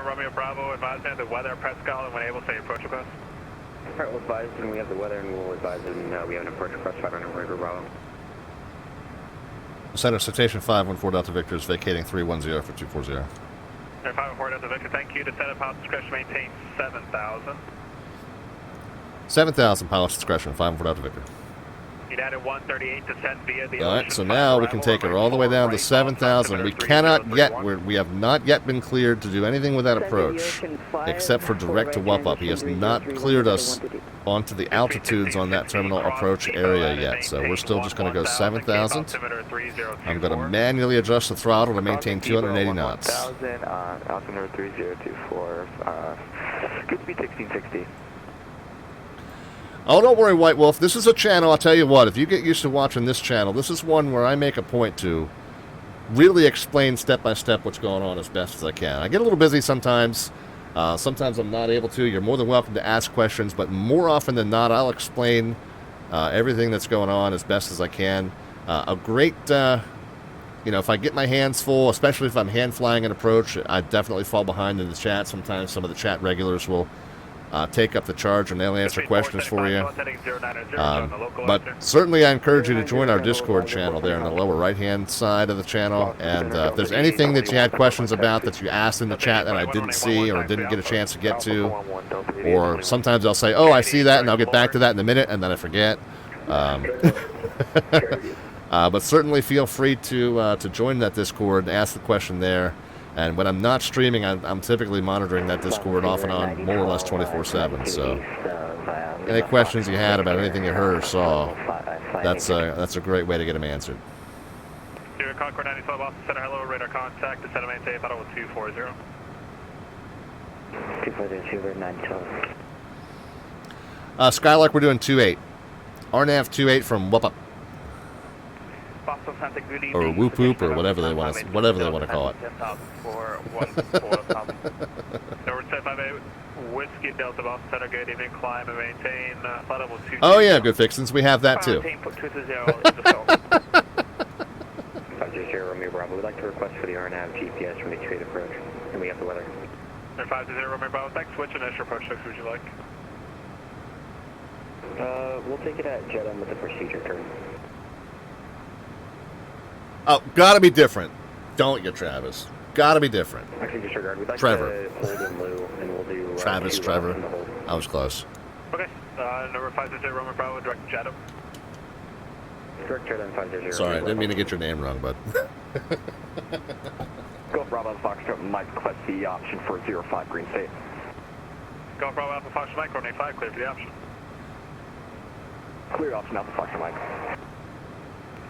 Romeo Bravo, advising of the weather at Presque Isle and when able, say approach request. Alright, we'll advise when we have the weather and we'll advise when we have an approach request 500 Romeo Bravo. Center Citation 514 Delta Victor is vacating 310 for 240. 514 Delta Victor, thank you. Descent at pilot's discretion, maintain 7,000. 7,000 pilot's discretion, 514 Delta Victor. United 138, descend via the Alright, so now we can take it all the way down to 7,000. We cannot yet, we have not yet been cleared to do anything with that approach, except for direct to Whoop-Up. He has not cleared us onto the altitudes on that terminal approach area yet, so we're still just going to go 7,000. I'm going to manually adjust the throttle to maintain 280 knots. Altimeter 3024, good speed 1660. Oh, don't worry, White Wolf. This is a channel, I'll tell you what, if you get used to watching this channel, this is one where I make a point to really explain step-by-step what's going on as best as I can. I get a little busy sometimes. Sometimes I'm not able to. You're more than welcome to ask questions, but more often than not, I'll explain everything that's going on as best as I can. A great, if I get my hands full, especially if I'm hand-flying an approach, I definitely fall behind in the chat. Sometimes some of the chat regulars will take up the charge and they'll answer questions for you. But certainly I encourage you to join our Discord channel there in the lower right-hand side of the channel. And if there's anything that you had questions about that you asked in the chat that I didn't see or didn't get a chance to get to, or sometimes I'll say, oh, I see that, and I'll get back to that in a minute, and then I forget. But certainly feel free to join that Discord and ask the question there. And when I'm not streaming, I'm typically monitoring that Discord off and on more or less 24/7. So any questions you had about anything you heard or saw, that's a great way to get them answered. Concord 95 Boston Center, hello, radar contact, descend and maintain final 240. 240, 912. Skylark, we're doing 28. RNAV 28 from Whoop-Up. Or Whoop Whoop, or whatever they want to call it. Number 758, Whiskey Delta Boston Center, good evening, climb and maintain flight level 2. Oh yeah, good fixins, we have that too. 500 Romeo Bravo, we'd like to request for the RNAV GPS from the 28 approach, and we have the weather. 500 Romeo Bravo, thanks. Which initial approach fix would you like? We'll take it at JETM with the procedure turn. Oh, gotta be different. Don't you, Travis? got to be different. Actually, disregard. We'd like Trevor. to hold in lieu, and we'll do Travis, 2 Trevor. in the hold. I was close. Okay, number 500 Roman Bravo, direct Chatham. Direct Chatham 500. Sorry, I didn't mean to get your name wrong, bud. Golf Bravo Alpha Foxtrot, Mike, collect the option for 05 Green State. Golf Bravo Alpha Fox Mike, coordinate 5, clear for the option. Clear option Alpha Foxtrot, Mike.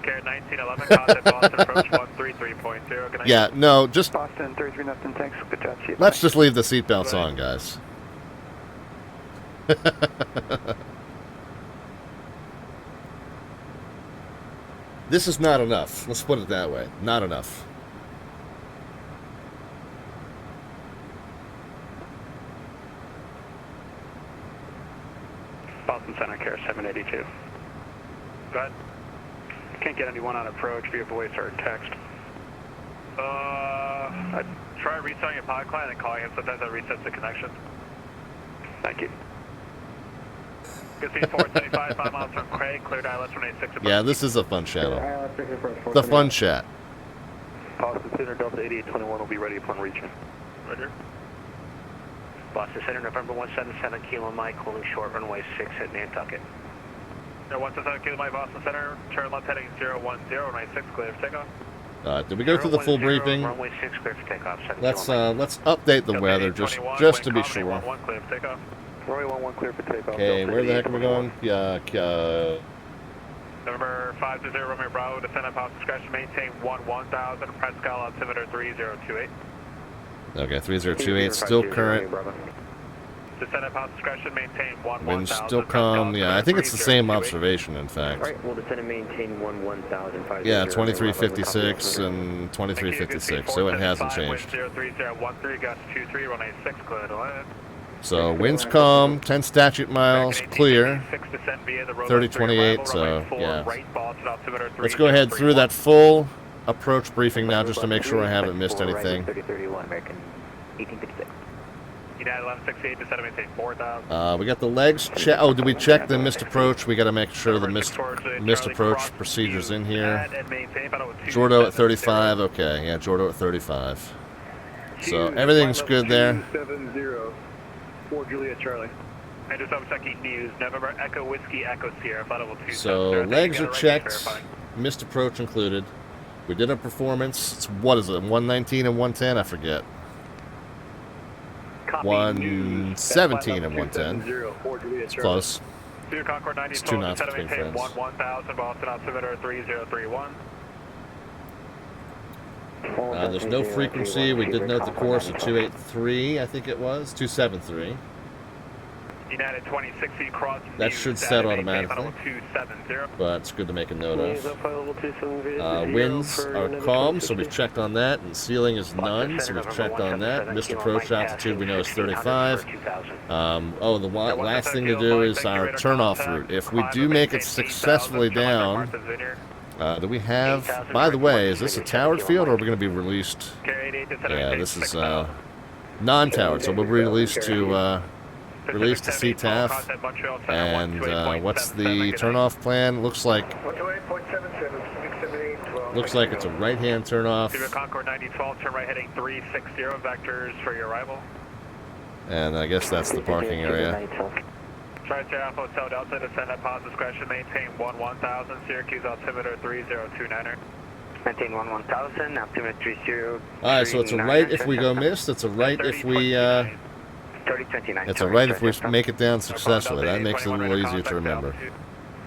KRUT 1911, contact Boston approach 133.0. Good night. Yeah, no, just Boston 33 nothing. Thanks. Good job, Chief. let's just leave the seatbelts on, guys. This is not enough. Let's put it that way. Not enough. Boston Center, KRUT 782. Go ahead. Can't get anyone on approach via voice or text. I'd try restarting your pod client and calling him. Sometimes that resets the connection. Thank you. Good speed 475, 5 miles from Craig, cleared ILS 186. Yeah, this is a fun channel. The fun chat. Boston Center, Delta 8821 will be ready upon reaching. Roger. Boston Center, November 177, Kilo Mike, holding short, runway 6 at Nantucket. No, 177, Kilo Mike, Boston Center, turn left heading 010, runway 6, clear for takeoff. Did we go through the full briefing? Runway 6, clear for takeoff. Let's update the weather just to be sure. Runway 11, clear for takeoff. Runway 11, clear for takeoff. Okay, where the heck are we going? November 520, Romeo Bravo, descend at Boston discretion, maintain 1000, Presque Isle, altimeter 3028. Okay, 3028, still current. Descend at Boston discretion, maintain 1000. Wind's still calm. Yeah, I think it's the same observation, in fact. Alright, we'll descend and maintain 1000. Yeah, 2356 and 2356, so it hasn't changed. 03013, gust 23, runway 6, clear to land. So wind's calm, 10 statute miles, clear, 3028, so yeah. Let's go ahead through that full approach briefing now just to make sure I haven't missed anything. 3031, American 1856. United 1168, descend and maintain 4000. We got the legs check. Oh, did we check the missed approach? We got to make sure the missed approach procedure's in here. Jordo at 35, okay, yeah, Jordo at 35. So everything's good there. 4 Juliet Charlie. And just double checking news, November Echo Whiskey Echo Sierra, flight level 2. So legs are checked, missed approach included. We did a performance. It's, what is it, 119 and 110? I forget. 117 and 110. It's close. It's 2 knots between friends. 1000, Boston altimeter 3031. There's no frequency. We did note the course of 283, I think it was. 273. United 2060 cross. That should set automatically, but it's good to make a note of. Winds are calm, so we've checked on that, and ceiling is none, so we've checked on that. Missed approach altitude we know is 35. Oh, the last thing to do is our turnoff route. If we do make it successfully down, do we have, by the way, is this a towered field or are we going to be released? Yeah, this is non-towered, so we'll be released to CTAF. And what's the turnoff plan? Looks like it's a right-hand turnoff. Concord 9012, turn right heading 360, vectors for your arrival. And I guess that's the parking area. Tri-Sierra Alpha Hotel Delta, descend at Pause discretion, maintain 1000, Syracuse altimeter 3029er. Maintain 1000, altimeter 30. Alright, so it's a right if we go missed, it's a right if we, it's a right if we make it down successfully. That makes it a little easier to remember.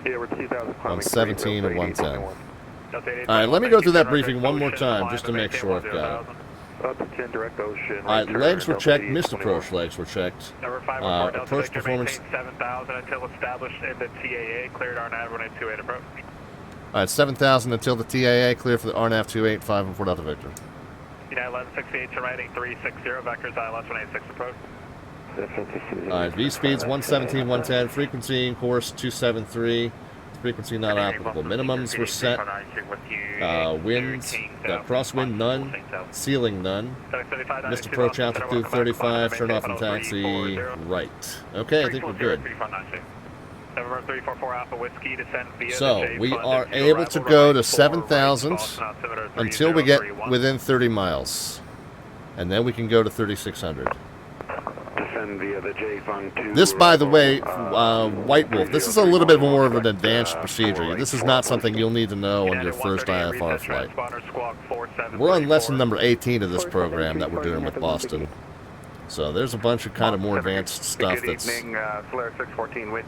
117 and 110. Alright, let me go through that briefing one more time just to make sure I've got it. Alright, legs were checked, missed approach legs were checked. Approach performance. 7,000 until established in the TAA, cleared RNAV 128 approach. Alright, 7,000 until the TAA, clear for the RNAV 28, 5 and 4 Delta Victor. United 1168, turn right heading 360, vectors ILS 186 approach. Alright, V speeds 117, 110, frequency course 273. Frequency not applicable. Minimums were set. Winds, crosswind none. Ceiling none. Missed approach altitude 35. Turn off and taxi right. Okay, I think we're good. So we are able to go to 7,000 until we get within 30 miles. and then we can go to 3600. Descend via the J Fund to This, by the way, White Wolf, this is a little bit more of an advanced procedure. This is not something you'll need to know on your first IFR flight. We're on lesson number 18 of this program that we're doing with Boston. So there's a bunch of kind of more advanced stuff that's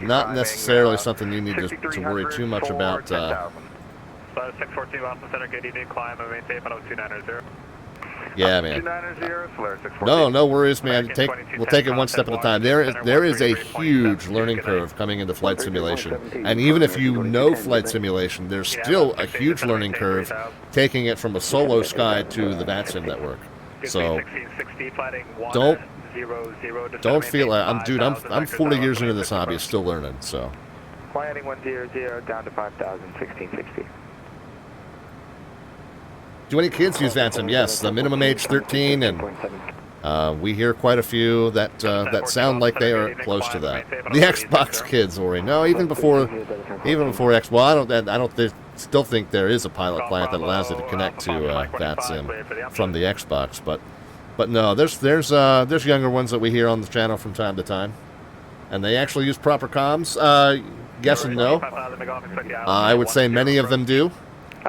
not necessarily something you need to worry too much about. 614 Boston Center, good evening, climb and maintain about 2990. Yeah, man. No worries, man. We'll take it one step at a time. There is a huge learning curve coming into flight simulation, and even if you know flight simulation, there's still a huge learning curve taking it from a solo sky to the VATSIM network. So don't feel like I'm 40 years into this hobby, still learning. So. Landing 100 down to 5,000, 1660. Do any kids use VATSIM? Yes, the minimum age 13, and we hear quite a few that sound like they are close to that. The Xbox kids, Ori. No, even before X. Well, I don't still think there is a pilot plant that allows it to connect to VATSIM from the Xbox, but no, there's younger ones that we hear on the channel from time to time, and they actually use proper comms. Yes and no. I would say many of them do.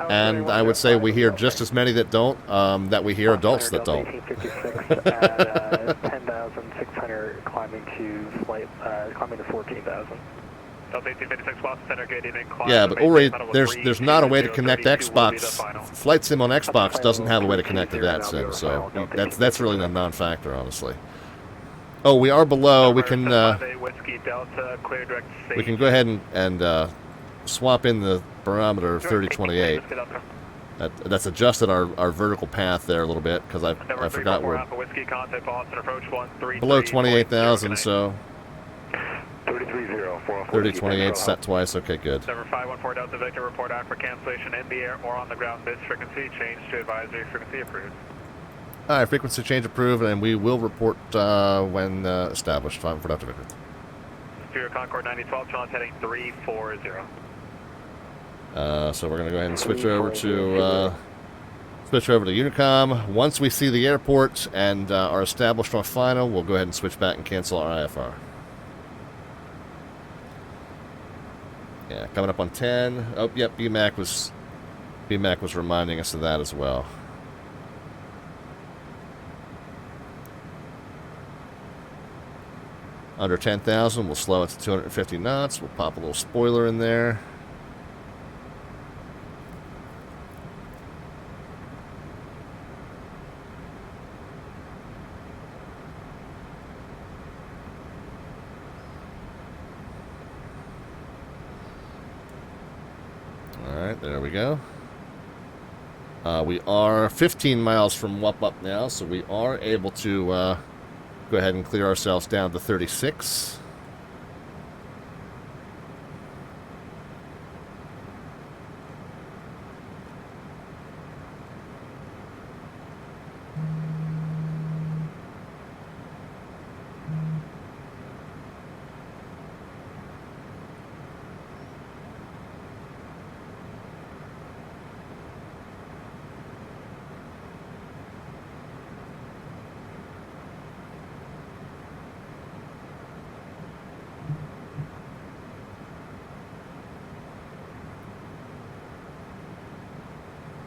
And I would say we hear just as many that don't, that we hear adults that don't. 10,600 climbing to 14,000. Yeah, but Ori, there's not a way to connect Xbox. Flight Sim on Xbox doesn't have a way to connect to VATSIM, so that's really a non-factor, honestly. Oh, we are below. We can go ahead and swap in the barometer 3028. That's adjusted our vertical path there a little bit because I forgot we're below 28,000, so 3028 set twice. Okay, good. Number 514 Delta Victor, report out for cancellation in the air or on the ground. This frequency change to advisory frequency approved. All right, frequency change approved, and we will report when established. 5 for Delta Victor. Superior Concord 9012, challenge heading 340. So we're going to go ahead and switch over to Unicom. Once we see the airport and are established on final, we'll go ahead and switch back and cancel our IFR. Yeah, coming up on 10. Oh, yep, BMAC was reminding us of that as well. Under 10,000, we'll slow it to 250 knots. We'll pop a little spoiler in there. Alright, there we go. We are 15 miles from Wup now, so we are able to go ahead and clear ourselves down to 36.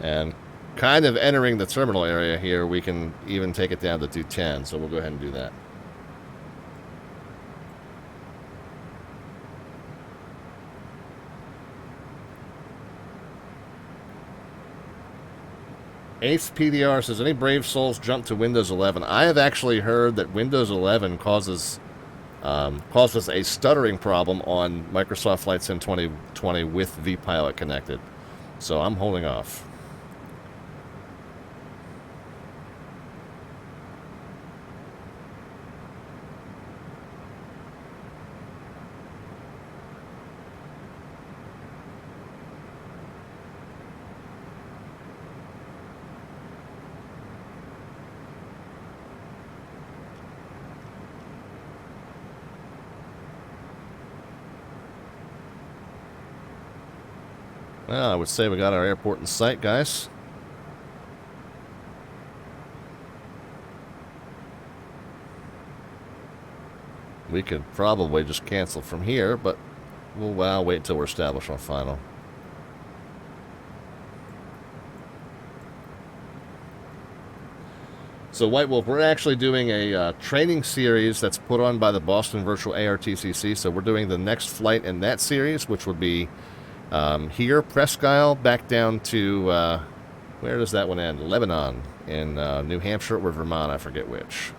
And kind of entering the terminal area here, we can even take it down to 210, so we'll go ahead and do that. Ace PDR says, any brave souls jump to Windows 11? I have actually heard that Windows 11 causes a stuttering problem on Microsoft Flight Sim 2020 with vPilot connected. So I'm holding off. Well, I would say we got our airport in sight, guys. We could probably just cancel from here, but I'll wait until we're established on final. So White Wolf, we're actually doing a training series that's put on by the Boston Virtual ARTCC. So we're doing the next flight in that series, which would be here, Presque Isle, back down to, where does that one end? Lebanon in New Hampshire or Vermont, I forget which.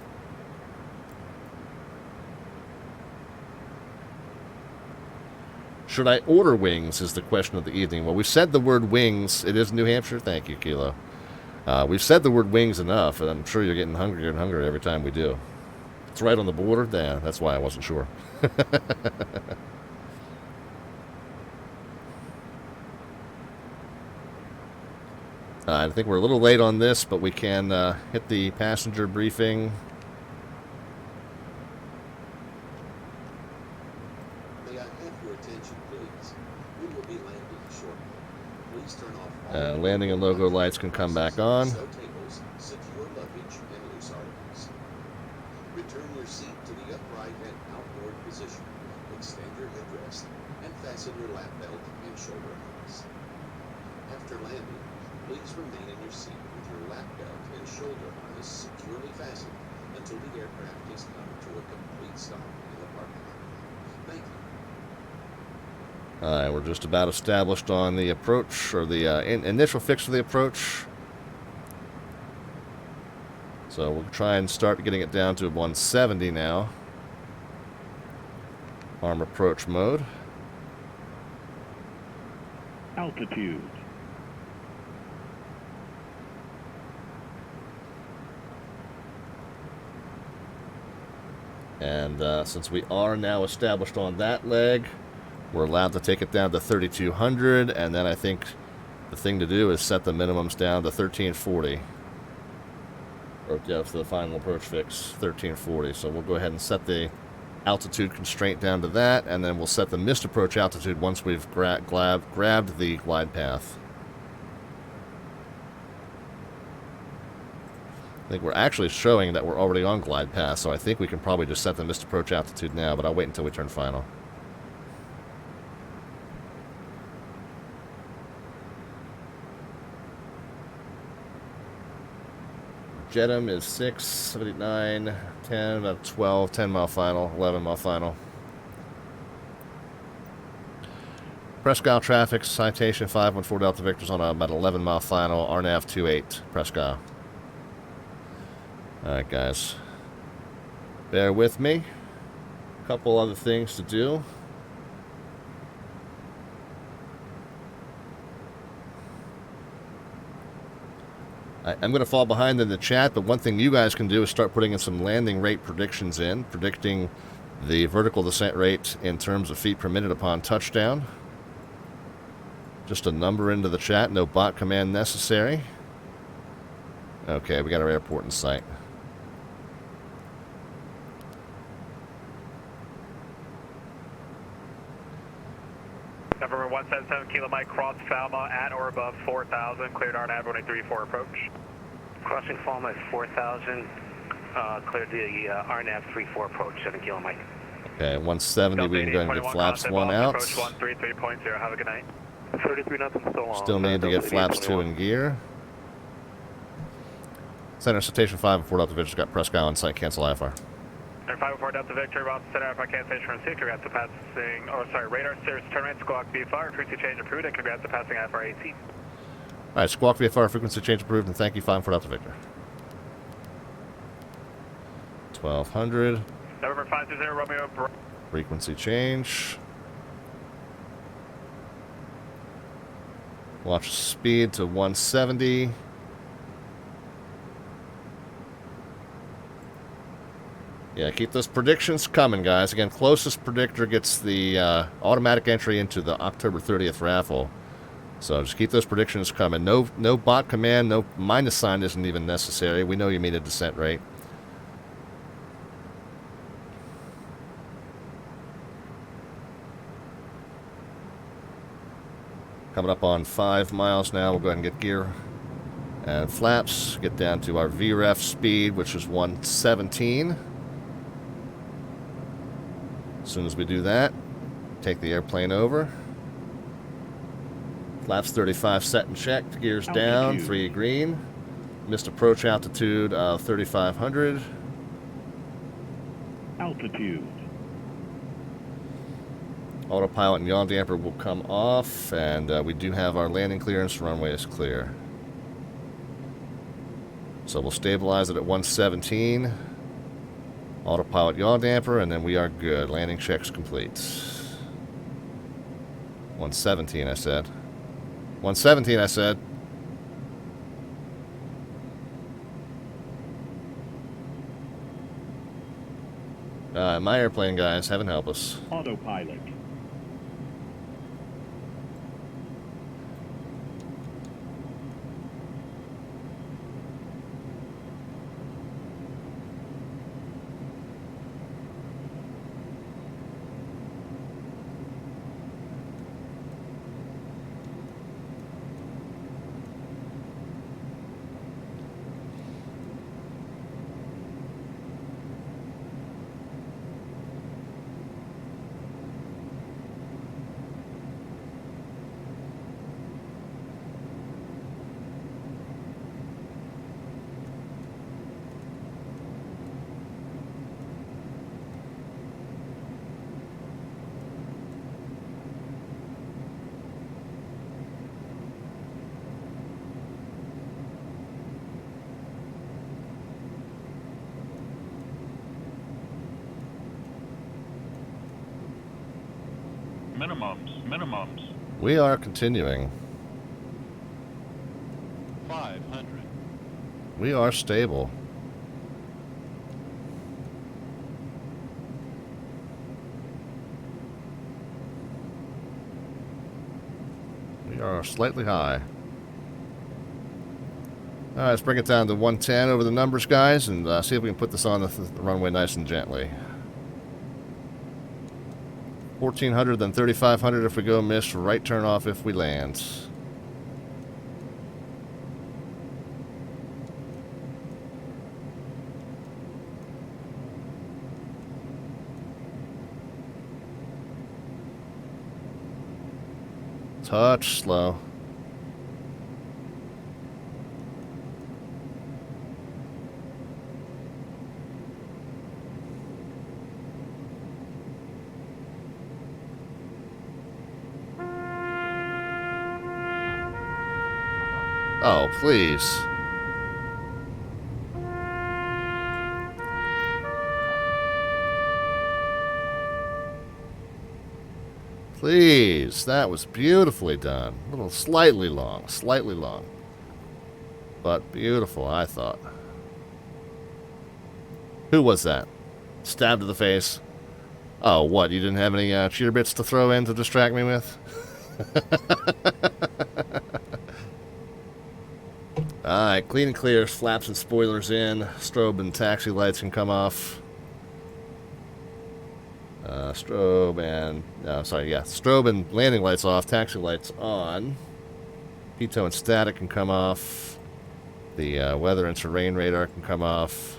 Should I order wings is the question of the evening. Well, we said the word wings. It is New Hampshire. Thank you, Kilo. We've said the word wings enough, and I'm sure you're getting hungrier and hungrier every time we do. It's right on the border. Yeah, that's why I wasn't sure. I think we're a little late on this, but we can hit the passenger briefing. May I have your attention, please? We will be landing shortly. Please turn off all Landing and logo lights can come back on. tables, secure luggage, and loose articles. Return your seat to the upright and outboard position. Extend your headrest and fasten your lap belt and shoulder harness. After landing, please remain in your seat with your lap belt and shoulder harness securely fastened until the aircraft has come to a complete stop in the parking lot. Thank you. Alright, we're just about established on the approach, or the initial fix for the approach. So we'll try and start getting it down to 170 now. Arm approach mode. Altitude. And since we are now established on that leg, we're allowed to take it down to 3,200, and then I think the thing to do is set the minimums down to 1340. Or, yeah, for the final approach fix, 1340. So we'll go ahead and set the altitude constraint down to that, and then we'll set the missed approach altitude once we've grabbed the glide path. I think we're actually showing that we're already on glide path, so I think we can probably just set the missed approach altitude now, but I'll wait until we turn final. Jeddah is 6, 79, 10, about 12, 10 mile final, 11 mile final. Presque Isle traffic, citation 514 Delta Victor's on about 11 mile final, RNAV 28, Presque Isle. Alright guys, bear with me. A couple other things to do. I'm going to fall behind in the chat, but one thing you guys can do is start putting in some landing rate predictions in, predicting the vertical descent rate in terms of feet per minute upon touchdown. Just a number into the chat, no bot command necessary. Okay, we got our airport in sight. November 177 Kilo Mike, cross Falmouth at or above 4,000, cleared RNAV 134 approach. Crossing Falmouth at 4,000, cleared the RNAV 34 approach, 7 Kilo Mike. Okay, 170, we can go ahead and get flaps 1 out. Approach 133.0, have a good night. 33 nothing, so long. Still need to get flaps 2 in gear. Center citation 5 and 4 Delta Victor's got Presque Isle in sight, cancel IFR. Center 504 Delta Victor, Boston Center IFR cancellation from safety, congrats to passing, radar service turn right, squawk VFR, frequency change approved, and congrats to passing IFR 18. Alright, squawk VFR, frequency change approved, and thank you, 5-4 Delta Victor. 1200. November 520 Romeo. Frequency change. Watch speed to 170. Yeah, keep those predictions coming, guys. Again, closest predictor gets the automatic entry into the October 30th raffle. So just keep those predictions coming. No bot command, no minus sign isn't even necessary. We know you mean a descent rate. Coming up on 5 miles now. We'll go ahead and get gear and flaps. Get down to our VREF speed, which is 117. As soon as we do that, take the airplane over. Flaps 35 set and checked. Gears down. 3 green. Missed approach altitude of 3,500. Altitude. Autopilot and yaw damper will come off, and we do have our landing clearance. Runway is clear. So we'll stabilize it at 117. Autopilot yaw damper, and then we are good. Landing checks complete. 117, I said. 117, I said. My airplane, guys. Heaven help us. Autopilot. Minimums. We are continuing. 500. We are stable. We are slightly high. Alright, let's bring it down to 110 over the numbers, guys, and see if we can put this on the runway nice and gently. 1,400, then 3,500 if we go miss. Right turn off if we land. Touch slow. Oh, please. Please. That was beautifully done. A little slightly long. But beautiful, I thought. Who was that? Stabbed to the face. Oh, what? You didn't have any cheater bits to throw in to distract me with? Alright, clean and clear, flaps and spoilers in, strobe and taxi lights can come off. Strobe and landing lights off, taxi lights on. Pitot and static can come off. The weather and terrain radar can come off.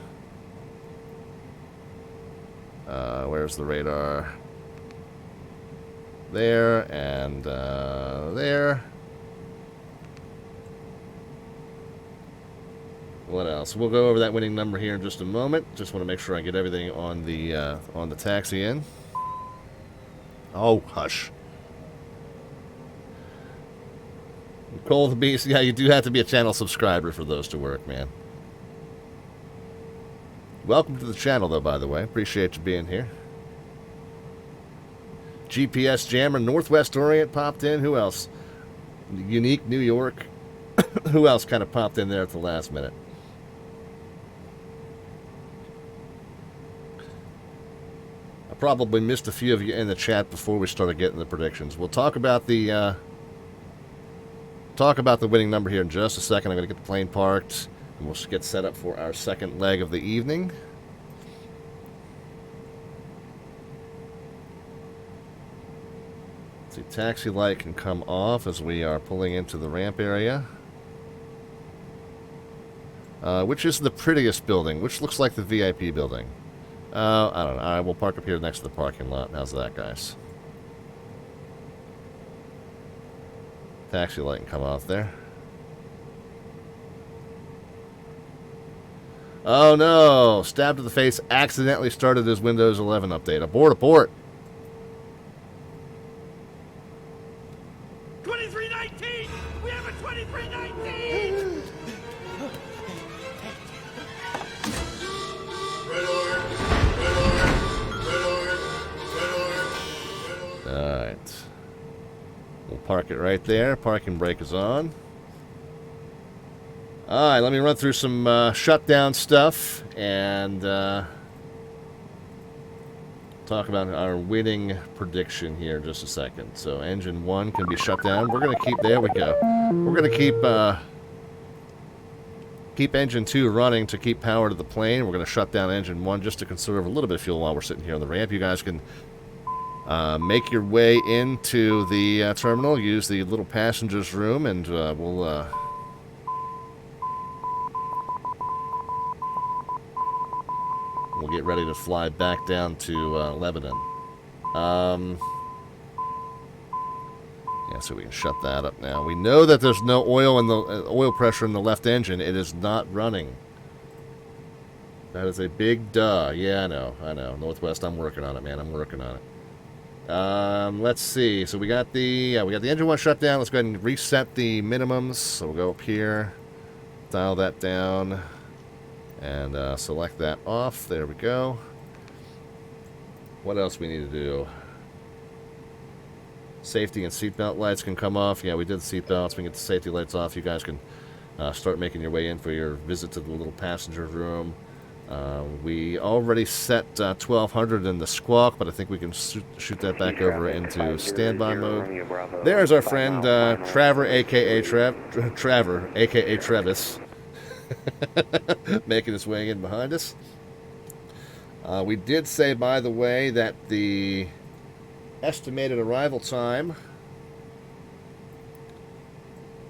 Where's the radar? There and there. What else? We'll go over that winning number here in just a moment. Just want to make sure I get everything on the taxi in. Oh, hush. Cole the Beast. Yeah, you do have to be a channel subscriber for those to work, man. Welcome to the channel, though, by the way. Appreciate you being here. GPS Jammer, Northwest Orient popped in. Who else? Unique New York. Who else kind of popped in there at the last minute? I probably missed a few of you in the chat before we started getting the predictions. We'll talk about the winning number here in just a second. I'm going to get the plane parked, and we'll get set up for our second leg of the evening. Let's see, taxi light can come off as we are pulling into the ramp area. Which is the prettiest building? Which looks like the VIP building? I don't know. All right, we'll park up here next to the parking lot. How's that, guys? Taxi light can come off there. Oh no! Stabbed to the face. Accidentally started his Windows 11 update. Abort, abort! 2319! We have a 2319! Alright. We'll park it right there. Parking brake is on. Alright, let me run through some shutdown stuff and talk about our winning prediction here in just a second. So engine 1 can be shut down. We're going to keep, there we go. We're going to keep engine 2 running to keep power to the plane. We're going to shut down engine 1 just to conserve a little bit of fuel while we're sitting here on the ramp. You guys can make your way into the terminal, use the little passengers room, and we'll get ready to fly back down to Lebanon. Yeah, so we can shut that up now. We know that there's no oil in the oil pressure in the left engine. It is not running. That is a big duh. Yeah, I know. Northwest, I'm working on it, man. I'm working on it. Let's see. So we got the engine 1 shut down. Let's go ahead and reset the minimums. So we'll go up here, dial that down, and select that off. There we go. What else we need to do? Safety and seatbelt lights can come off. Yeah, we did the seatbelts. We can get the safety lights off. You guys can start making your way in for your visit to the little passenger room. We already set 1200 in the squawk, but I think we can shoot that back over into standby mode. There's our friend Traver, a.k.a. Traver, a.k.a. Travis, making his way in behind us. We did say, by the way, that the estimated arrival time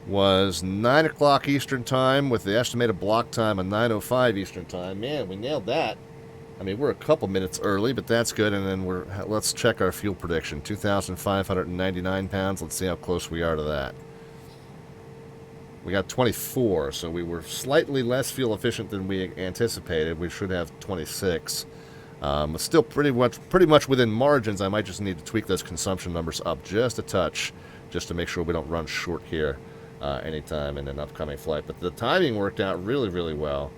was 9 o'clock Eastern Time with the estimated block time of 9:05 Eastern Time. Man, we nailed that. I mean, we're a couple minutes early, but that's good. And then let's check our fuel prediction. 2,599 pounds. Let's see how close we are to that. We got 24, so we were slightly less fuel efficient than we anticipated. We should have 26. But still pretty much within margins. I might just need to tweak those consumption numbers up just a touch, just to make sure we don't run short here anytime in an upcoming flight. But the timing worked out really, really well.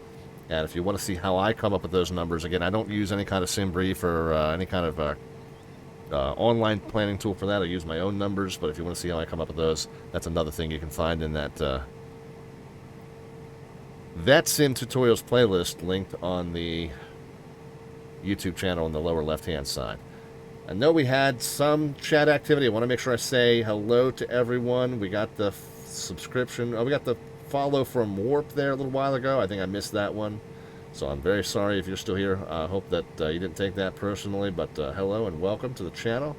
And if you want to see how I come up with those numbers, again, I don't use any kind of SimBrief or any kind of online planning tool for that. I use my own numbers, but if you want to see how I come up with those, that's another thing you can find in that VATSIM tutorials playlist linked on the YouTube channel in the lower left-hand side. I know we had some chat activity. I want to make sure I say hello to everyone. We got the subscription. Oh, we got the follow from Warp there a little while ago. I think I missed that one. So I'm very sorry if you're still here. I hope that you didn't take that personally, but hello and welcome to the channel.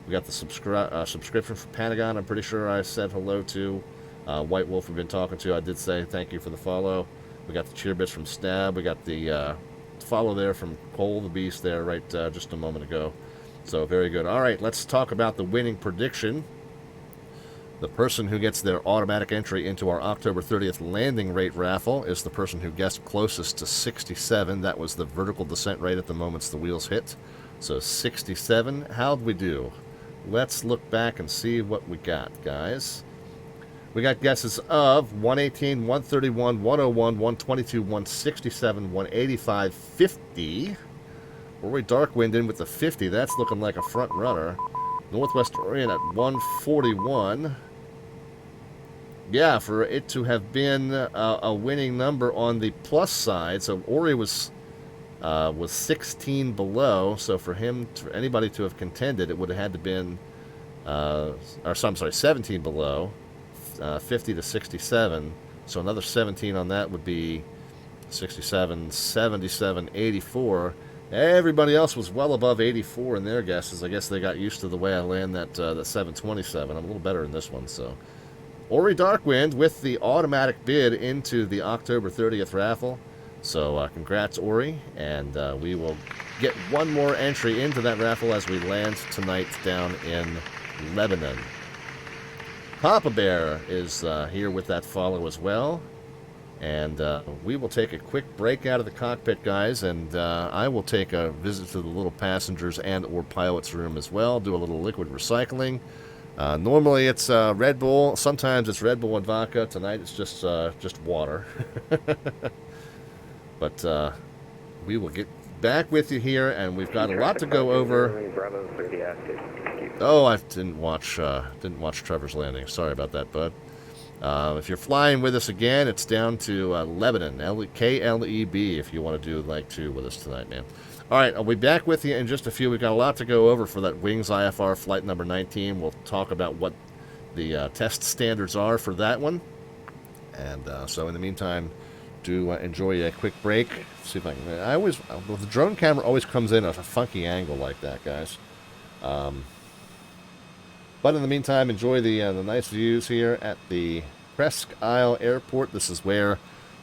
We got the subscription for Pentagon. I'm pretty sure I said hello to. White Wolf we've been talking to. I did say thank you for the follow. We got the cheer bits from Stab. We got the follow there from Cole the Beast there right just a moment ago. So very good. All right, let's talk about the winning prediction. The person who gets their automatic entry into our October 30th landing rate raffle is the person who guessed closest to 67. That was the vertical descent rate at the moments the wheels hit. So 67. How'd we do? Let's look back and see what we got, guys. We got guesses of 118, 131, 101, 122, 167, 185, 50. Rory Darkwind in with the 50. That's looking like a front runner. Northwest Orient at 141. Yeah, for it to have been a winning number on the plus side. So Ori was 16 below. So for anybody to have contended, it would have had to been, I'm sorry, 17 below. 50 to 67, so another 17 on that would be 67, 77, 84. Everybody else was well above 84 in their guesses. I guess they got used to the way I land that 727. I'm a little better in this one. So Ori Darkwind with the automatic bid into the October 30th raffle. So congrats, Ori, and we will get one more entry into that raffle as we land tonight down in Lebanon. Papa Bear is here with that follow as well. And we will take a quick break out of the cockpit, guys, and I will take a visit to the little passengers and or pilot's room as well, do a little liquid recycling. Normally it's Red Bull. Sometimes it's Red Bull and vodka. Tonight it's just water. But we will get back with you here, and we've got a lot to go over. Oh, I didn't watch Trevor's landing. Sorry about that, bud. If you're flying with us again, it's down to Lebanon, KLEB, if you want to do like 2 with us tonight, man. All right, I'll be back with you in just a few. We've got a lot to go over for that Wings IFR flight number 19. We'll talk about what the test standards are for that one. And so in the meantime, do enjoy a quick break. See if I can. The drone camera always comes in at a funky angle like that, guys. But in the meantime, enjoy the nice views here at the Presque Isle Airport. This is where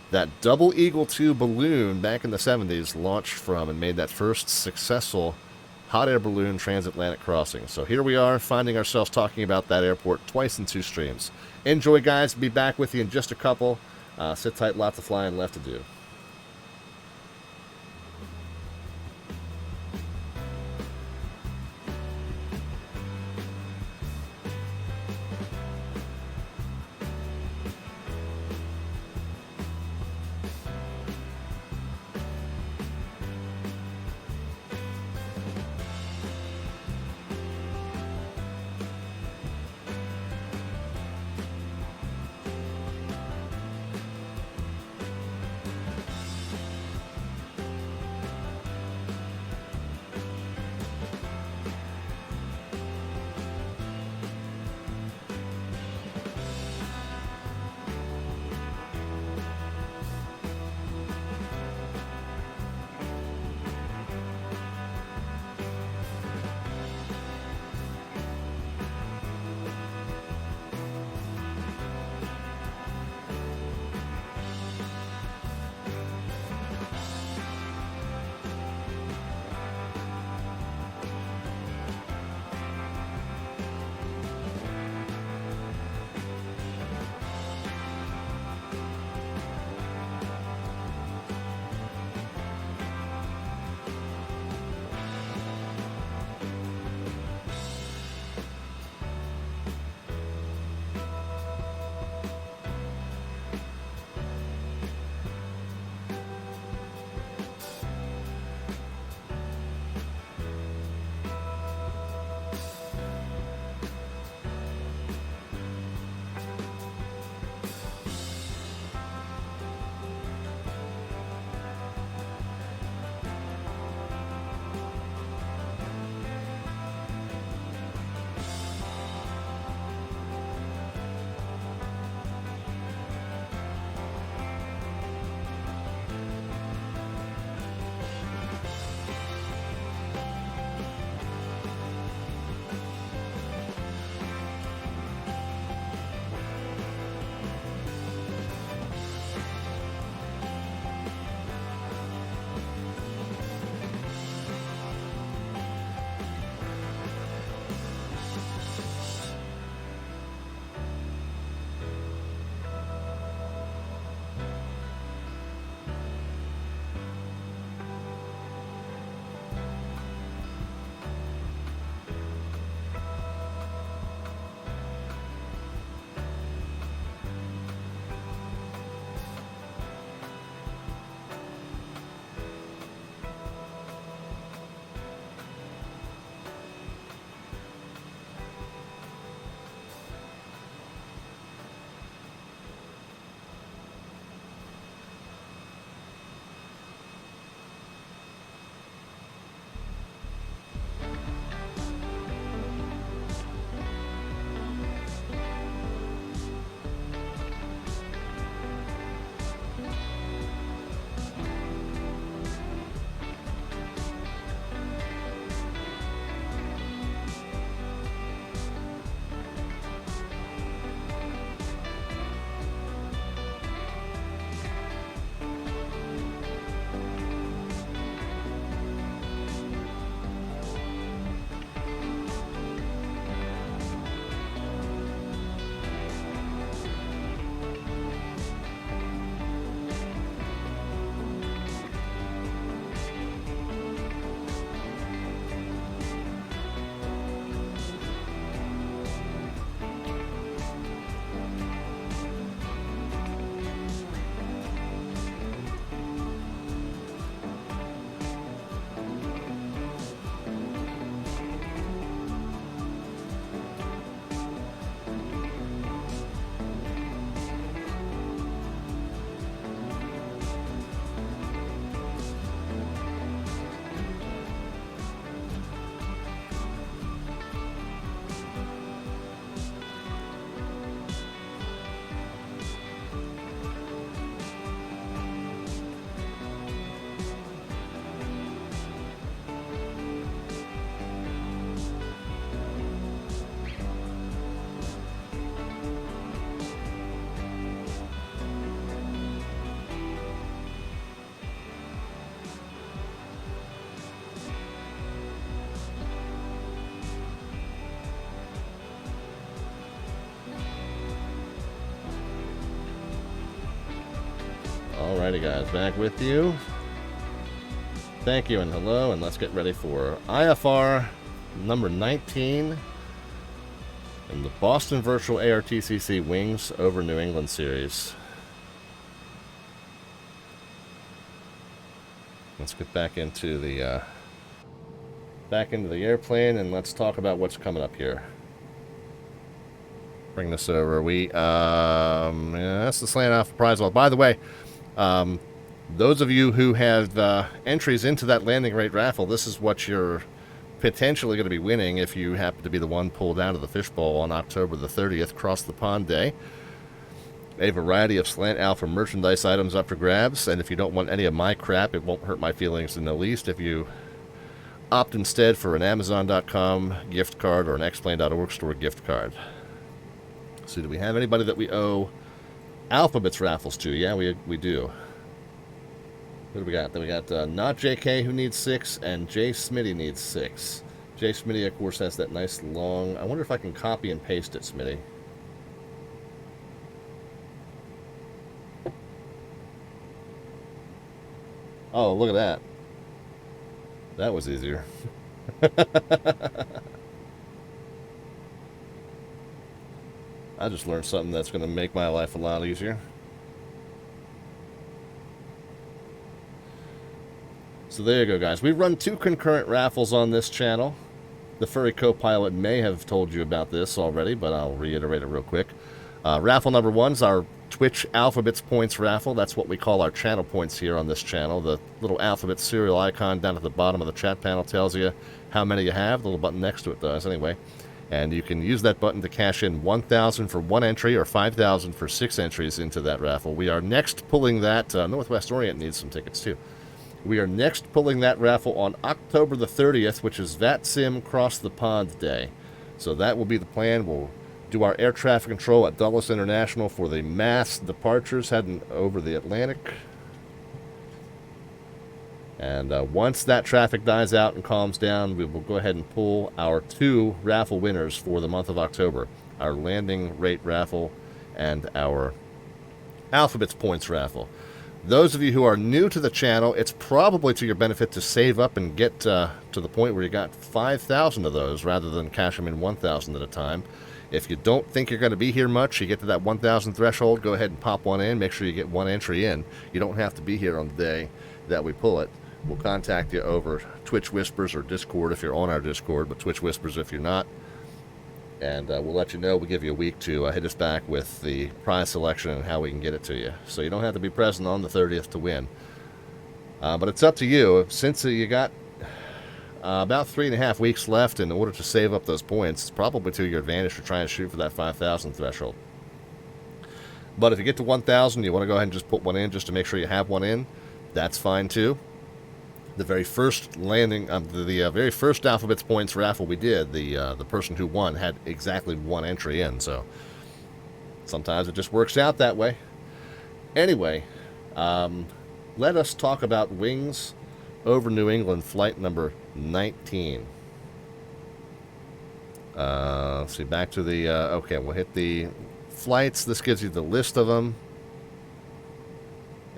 that Double Eagle 2 balloon back in the 70s launched from and made that first successful hot air balloon transatlantic crossing. So here we are, finding ourselves talking about that airport twice in 2 streams. Enjoy, guys. Be back with you in just a couple. Sit tight, lots of flying left to do. Alrighty guys, back with you. Thank you and hello, and let's get ready for IFR number 19 in the Boston Virtual ARTCC Wings over New England series. Let's get back into the airplane and let's talk about what's coming up here. Bring this over. Yeah, that's the Slant Alpha prize. Well, by the way, those of you who have entries into that landing rate raffle, this is what you're potentially going to be winning if you happen to be the one pulled out of the fishbowl on October the 30th, Cross the Pond Day. A variety of Slant Alpha merchandise items up for grabs, and if you don't want any of my crap, it won't hurt my feelings in the least if you opt instead for an Amazon.com gift card or an Xplane.org store gift card. So do we have anybody that we owe Alphabets raffles to? Yeah, we do. What do we got? Then we got Not JK who needs 6, and Jay Smitty needs 6. Jay Smitty, of course, has that nice long... I wonder if I can copy and paste it, Smitty. Oh, look at that. That was easier. I just learned something that's going to make my life a lot easier. So there you go, guys. We run 2 concurrent raffles on this channel. The Furry Co-Pilot may have told you about this already, but I'll reiterate it real quick. Raffle number 1 is our Twitch Alphabets Points raffle. That's what we call our channel points here on this channel. The little alphabet serial icon down at the bottom of the chat panel tells you how many you have. The little button next to it does, anyway. And you can use that button to cash in 1,000 for 1 entry or 5,000 for 6 entries into that raffle. We are next pulling that. Northwest Orient needs some tickets too. We are next pulling that raffle on October the 30th, which is VATSIM Cross the Pond Day. So that will be the plan. We'll do our air traffic control at Dulles International for the mass departures heading over the Atlantic. And once that traffic dies out and calms down, we will go ahead and pull our 2 raffle winners for the month of October. Our landing rate raffle and our Alphabets Points raffle. Those of you who are new to the channel, it's probably to your benefit to save up and get to the point where you got 5,000 of those rather than cash them in 1,000 at a time. If you don't think you're going to be here much, you get to that 1,000 threshold, go ahead and pop one in. Make sure you get 1 entry in. You don't have to be here on the day that we pull it. We'll contact you over Twitch Whispers or Discord if you're on our Discord, but Twitch Whispers if you're not. And we'll let you know. We'll give you a week to hit us back with the prize selection and how we can get it to you. So you don't have to be present on the 30th to win. But it's up to you. Since you got about 3.5 weeks left in order to save up those points, it's probably to your advantage to try and shoot for that 5,000 threshold. But if you get to 1,000, you want to go ahead and just put 1 in just to make sure you have 1 in, that's fine too. The very first landing, the very first Alphabets Points raffle we did, the person who won had exactly 1 entry in, so sometimes it just works out that way. Anyway, let us talk about Wings over New England flight number 19. Let's see, back to the, okay, we'll hit the flights. This gives you the list of them.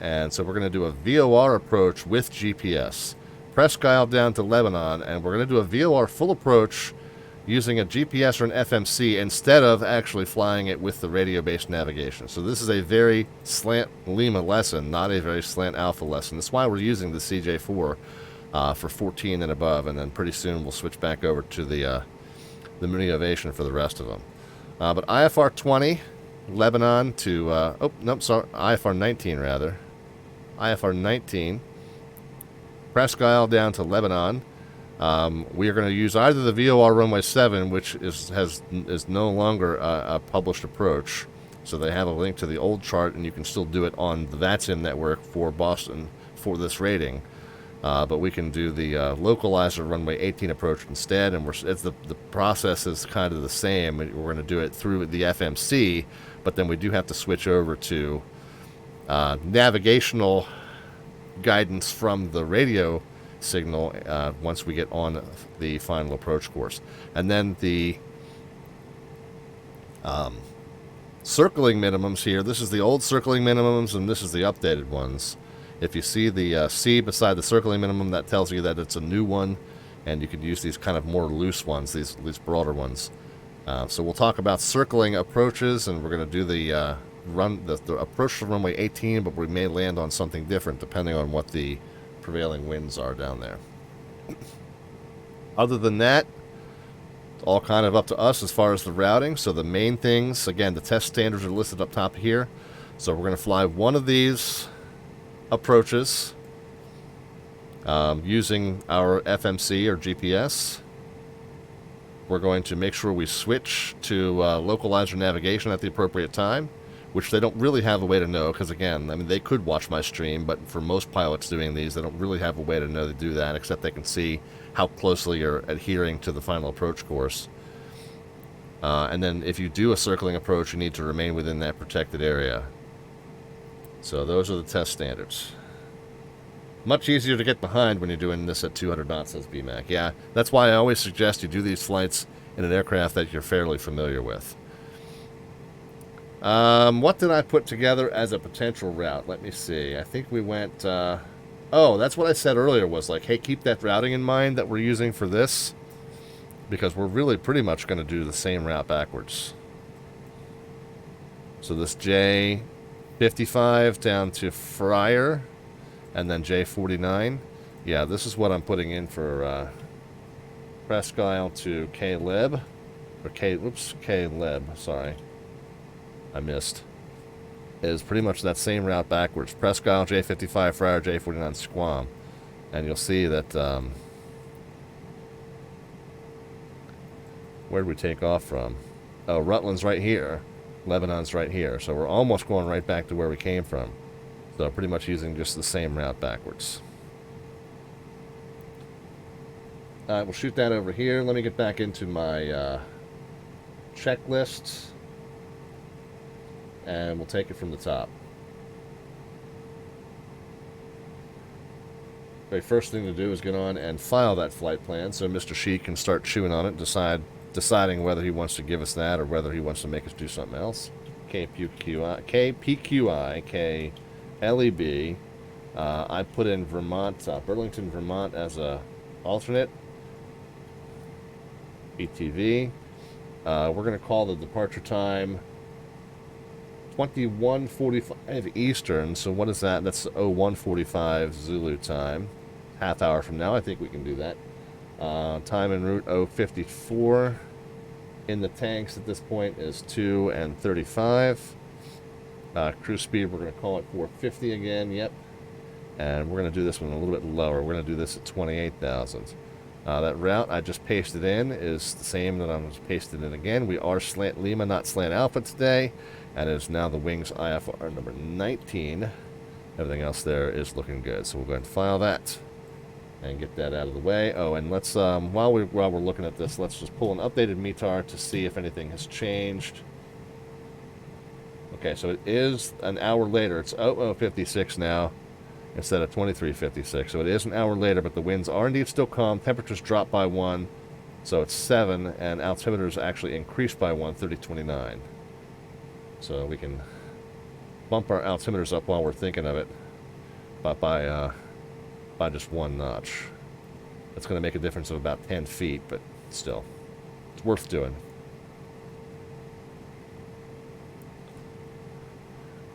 And so we're going to do a VOR approach with GPS. Presque Isle down to Lebanon, and we're going to do a VOR full approach using a GPS or an FMC instead of actually flying it with the radio-based navigation. So this is a very slant Lima lesson, not a very slant Alpha lesson. That's why we're using the CJ4 for 14 and above, and then pretty soon we'll switch back over to the Mooney Ovation for the rest of them. But IFR 20, Lebanon to, IFR 19 rather. IFR 19, Presque Isle down to Lebanon. We are going to use either the VOR runway 7, which is no longer a published approach. So they have a link to the old chart, and you can still do it on the VATSIM network for Boston for this rating. But we can do the localizer runway 18 approach instead, and the process is kind of the same. We're going to do it through the FMC, but then we do have to switch over to navigational guidance from the radio signal once we get on the final approach course. And then the circling minimums here, this is the old circling minimums and this is the updated ones. If you see the C beside the circling minimum, that tells you that it's a new one, and you could use these kind of more loose ones, these broader ones. So we'll talk about circling approaches, and we're going to do the approach to runway 18, but we may land on something different depending on what the prevailing winds are down there. Other than that, it's all kind of up to us as far as the routing. So the main things, again, the test standards are listed up top here. So we're going to fly one of these approaches using our FMC or GPS. We're going to make sure we switch to localizer navigation at the appropriate time, which they don't really have a way to know, because again, I mean, they could watch my stream, but for most pilots doing these, they don't really have a way to know to do that, except they can see how closely you're adhering to the final approach course. And then if you do a circling approach, you need to remain within that protected area. So those are the test standards. Much easier to get behind when you're doing this at 200 knots, says BMAC. Yeah, that's why I always suggest you do these flights in an aircraft that you're fairly familiar with. What did I put together as a potential route? Let me see. I think we went... oh, that's what I said earlier was like, hey, keep that routing in mind that we're using for this, because we're really pretty much going to do the same route backwards. So this J55 down to Fryer, and then J49. Yeah, this is what I'm putting in for Presque Isle to KLEB. Or KLEB, sorry. I missed. Is pretty much that same route backwards. Presque Isle, J55, Fryer, J49, Squam. And you'll see that... where did we take off from? Oh, Rutland's right here. Lebanon's right here. So we're almost going right back to where we came from. So pretty much using just the same route backwards. Alright, we'll shoot that over here. Let me get back into my checklist. And we'll take it from the top. Very first thing to do is get on and file that flight plan so Mr. Sheik can start chewing on it, deciding whether he wants to give us that or whether he wants to make us do something else. KPQI-KLEB. I put in Vermont, Burlington, Vermont as a alternate. ETV. We're going to call the departure time 21:45 Eastern. So what is that? That's 01:45 Zulu time. Half hour from now, I think we can do that. Time en route 054. In the tanks at this point is 2 and 35. Cruise speed, we're going to call it 450 again. Yep. And we're going to do this one a little bit lower. We're going to do this at 28,000. That route I just pasted in is the same that I'm just pasted in again. We are slant Lima, not slant Alpha today. And it is now the wings IFR number 19. Everything else there is looking good. So we'll go ahead and file that and get that out of the way. Oh, and let's, while we're looking at this, let's just pull an updated METAR to see if anything has changed. Okay, so it is an hour later. It's 00:56 now instead of 23:56. So it is an hour later, but the winds are indeed still calm. Temperatures dropped by 1, so it's 7, and altimeters actually increased by 1, 3029. So we can bump our altimeters up while we're thinking of it, but by just 1 notch. That's going to make a difference of about 10 feet, but still, it's worth doing.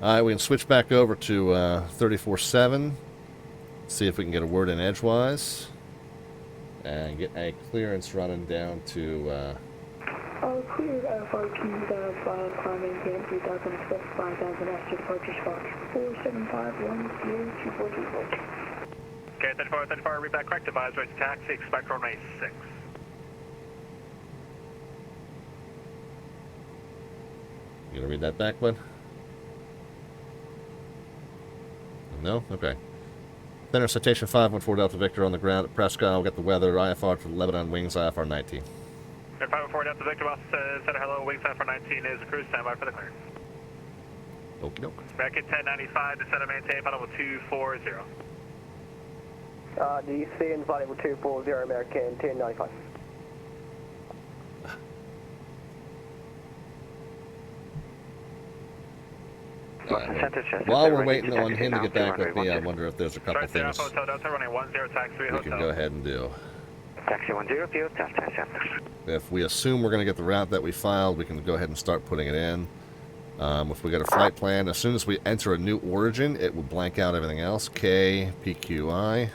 Alright, we can switch back over to 34.7, see if we can get a word in edgewise, and get a clearance running down to... cleared IFR 2005, climbing again 3000, expect 5000 after departure Fox 475102424. Okay, 34, read back correct, advisory to taxi, expect runway 6. You gonna read that back, bud? No? Okay. Center citation 514 Delta Victor on the ground at Presque Isle. We'll get the weather, IFR for the Lebanon wings, IFR 19. 514 Delta Victor, Boston Center, hello, wings IFR 19 is a cruise, standby for the clearance. Okie doke. Back at 1095, descend and maintain, final level 240. DC and flight level 240, American 1095. Boston Center, Chester. While we're waiting on him to get back with me, I wonder if there's a couple things Hotel Delta running 10 taxi we can go ahead and do. Taxi 10, PO, Delta Center. If we assume we're going to get the route that we filed, we can go ahead and start putting it in. If we get a flight plan, as soon as we enter a new origin, it will blank out everything else. KPQI.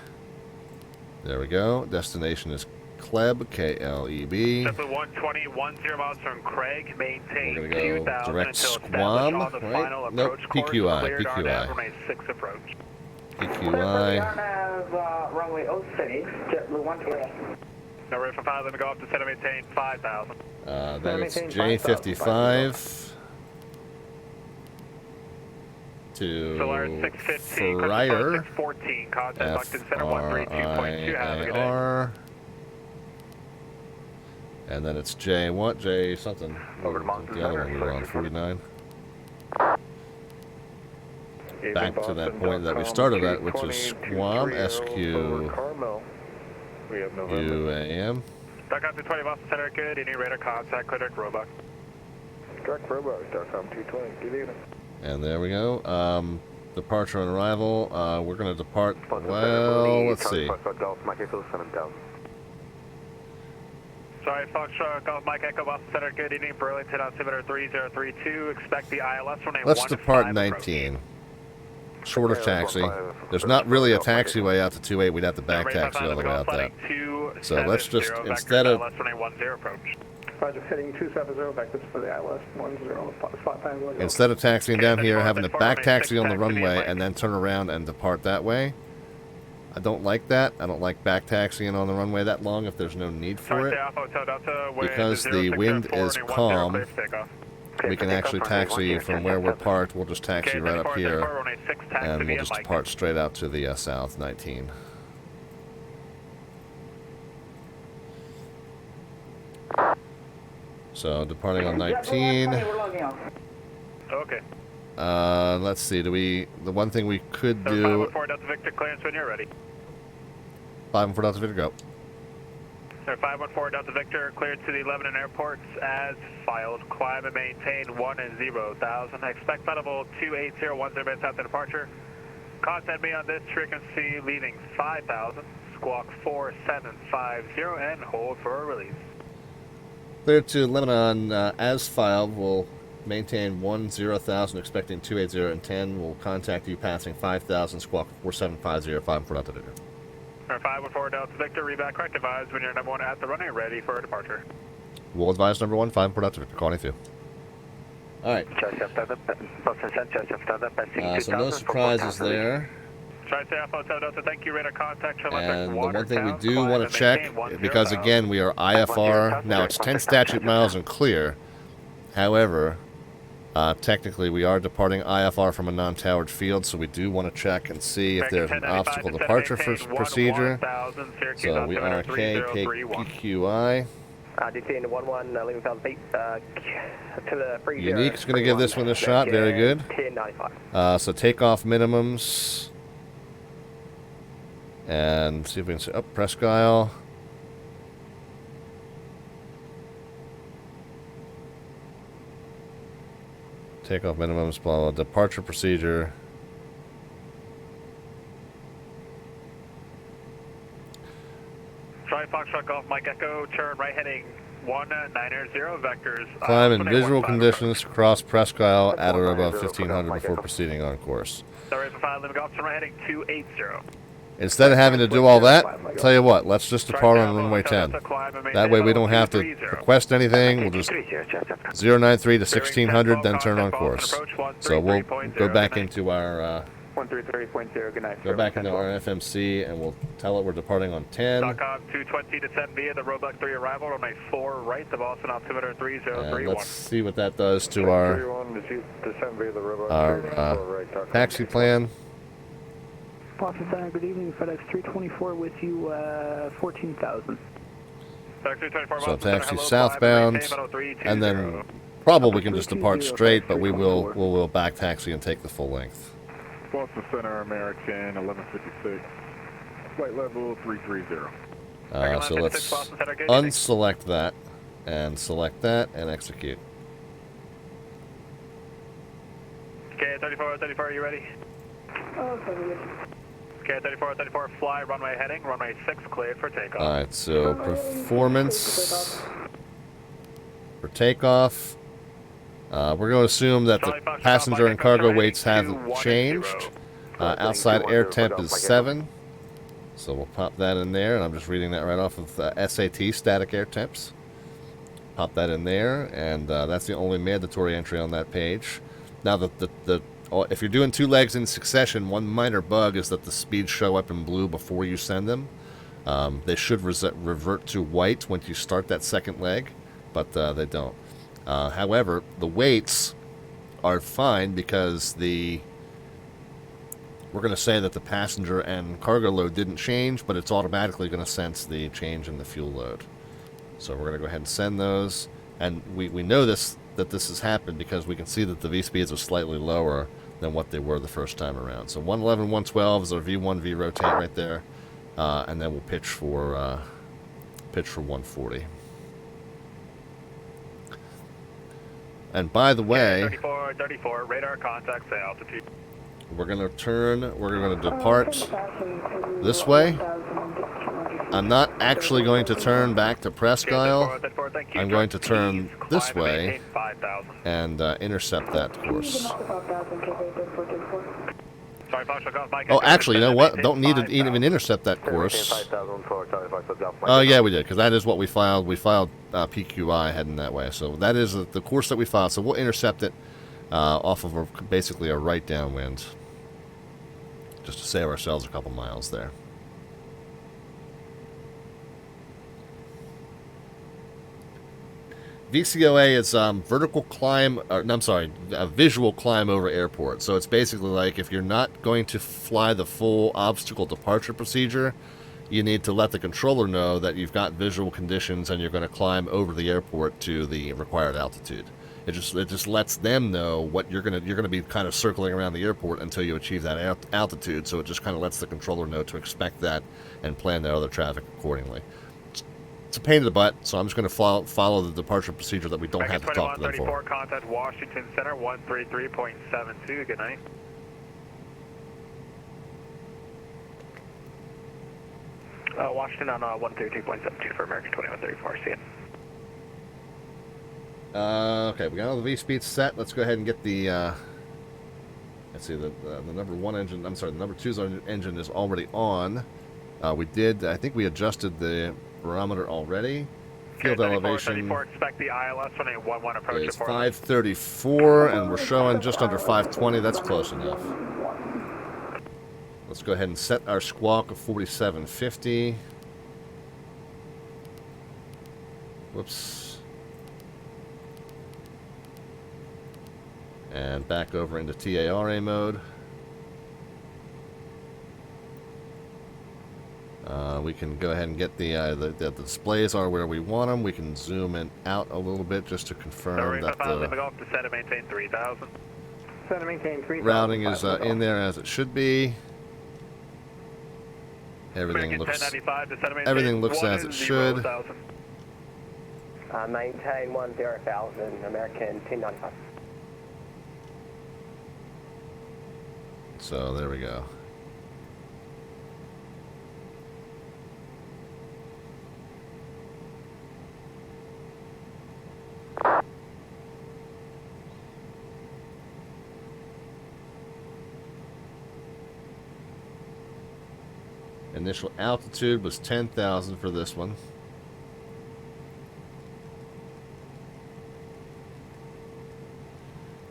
There we go. Destination is KLEB, KLEB. JetBlue 120, 10 miles from Craig. Maintain We're going to go direct Squam, right? Nope, PQI, PQI. 6 approach. PQI. Runway 06, JetBlue 120. Now we're from 5, let me go up to center, maintain 5,000. Then it's J55 to Fryer, FRIAR, and then it's J what? J something. Over the other one we were on, 49. Back to that point that we started at, which is Squam, SQ, UAM. Back up to 20 Boston Center, good. Any radar contact, clear direct Roebuck. Direct Roebuck, Starcom 220, good evening. And there we go. Departure and arrival. We're going to depart. Well, let's see. Sorry, Foxtrot, Golf Mike Echo, Boston Center, good evening. Burlington, altimeter 3032. Expect the ILS from a Let's depart 19. Short of taxi. There's not really a taxiway out to 28. We'd have to back taxi all the way out there. So let's just, instead of... Roger, heading 270, vectors for the ILS 10, spot time. Instead of taxiing down here, having to back taxi on the runway and then turn around and depart that way. I don't like that. I don't like back taxiing on the runway that long if there's no need for it. Because the wind is calm, we can actually taxi from where we're parked. We'll just taxi right up here, and we'll just depart straight out to the south 19. So departing on 19. Okay. Let's see. The one thing we could do. 514 Delta Victor, clearance when you're ready. 514 Delta Victor, go. Sir, 514 Delta Victor, cleared to the Lebanon airports as filed. Climb and maintain 10,000. Expect flight 28010 minutes after departure. Contact me on this frequency leaving 5,000. Squawk 4750 and hold for a release. Cleared to Lebanon as filed. We'll maintain 10,000, expecting 280 and 10. We'll contact you passing 5,000. Squawk 4750. 514 Delta Victor. 514 Delta Victor, reback correct. Advise when you're number 1 at the runway, ready for departure. We'll advise number 1, 514 Delta Victor. Calling you. All right. So no surprises there. Thank you, radar contact. And the one thing we do want to check, because again we are IFR, now it's 10 statute miles and clear. However, technically we are departing IFR from a non-towered field, so we do want to check and see if there's an obstacle departure procedure. So we are KPQI. Detain 11, leaving 1,000 feet to the free. Unique's going to give this one a shot. Very good. 1095. So takeoff minimums. And see if we can see up Presque Isle. Takeoff minimums, blah, blah, departure procedure. Charlie Foxtrot Golf Mike Echo, turn right heading 190 vectors. Climb in visual conditions across Presque Isle at or above 1500 before proceeding on course. Sorry for 5, limit golf, turn right heading 280. Instead of having to do all that, tell you what, let's just depart on runway 10. That way we don't have to request anything. We'll just 093 to 1600, then turn on course. So we'll go back into our 133.0, good night. Go back into our FMC and we'll tell it we're departing on 10. Stockholm 220 to 10 via the Roebuck 3 arrival, runway 4 right, the Boston altimeter 3031. Let's see what that does to our taxi plan. Boston Center, good evening. FedEx 324 with you, 14,000. So taxi southbound, and then probably we can just depart straight, but we'll back taxi and take the full length. Boston Center, American 1156, flight level 330. So let's unselect that, and select that, and execute. Okay, KRUT-34, are you ready? Oh, sorry. KRUT-34, fly, runway heading, runway 6 cleared for takeoff. Alright, so performance for takeoff. We're going to assume that the passenger and cargo weights haven't changed. Outside air temp is 7. So we'll pop that in there, and I'm just reading that right off of SAT, static air temps. Pop that in there, and that's the only mandatory entry on that page. Now, if you're doing 2 legs in succession, one minor bug is that the speeds show up in blue before you send them. They should revert to white once you start that second leg, but they don't. However, the weights are fine because we're going to say that the passenger and cargo load didn't change, but it's automatically going to sense the change in the fuel load. So we're going to go ahead and send those. And we know that this has happened because we can see that the V-speeds are slightly lower than what they were the first time around. So 111, 112 is our V1V rotate right there. And then we'll pitch for 140. And by the way, 34, radar contacts at altitude. we're going to depart this way. I'm not actually going to turn back to Presque Isle. I'm going to turn this way and intercept that course. Oh, actually, you know what? Don't need to even intercept that course. Oh, yeah, we did, because that is what we filed. We filed PQI heading that way. So that is the course that we filed. So we'll intercept it off of basically a right downwind, just to save ourselves a couple miles there. VCOA is vertical climb, visual climb over airport. So it's basically like if you're not going to fly the full obstacle departure procedure, you need to let the controller know that you've got visual conditions and you're going to climb over the airport to the required altitude. It just lets them know what you're going to be kind of circling around the airport until you achieve that altitude. So it just kind of lets the controller know to expect that and plan their other traffic accordingly. It's a pain in the butt, so I'm just going to follow the departure procedure that we don't have to talk to them for. Contact Washington Center 133.72. Good night. Washington on 132.72 for American 2134. See it. Okay, we got all the V-speeds set. Let's go ahead and get the, let's see, the number 1 engine, I'm sorry, the number 2's engine is already on. I think we adjusted the barometer already. Field elevation expect the ILS when a 11 approach is 534, and we're showing just under 520. That's close enough. Let's go ahead and set our squawk of 4750. Whoops. And back over into TARA mode. We can go ahead and get the displays are where we want them. We can zoom in out a little bit just to confirm that the routing is in there as it should be. Everything looks as it should. Maintain 10,000, American 1095. So there we go. Initial altitude was 10,000 for this one.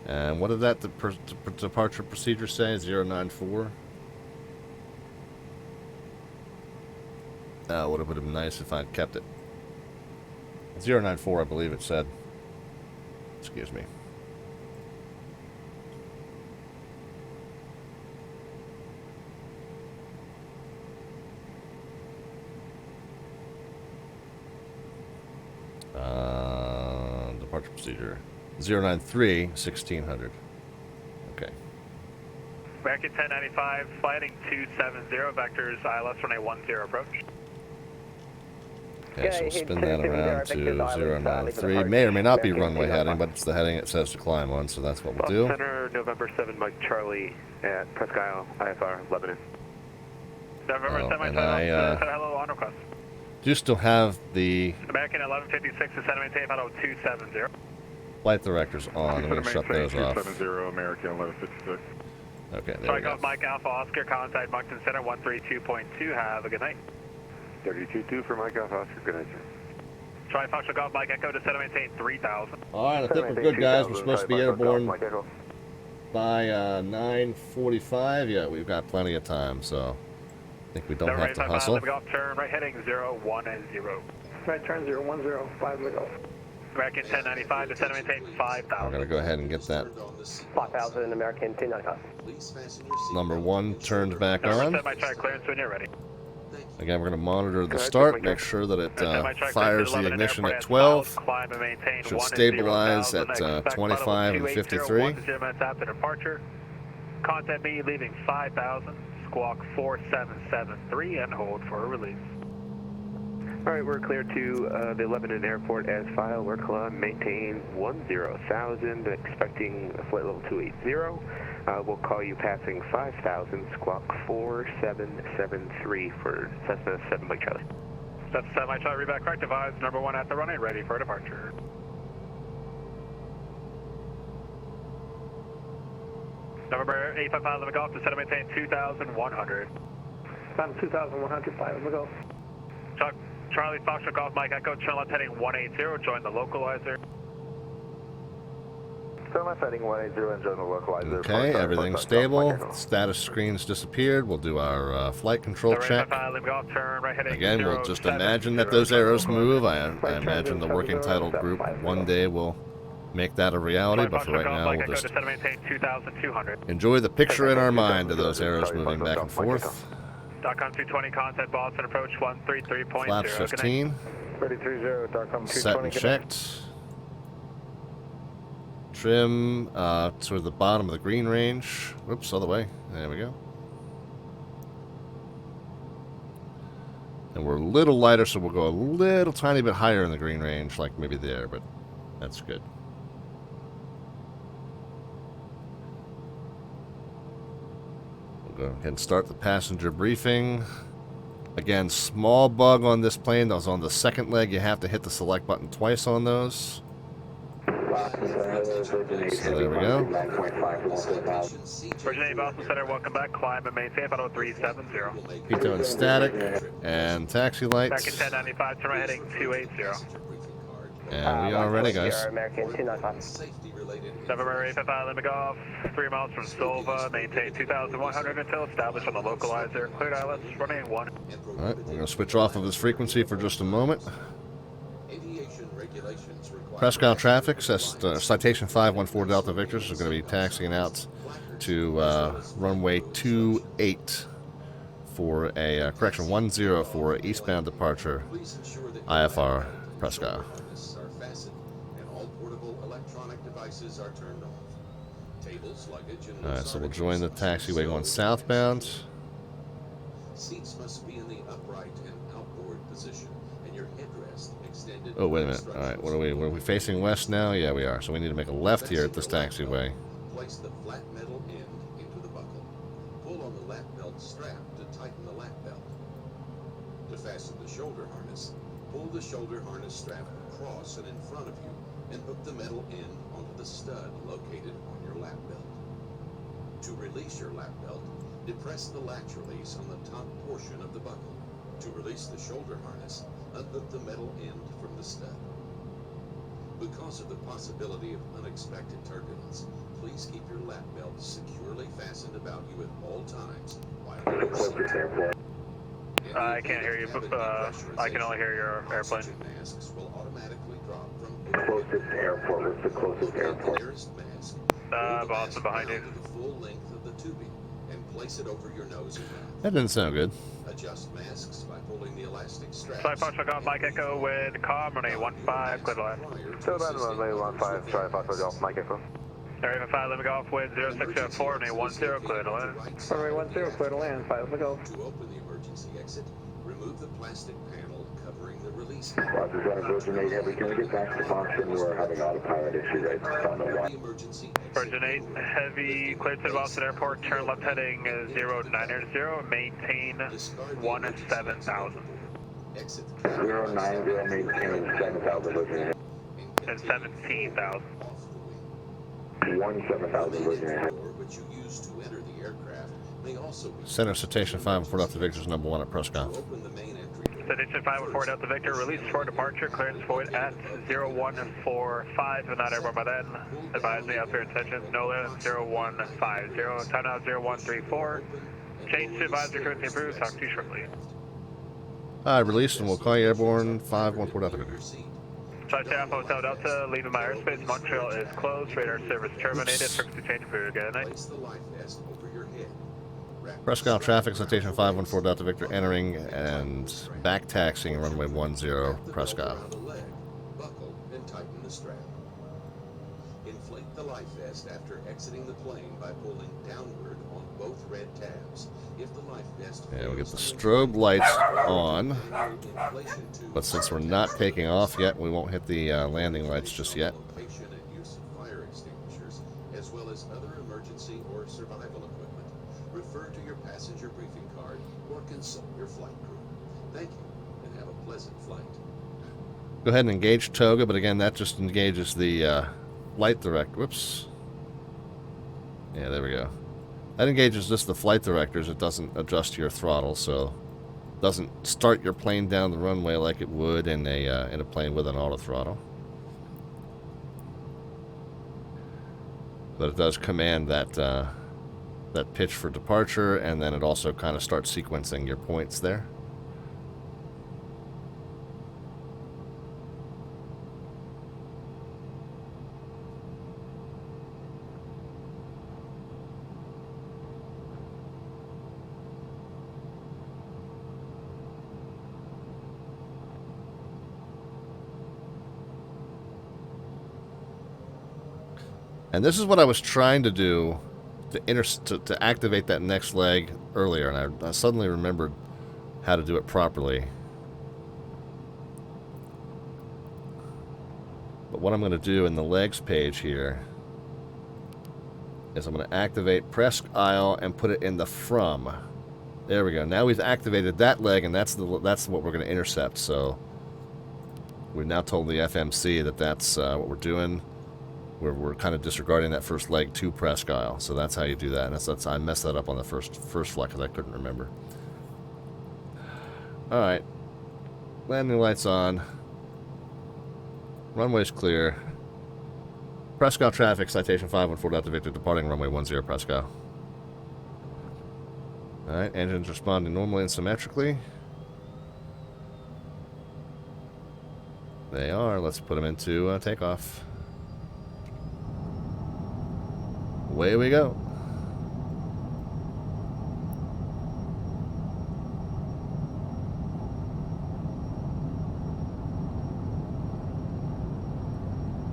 And what did that departure procedure say? 094? Would have been nice if I'd kept it. 094, I believe it said. Excuse me. Departure procedure 093 1600. Okay. American 1095, flighting 270, vectors ILS runway 10 approach. Okay, so we'll spin that around to 093. May or may not be runway heading, but it's the heading it says to climb on, so that's what we'll do. Center, November 7, Mike Charlie at Presque Isle, IFR, Lebanon. November 7, Mike Charlie, hello, on request. Do you still have the American 1156 to center maintain final 270. flight directors on? I'm going to shut those off. 270, American 1156. Okay, there we Strike go. off Mike Alpha Oscar, contact Moncton Center 132.2. Have a good night. 32.2 for Mike Alpha Oscar, good night, sir. Try Foxtrot Golf Mike Echo to center maintain 3000. Alright, I think we're good, guys. We're supposed to be airborne by 9:45. Yeah, we've got plenty of time, so I think we don't have to hustle. Golf turn right heading 010. Right turn 010, 5 to go. American 1095 to center maintain 5000. We're going to go ahead and get that 5000 American 1095. number 1 turned back on. Set my track clearance when you're ready. Again, we're going to monitor the start, make sure that it fires the ignition at 12. Should stabilize at 25 and 53. After departure. Contact me leaving 5000, squawk 4773, and hold for a release. All right, we're clear to the Lebanon airport as filed. We're maintain 10,000, expecting flight level 280. We'll call you passing 5,000, squawk 4773 for Cessna 7 Mike Charlie. Cessna 7 Mike Charlie, reback correct, advise number 1 at the runway, ready for departure. November 855, let me go off to center maintain 2,100. Time 2,100, 5, let me go. Charlie Foxtrot Golf Mike Echo, turn left heading 180, join the localizer. Turn left heading 180 and join the localizer. Okay, everything's stable. Status screen's disappeared. We'll do our flight control check. Again, we'll just imagine that those arrows move. I imagine the working title group one day will make that a reality, but for right now, we'll just enjoy the picture in our mind of those arrows moving back and forth. .com 220, contact Boston approach 133.0. Flaps 15. 330, .com 220. Set and checked. Trim toward the bottom of the green range. Whoops, other way. There we go. And we're a little lighter, so we'll go a little tiny bit higher in the green range, like maybe there, but that's good. Go ahead and start the passenger briefing. Again, small bug on this plane. That was on the second leg. You have to hit the select button twice on those. So there we go. Virginia Boston Center, welcome back. Climb and maintain final 370. Pitot and static and taxi lights. American 1095, turn right heading 280. And we are ready, guys. American 295. November 855, let me go off 3 miles from Silva, maintain 2,100 until established on the localizer. Cleared ILS, running 1. Alright, we're going to switch off of this frequency for just a moment. Presque Isle traffic, citation 514 Delta Victors is going to be taxiing out to runway 28 for a, correction, 10 for eastbound departure, IFR, Presque Isle. Alright, so we'll join the taxiway going southbound. Seats must be in the upright and outboard position, and your headrest extended. Oh, wait a minute. Alright, what are we facing west now? Yeah, we are. So we need to make a left here at this taxiway. Place the flat metal end into the buckle. Pull on the lap belt strap to tighten the lap belt. To fasten the shoulder harness, pull the shoulder harness strap across and in front of you, and hook the metal end onto the stud located on your lap belt. To release your lap belt, depress the latch release on the top portion of the buckle. To release the shoulder harness, unhook the metal end from the stud. Because of the possibility of unexpected turbulence, please keep your lap belt securely fastened about you at all times while you're seated. I can't hear you, I can only hear your airplane. Masks will automatically drop from Closest airport, what's the closest airport? Boston behind you. the full length of the tubing and place it over your nose and mouth. That didn't sound good. Adjust masks by pulling the elastic straps. Flight Fox Golf Mike Echo with COM, runway 15, clear to land. Still down runway 15, try Fox Golf Mike Echo. Area 5, let me go off with 0604, runway 10, clear to land. Runway 10, clear to land, 5, let me go. To open the emergency exit, remove the plastic panel covering the Release. Boston Center, Virgin 8 Heavy, can we get back to Boston? We're having autopilot issues. I don't know why. Virgin 8 Heavy, cleared to the Boston Airport, turn left heading 0900, maintain 17,000. 090, maintain 7,000, Virgin 8. And 17,000. 17,000, Virgin 8. Which you use to enter the aircraft may also be Center Citation 514 Delta Victor's number 1 at Presque Isle. Citation 514 Delta Victor, release for departure, clearance void at 0145, if not airborne by then. Advise me of your intentions, NOLA 0150, time now 0134. Change to advisory currency approved, talk to you shortly. Alright, released, and we'll call you airborne 514 Delta Victor. Touchdown, Hotel Delta, leaving my airspace. Montreal is closed. Radar service terminated. Frequency change approved. Good night. Presque Isle traffic, citation 514 Delta Victor, entering and back taxiing runway 10, Presque Isle. Buckle and tighten the strap. Inflate the life vest after exiting the plane by pulling downward on both red tabs. If the life vest Yeah, we'll get the strobe lights on, but since we're not taking off yet, we won't hit the landing lights just yet. Location and use of fire extinguishers, as well as other emergency or survival equipment. Refer to your passenger briefing card or consult your flight crew. Thank you, and have a pleasant flight. Go ahead and engage Toga, but again, that just engages the flight direct. Whoops. Yeah, there we go. That engages just the flight directors. It doesn't adjust your throttle, so it doesn't start your plane down the runway like it would in a plane with an auto throttle. But it does command that that pitch for departure, and then it also kind of starts sequencing your points there. And this is what I was trying to do to activate that next leg earlier, and I suddenly remembered how to do it properly. But what I'm going to do in the legs page here is I'm going to activate Presque Isle and put it in the from. There we go. Now we've activated that leg, and that's what we're going to intercept. So we've now told the FMC that that's what we're doing. We're kind of disregarding that first leg to Presque Isle, so that's how you do that. And that's I messed that up on the first flight because I couldn't remember. All right, landing lights on. Runway's clear. Presque Isle traffic, citation 514 Delta Victor, departing runway 10 Presque Isle. All right, engines responding normally and symmetrically. They are. Let's put them into takeoff. Away we go.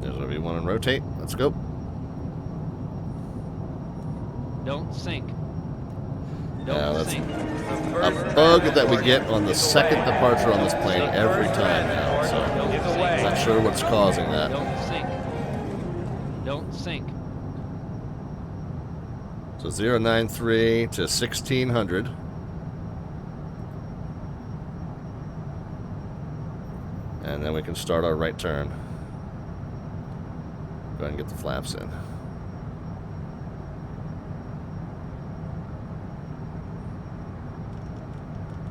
There's our V1 and rotate. Let's go. Don't sink. Now that's a bug that we get on the second departure on this plane every time now. So I'm not sure what's causing that. Don't sink. Don't sink. So 093 to 1600. And then we can start our right turn. Go ahead and get the flaps in.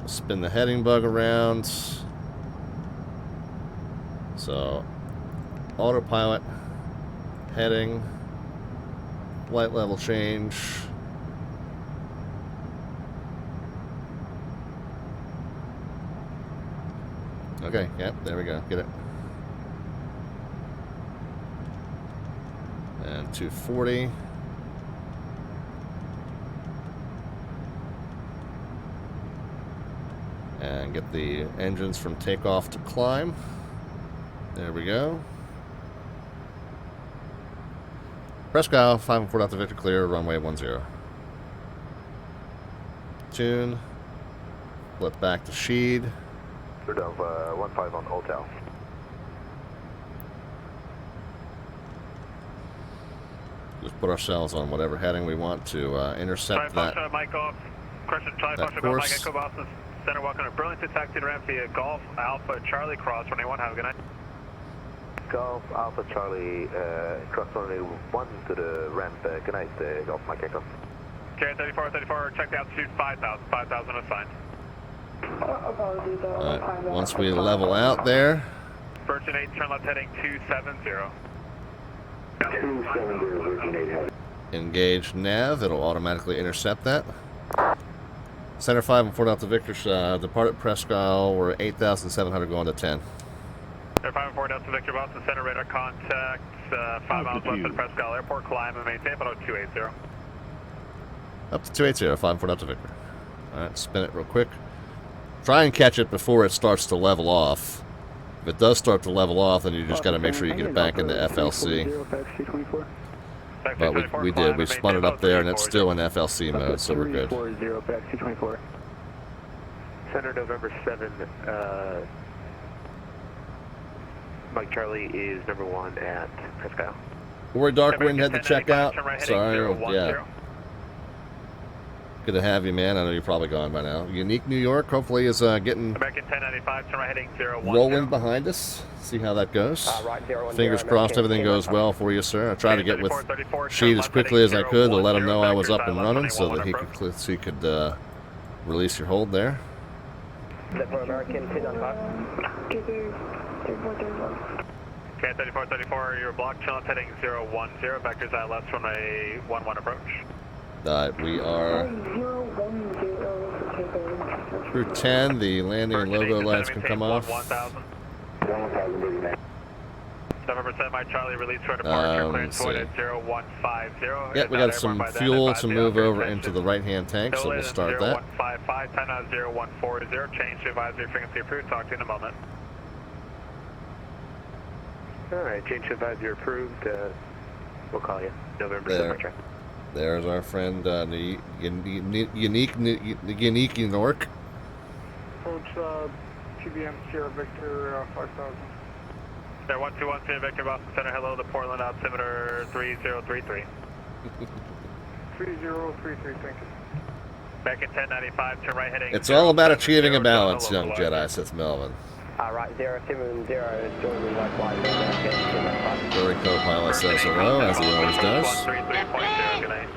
Spin the heading bug around. So autopilot, heading, flight level change. Okay, yep, there we go. Get it. And 240. And get the engines from takeoff to climb. There we go. Presque Isle, 514 Delta Victor clear, runway 10. Tune. Flip back to Sheed. Third of 15 on Hotel. Just put ourselves on whatever heading we want to intercept that. Mike off. Question, Charlie That Foster, go Mike, course. Echo Boston Center, welcome to Burlington, taxi to ramp via Golf Alpha Charlie Cross 21, have a good night. Golf Alpha Charlie, cross runway 1 to the ramp, good night, Golf Mike Echo. KRUT-34, check the altitude 5,000, 5,000 assigned. Apologies, Alright, once we level out there, Virgin 8, turn left heading 270. 270, Virgin 8 heading. engage nav, it'll automatically intercept that. Center 5 and 4 Delta Victor, departed Presque Isle, we're 8,700 going to 10. Center 5 and 4 Delta Victor, Boston Center, radar contact, 5 miles west of Presque Isle Airport, climb and maintain, about 280. Up to 280, 5 and 4 Delta Victor. Alright, spin it real quick. Try and catch it before it starts to level off. If it does start to level off, then you just got to make sure you get it back into FLC. But we did. We spun it up there, and it's still in FLC mode, so we're good. 340, Center November 7, Mike Charlie is number 1 at Presque Isle. Rory Darkwind had to check out. Sorry, yeah. Good to have you, man. I know you're probably gone by now. Unique New York, hopefully, is getting American 1095, turn right heading 010. rolling behind us. See how that goes. Right, 010, Fingers crossed everything goes well for you, sir. I tried to get with Sheet as quickly as I could to let him know I was up and running so that he could release your hold there. Lebanon American 1095. Okay, 3434, you're blocked, challenge heading 010, vectors at left runway 11 approach. We are through 10. The landing and logo lights can come off. 1,000. November 7, Mike Charlie, release for departure, clearance void at 0150. Yep, we got some fuel to move over into the right-hand tank, so we'll start that. 0155, time out 0140, change to advisory frequency approved, talk to you in a moment. Alright, change to advisory approved, we'll call you. November 7, track. There's our friend, Unique New York. Approach TBM Sierra Victor 5,000. There, 1210 Victor, Boston Center, hello to Portland, altimeter 3033. 3033, thank you. Back at 1095, turn right heading. It's all about achieving a balance, young Jedi, says Melvin. Right, 070, joining likewise. Dory co-pilot says hello, as he always does. 133.0, good night.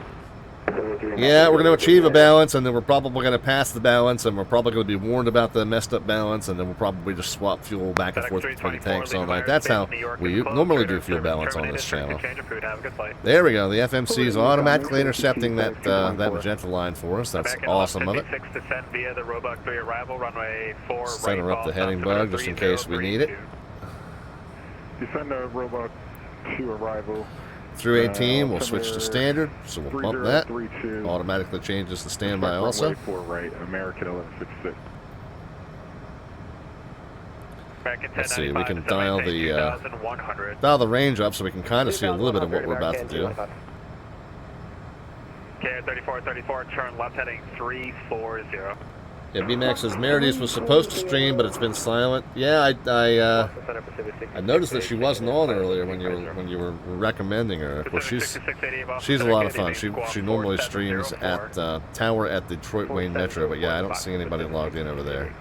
Yeah, we're going to achieve a balance, and then we're probably going to pass the balance, and we're probably going to be warned about the messed up balance, and then we'll probably just swap fuel back and forth between tanks all night. That's how we normally do fuel balance on this channel. There we go. The FMC is automatically intercepting that magenta line for us. That's awesome of it. Center up the heading bug just in case we need it. Descend a Roebuck to arrival. Through 18, we'll switch to standard, so we'll pump that. Automatically changes to standby also. Right, American 1166. Let's see, we can dial the range up so we can kind of see a little bit of what we're about to do. KR3434, turn left heading 340. Yeah, BMAX says Meredith was supposed to stream, but it's been silent. Yeah, I noticed that she wasn't on earlier when you were recommending her. Of course, she's a lot of fun. She normally streams at Tower at Detroit Wayne Metro, but yeah, I don't see anybody logged in over there.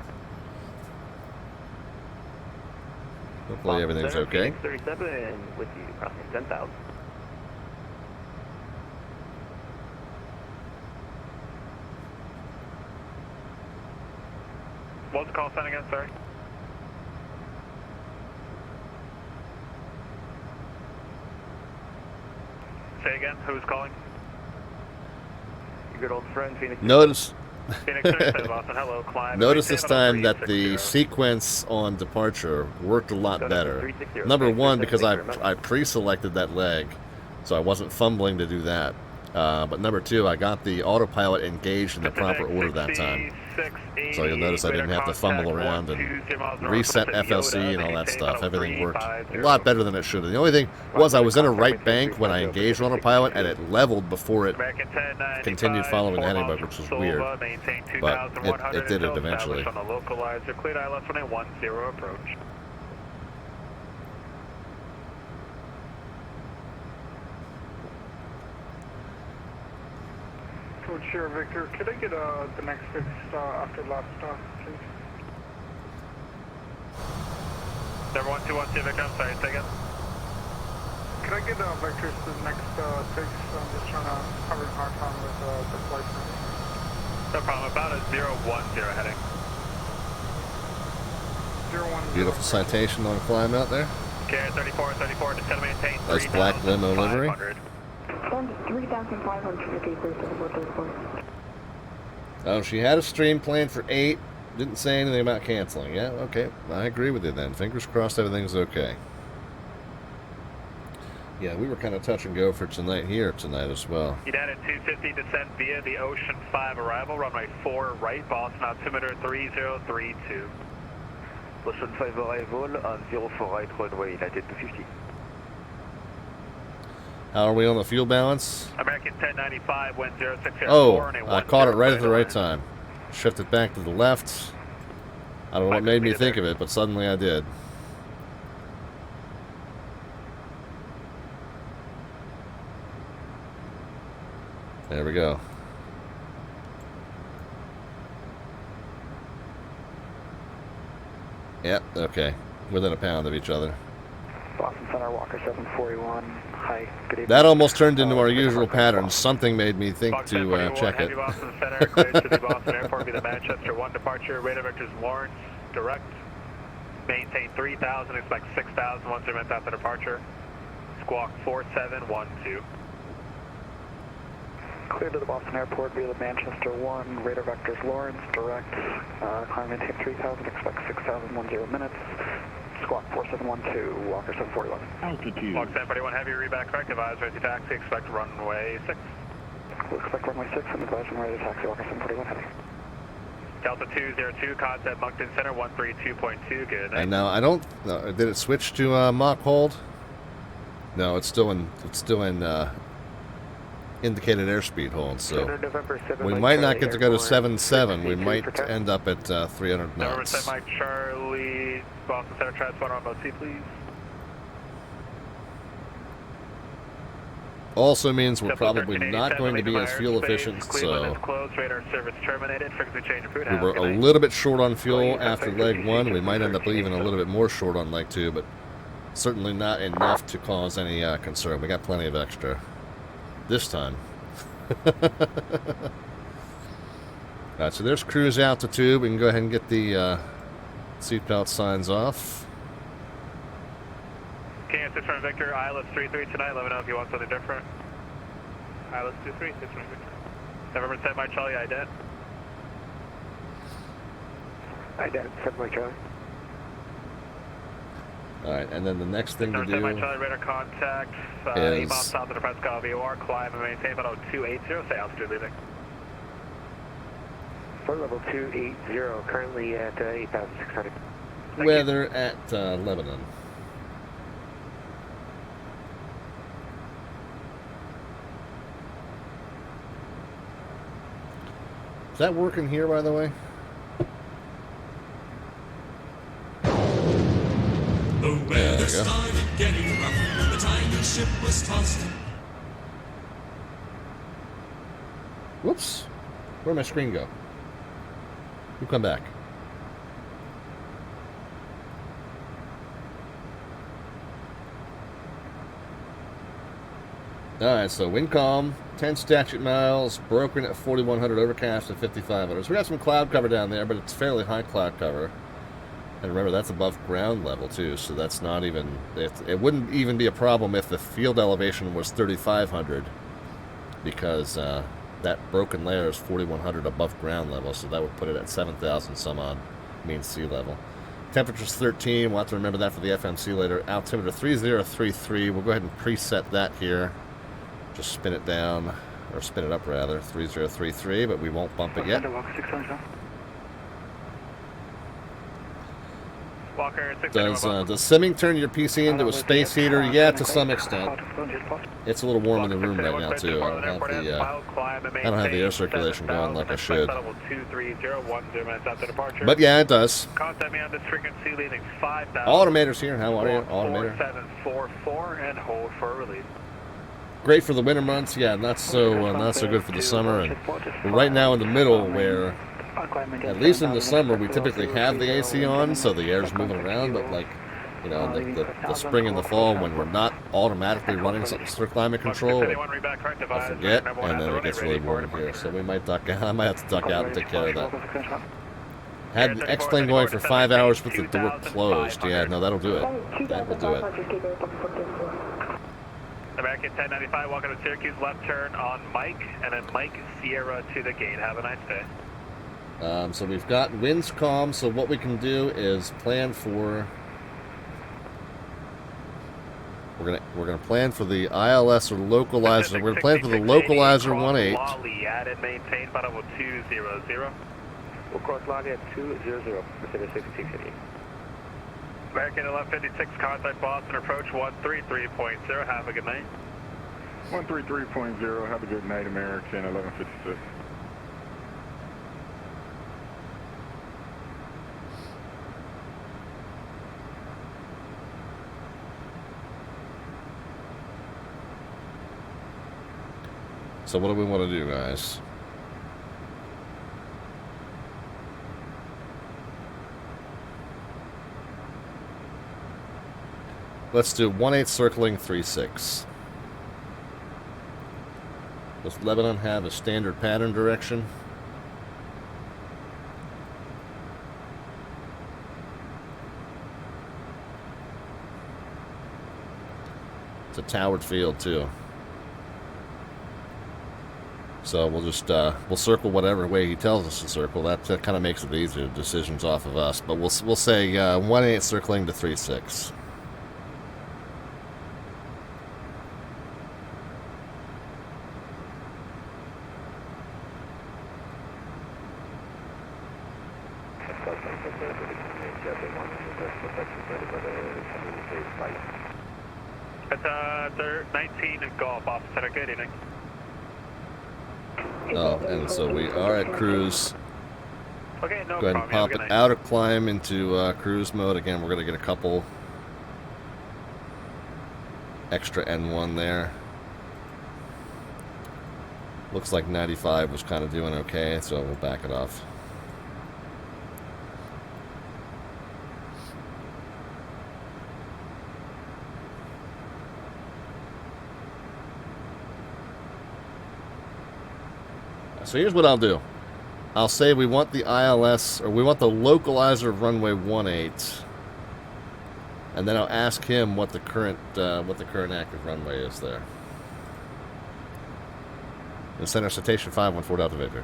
Hopefully everything's okay. 37 with you, crossing 10,000. What's the call sign again, sorry? Say again, who's calling? Your good old friend, Phoenix. Notice. Phoenix 37, Boston, hello, climb. Notice this time that the sequence on departure worked a lot better. Number one, because I pre-selected that leg, so I wasn't fumbling to do that. But number two, I got the autopilot engaged in the proper order that time. So you'll notice I didn't have to fumble around and reset FLC and all that stuff. Everything worked a lot better than it should have. The only thing was I was in a right bank when I engaged autopilot, and it leveled before it continued following the heading, which was weird. But it did it eventually. On the localizer, cleared ILS 1010 approach. Code Sierra Victor, could I get the next fix after last stop, please? Number 1212 Victor, I'm sorry, say again. Could I get Victor to the next fix? I'm just trying to have a hard time with the flight. No problem, about a 010 heading. 010. Beautiful citation on climb out there. KR34, just to maintain nice black limo livery. 3,500 Oh, she had a stream planned for 8. Didn't say anything about canceling. Yeah, okay. I agree with you then. Fingers crossed everything's okay. Yeah, we were kind of touch and go for tonight as well. United 250 descent via the Ocean 5 arrival, runway 4 right, Boston altimeter 3032. Ocean 5 arrival on 04 right, runway United 250. How are we on the fuel balance? American 1095, wind 0604. Oh, I caught it right at the right time. Shifted back to the left. I don't know what made me think of it, but suddenly I did. There we go. Yep, okay. Within a pound of each other. Boston Center, Walker 741. Hi, good evening. That almost turned into our usual pattern. Something made me think to check it. Boston Center, cleared to the Boston Airport via the Manchester 1 departure. Radar vectors Lawrence, direct. Maintain 3,000, expect 6,000 once minutes after departure. Squawk 4712. Cleared to the Boston Airport via the Manchester 1. Radar vectors Lawrence, direct. Climb maintain 3,000, expect 6,000, 10 minutes. Squawk 4712, Walker 741. Altitude. Walker 741 Heavy, reback correct, advise ready to taxi, expect runway 6. We'll expect runway 6 and advise ready to taxi, Walker 741 Heavy. Delta 202, contact Moncton Center 132.2, good night. And now I don't, did it switch to Mach hold? No, it's still in indicated airspeed hold, so we might not get to go to 77. We might end up at 300 knots. Number 10 Mike Charlie, Boston Center, transponder on mode C, please. Also means we're probably not going to be as fuel efficient, so radar service terminated, frequency change approved. we were a little bit short on fuel after leg 1. We might end up even a little bit more short on leg 2, but certainly not enough to cause any concern. We got plenty of extra this time. Alright, so there's cruise altitude. We can go ahead and get the seatbelt signs off. Kansas from Victor, ILS 33 tonight. Let me know if you want something different. ILS 23, 6 from Victor. November 10 Mike Charlie, ident. Ident, 7 Mike Charlie. Alright, and then the next thing to do Charlie, radar contact, is E-bomb south of the Presque Isle VOR, climb and maintain about 280, say altitude leaving. Flight level 280, currently at 8,600. weather at Lebanon. Is that working here, by the way? The weather started getting rough. The tiny ship was tossed. Whoops. Where'd my screen go? You come back. Alright, so wind calm, 10 statute miles, broken at 4,100, overcast at 5,500. So we got some cloud cover down there, but it's fairly high cloud cover. And remember, that's above ground level, too, so that's not even... It wouldn't even be a problem if the field elevation was 3,500, because that broken layer is 4,100 above ground level, so that would put it at 7,000 some odd mean sea level. Temperature's 13, we'll have to remember that for the FMC later. Altimeter 3033, we'll go ahead and preset that here. Just spin it down or spin it up rather, 3033, but we won't bump it yet. Walker, Does simming turn your PC into a space heater? Yeah, to some extent. It's a little warm in the room right now too. I don't have the air circulation going like I should. But yeah, it does. Contact me on this frequency leading 5,000. Automator's here. How are you, Automator? 4744 and hold for release. Great for the winter months. Yeah, not so good for the summer. And we're right now in the middle where, at least in the summer, we typically have the AC on, so the air's moving around. But like, you know, the spring and the fall, when we're not automatically running strict climate control, I forget, and then it gets really warm in here. So we might duck out. I might have to duck out and take care of that. Had the X-plane going for 5 hours with the door closed. Yeah, no, that'll do it. That will do it. American 1095, welcome to Syracuse, left turn on Mike, and then Mike Sierra to the gate. Have a nice day. So we've got winds calm, so what we can do is plan for... We're gonna plan for the ILS or localizer. We're gonna plan for the localizer 18. Lolly, add and maintain, bottom 200. We'll cross Lolly at 200, Mercedes 6680. American 1156, contact Boston, approach 133.0. Have a good night. 133.0, have a good night, American 1156. So what do we want to do, guys? Let's do 18 circling 36. Does Lebanon have a standard pattern direction? It's a towered field too. So we'll just we'll circle whatever way he tells us to circle. That kind of makes it easier. Decisions off of us. But we'll say 18 circling to 36. It's 19 Golf, officer. Good evening. Oh, and so we are at cruise. Okay, no Go ahead and pop it out of climb into cruise mode. Again, we're going to get a couple extra N1 there. Looks like 95 was kind of doing okay, so we'll back it off. So here's what I'll do. I'll say we want the ILS, or we want the localizer of runway 18, and then I'll ask him what the current active runway is there. The center citation 514 Delta Victor.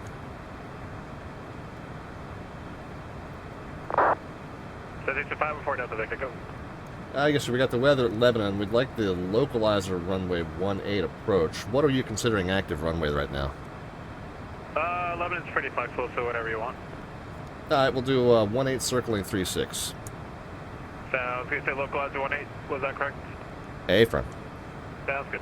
Citation 514 Delta Victor, go. I guess we got the weather at Lebanon. We'd like the localizer runway 18 approach. What are you considering active runway right now? Lebanon's pretty flexible, so whatever you want. Alright, we'll do 18 circling 36. Sounds good. Say localizer 18, was that correct? A front. Sounds good.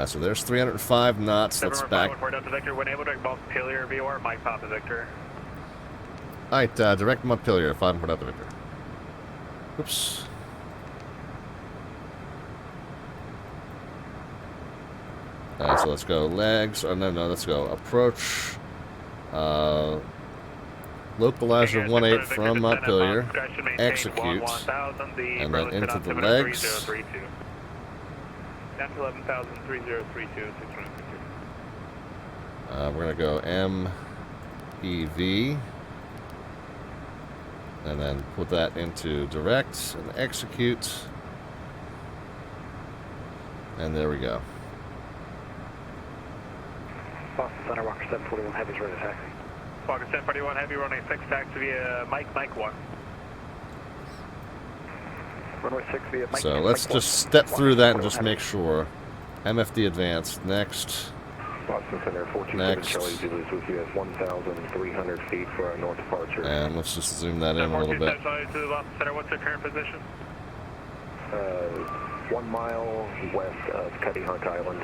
So there's 305 knots. Let's back. 514 Delta Victor, when able to direct Montpelier, VOR, Mike Papa Victor. Alright, direct Montpelier, 514 Delta Victor. Oops. So let's go legs. Oh, no, let's go approach. Localizer 18 from Montpelier. Execute. And then into the legs. Down to 11,3032. We're going to go MEV. And then put that into direct and execute. And there we go. Boston Center, Walker 741 Heavy is ready to taxi. Walker 741 Heavy running 6 taxi via Mike 1. Runway 6 via Mike. So let's just step through that and just make sure. MFD advanced. Next. Boston Center 427 Charlie Zulu's with you at 1,300 feet for our north departure. And let's just zoom that in a little bit. Charlie to Boston Center, what's your current position? 1 mile west of Cutty-Hunt Island.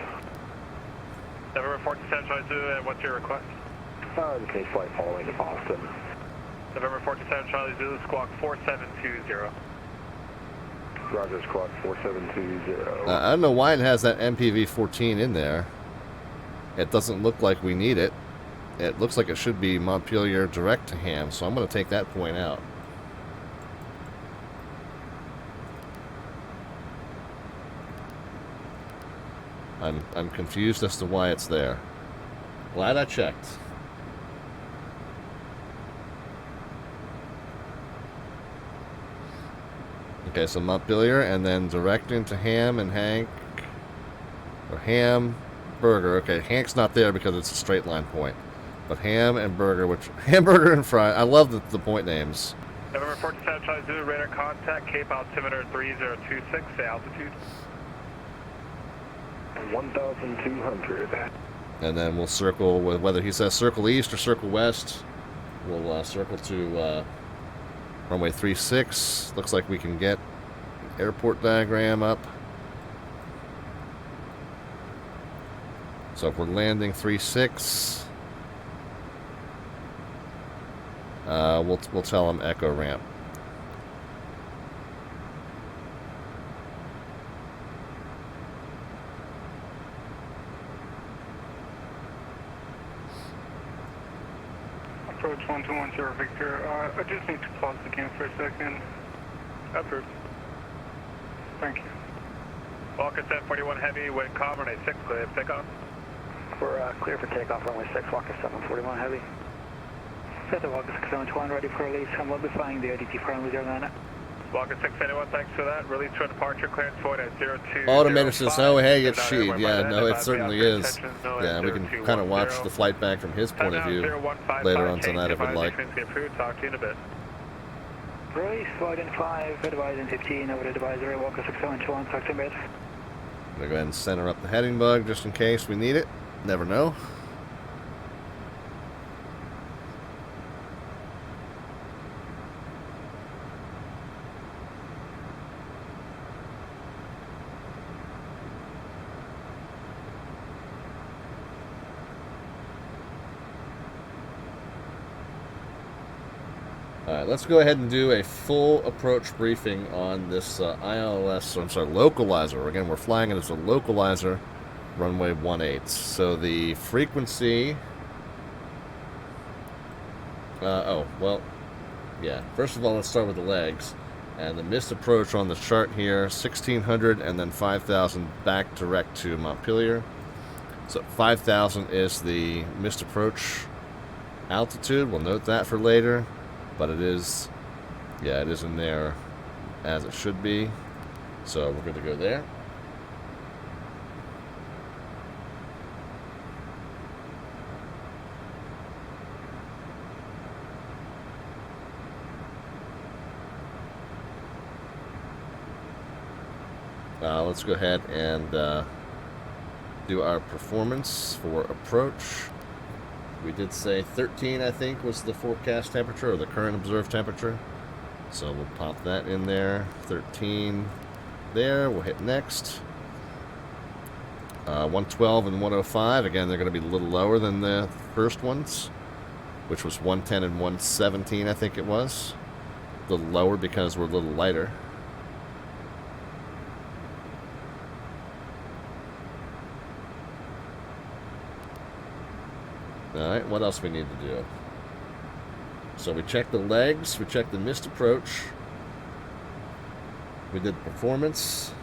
November 47 Charlie Zulu, and what's your request? Just need flight following to Boston. November 47 Charlie Zulu, squawk 4720. Roger, squawk 4720. I don't know why it has that MPV-14 in there. It doesn't look like we need it. It looks like it should be Montpelier direct to Ham, so I'm going to take that point out. I'm confused as to why it's there. Glad I checked. Okay, so Montpelier, and then direct into Ham and Hank, or Ham, Burger. Okay, Hank's not there because it's a straight line point, but Ham and Burger, which Hamburger and Fry. I love the point names. November 47 Charlie Zulu, radar contact, Cape altimeter 3026, say altitude. 1,200. And then we'll circle with whether he says circle east or circle west. We'll circle to runway 36. Looks like we can get an airport diagram up. So if we're landing 36, we'll tell him echo ramp. Approach 1210 Victor. I just need to pause the cam for a second. Approved. Thank you. Walker 741 Heavy, wind calm, runway 6, clear for takeoff. We're clear for takeoff, runway 6, Walker 741 Heavy. Set the Walker 671 ready for release, and we'll be flying the ODT from 09. Walker 671, thanks for that. Release to departure, clearance void at 02. Automator says, oh, hey, it's Sheed. Yeah, no, it certainly is. Yeah, we can kind of watch the flight back from his point of view later on tonight if we'd like. Talk to you in a bit. Release, void in 5, advise in 15, over the advisory, Walker 671, talk to you in a bit. I'm going to go ahead and center up the heading bug just in case we need it. Never know. Alright, let's go ahead and do a full approach briefing on this localizer. Again, we're flying it as a localizer, runway 18. So the frequency... First of all, let's start with the legs. And the missed approach on the chart here, 1600 and then 5000 back direct to Montpelier. So 5000 is the missed approach altitude. We'll note that for later. But it is, it is in there as it should be. So we're good to go there. Let's go ahead and do our performance for approach. We did say 13, I think, was the forecast temperature, or the current observed temperature. So we'll pop that in there. 13 there. We'll hit next. 112 and 105. Again, they're going to be a little lower than the first ones, which was 110 and 117, I think it was. A little lower because we're a little lighter. Alright, what else we need to do? So we checked the legs, we checked the missed approach, we did performance,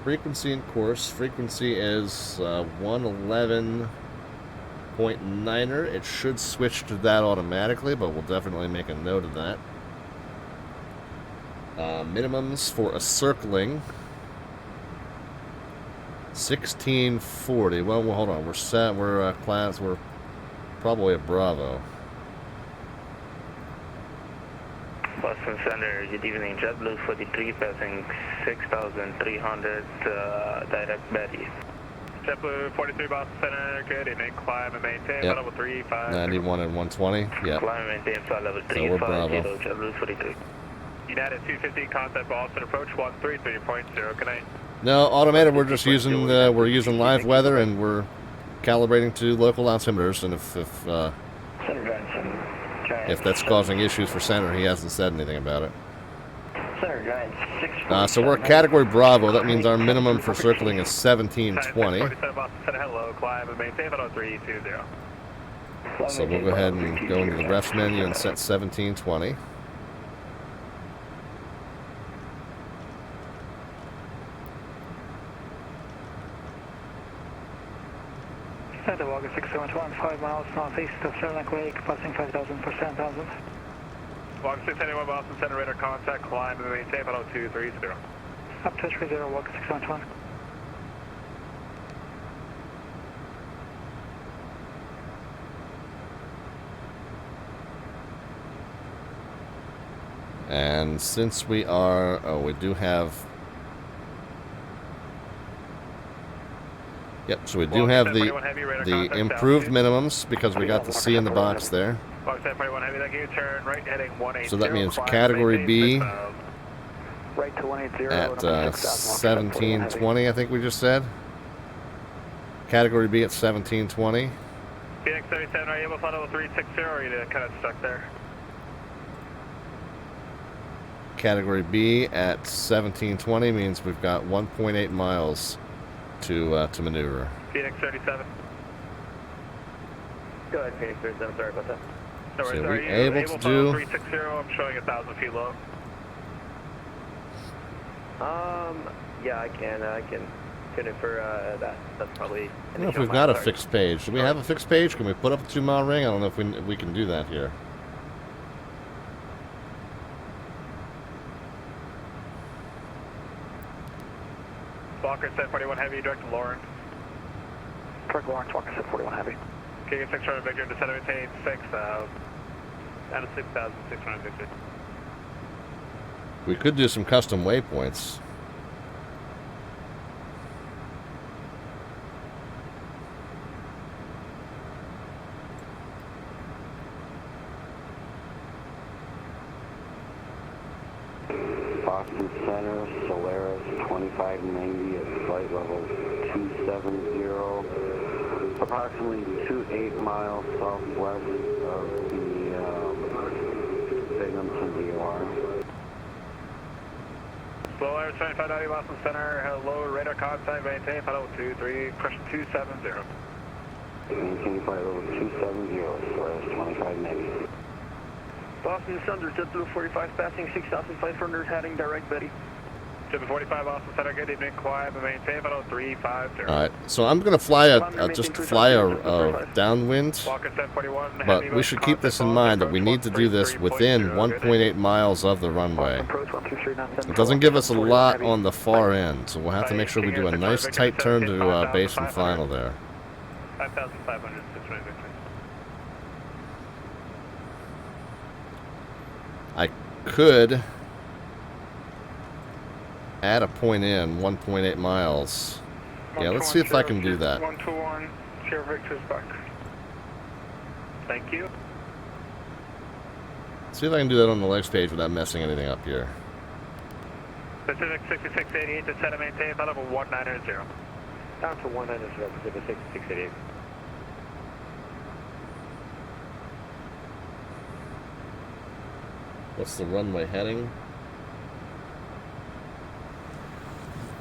frequency and course. Frequency is 111.9er. It should switch to that automatically, but we'll definitely make a note of that. Minimums for a circling, 1640. Well, hold on. We're set. We're class. We're probably a Bravo. Boston Center, good evening. JetBlue 43 passing 6,300, direct Betty. JetBlue 43 Boston Center, good evening. Climb and maintain flight level 35. 91 and 120. Yeah. Climb and maintain flight level So we're Bravo. 350, JetBlue 43. United 250, contact Boston approach 133.0. Good night. No, automated. We're just using live weather, and we're calibrating to local altimeters. And if that's causing issues for center, he hasn't said anything about it. Center Giant 6. So we're category Bravo. That means our minimum for circling is 1720. 47 Boston Center, hello. Climb and maintain flight level 320. So we'll go ahead and go into the refs menu and set 1720. Center August 671, 5 miles northeast of Lebanon Lake, passing 5,000 per 10,000. August 671 Boston Center, radar contact, climb and maintain flight level 230. Up to 30, August 671. And since we are, we do have. Yep, so we do have the improved minimums because we got the C in the box there. So that means category B right to 180 at 1720, I think we just said. Category B at 1720. Phoenix 37, are you able to fly level 360 or are you kind of stuck there? Category B at 1720 means we've got 1.8 miles to maneuver. Phoenix 37. Go ahead, Phoenix 37. Sorry about that. No worries. So are we're you able to do 360? I'm showing 1,000 feet low. Yeah, I can infer that. That's probably. I don't know if we've got a fixed page. Do we have a fixed page? Can we put up a 2-mile ring? I don't know if we can do that here. Walker set 41 heavy, direct to Lawrence. Direct Lawrence, Walker set 41 heavy. King 600 Victor, descend and maintain 6,000. Down to 6,600 Victor. We could do some custom waypoints. Boston Center, Solaris 2590 at flight level 270, approximately 28 miles southwest of the Binghamton DOR. Solaris 2590 Boston Center, hello, radar contact, maintain flight level 23, pressure 270. Maintain flight level 270, Solaris 2590. Boston Center, JetBlue 45 passing 6,500, heading direct Betty. JetBlue 45 Boston Center, good evening, climb and maintain flight level 350. All right, so I'm gonna fly a downwind, but we should keep this in mind that we need to do this within 1.8 miles of the runway. It doesn't give us a lot on the far end, so we'll have to make sure we do a nice tight turn to base and final there. 5,500, 620 Victor. I could add a point in 1.8 miles. Yeah, let's see if I can do that. 121, Sierra Victor's back. Thank you. See if I can do that on the legs page without messing anything up here. Pacific 6688, descend and maintain flight level 190. Down to 190, Pacific 6688. What's the runway heading?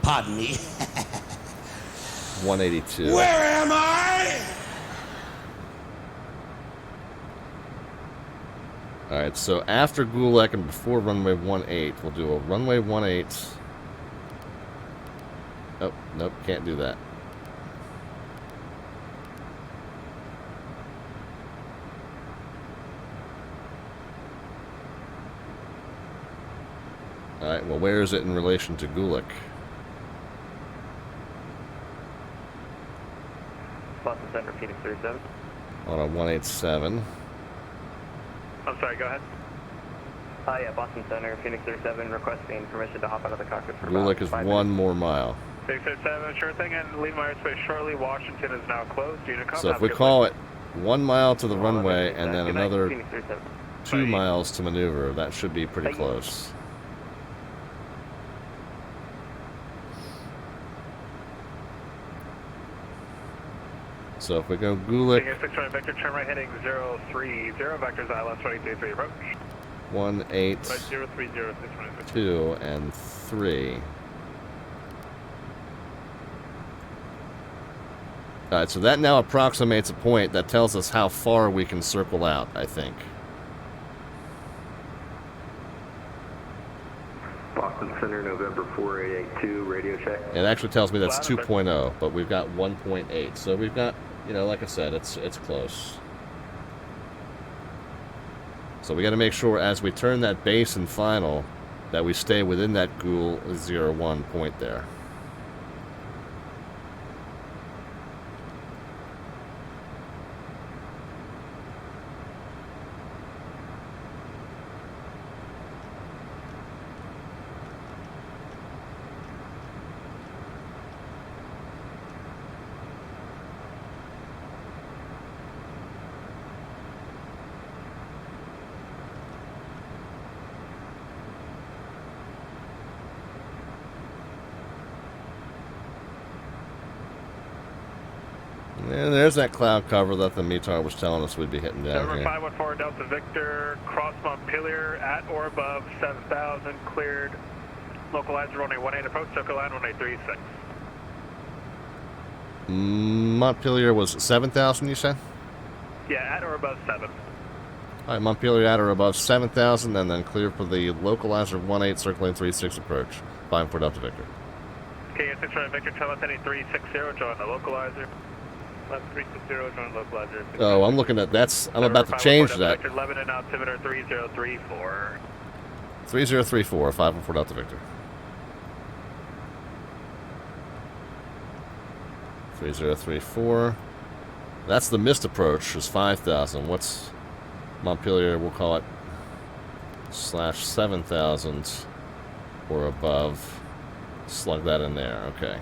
Pardon me. 182. Where am I? Alright, so after Gulek and before runway 18, we'll do a runway 18. Oh, nope, can't do that. Alright, well, where is it in relation to Gulick? Boston Center, Phoenix 37. On a 187. I'm sorry, go ahead. Yeah, Boston Center, Phoenix 37, requesting permission to hop out of the cockpit for Gulick about is 5 one minutes. more mile. 667, sure thing, and leave my airspace shortly. Washington is now closed. Unicom, So if we call it 1 mile to the runway and then another 2 miles to maneuver, that should be pretty close. So if we go Gulick, 620 Victor, turn right heading 030, vectors ILS 23 approach. 1, 8, 030, 620. 2, and 3. Alright, so that now approximates a point that tells us how far we can circle out, I think. Boston Center, November 4882, radio check. It actually tells me that's 2.0, but we've got 1.8. So we've got, you know, like I said, it's close. So we got to make sure as we turn that base and final that we stay within that GOOL 01 point there. And there's that cloud cover that the METAR was telling us we'd be hitting down Number here. 514 Delta Victor, cross Montpelier at or above 7,000, cleared. Localizer runway 18 approach, Soka line runway 36. Montpelier was 7,000, you said? Yeah, at or above 7. Alright, Montpelier at or above 7,000, and then clear for the localizer 18 circling 36 approach. 54 Delta Victor. KS 620 Victor, tell us any 360, join the localizer. Left 360, join localizer. Oh, I'm looking at that's. I'm about to change that. Lebanon altimeter 3034. 3034, 514 Delta Victor. 3034. That's the missed approach, is 5,000. What's Montpelier? We'll call it /7,000 or above. Slug that in there, okay.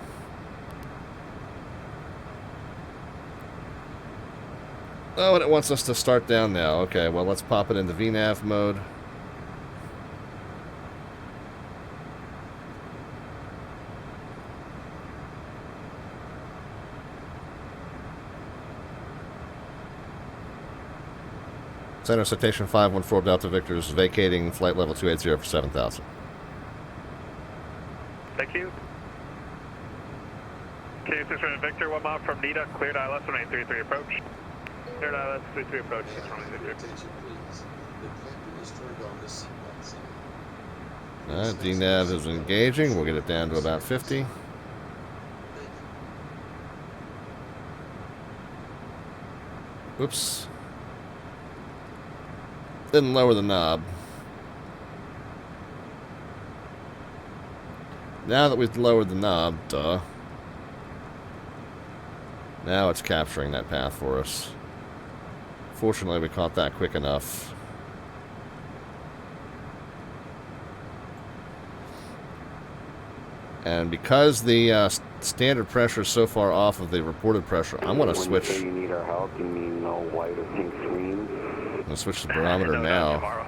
Oh, and it wants us to start down now. Okay, well, let's pop it into VNAV mode. Center citation 514 Delta Victor is vacating flight level 280 for 7,000. Thank you. KS 620 Victor, 1 mile from NITA, cleared ILS 1833 approach. Cleared ILS 33 approach, 620 Victor. Attention, please. The captain has turned on the seatbelt sign. Alright, DNAV is engaging. We'll get it down to about 50. Whoops. Didn't lower the knob. Now that we've lowered the knob, duh. Now it's capturing that path for us. Fortunately, we caught that quick enough. And because the standard pressure is so far off of the reported pressure, I'm going to switch. When you say you need our help, you mean no white or pink screen? I'm going to switch the barometer now.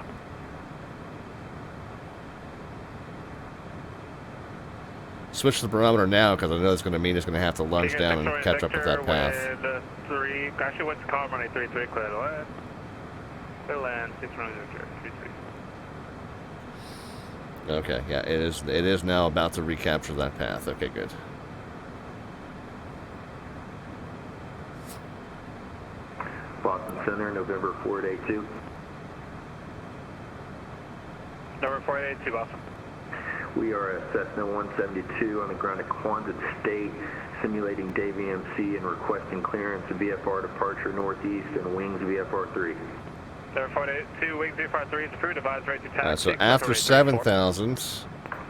Switch the barometer now because I know it's going to mean it's going to have to lunge down and catch up with that path. Actually, what's the call? Runway 33, clear to land. Clear land, 620 Victor, 33. Okay, yeah, it is now about to recapture that path. Okay, good. Boston Center, November 4882. Number 482, Boston. We are at Cessna 172 on the ground at Quonset State, simulating day VMC and requesting clearance of VFR departure northeast and wings VFR 3. Number 482, wings VFR 3 is approved, advisory to taxi. So after 7,000,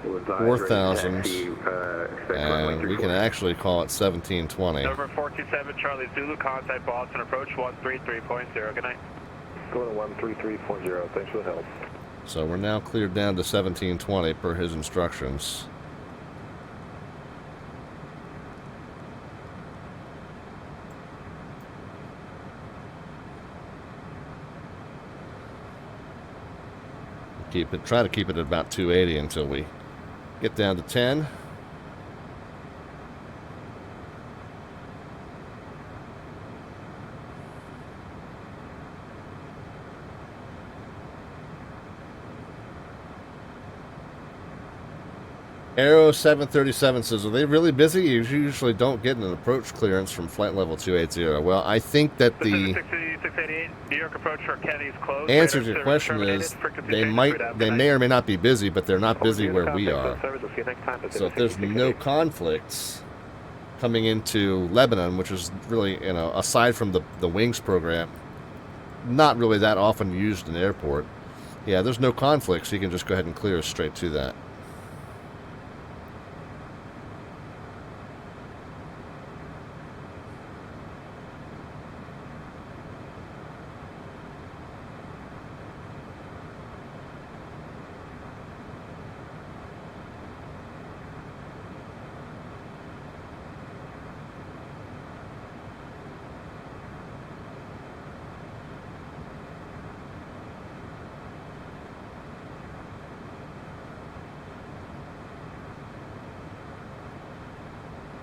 4,000, and we can actually call it 1720. Number 427, Charlie Zulu, contact Boston, approach 133.0, good night. Going to 133.0, thanks for the help. So we're now cleared down to 1720 per his instructions. Try to keep it at about 280 until we get down to 10. Arrow 737 says, are they really busy? You usually don't get an approach clearance from flight level 280. Well, I think that the 688, New York approach for Kennedy's closed. answer to your question is they may or may not be busy, but they're not busy where we are. So if there's no conflicts coming into Lebanon, which is really, you know, aside from the wings program, not really that often used in the airport. Yeah, there's no conflicts. You can just go ahead and clear us straight to that.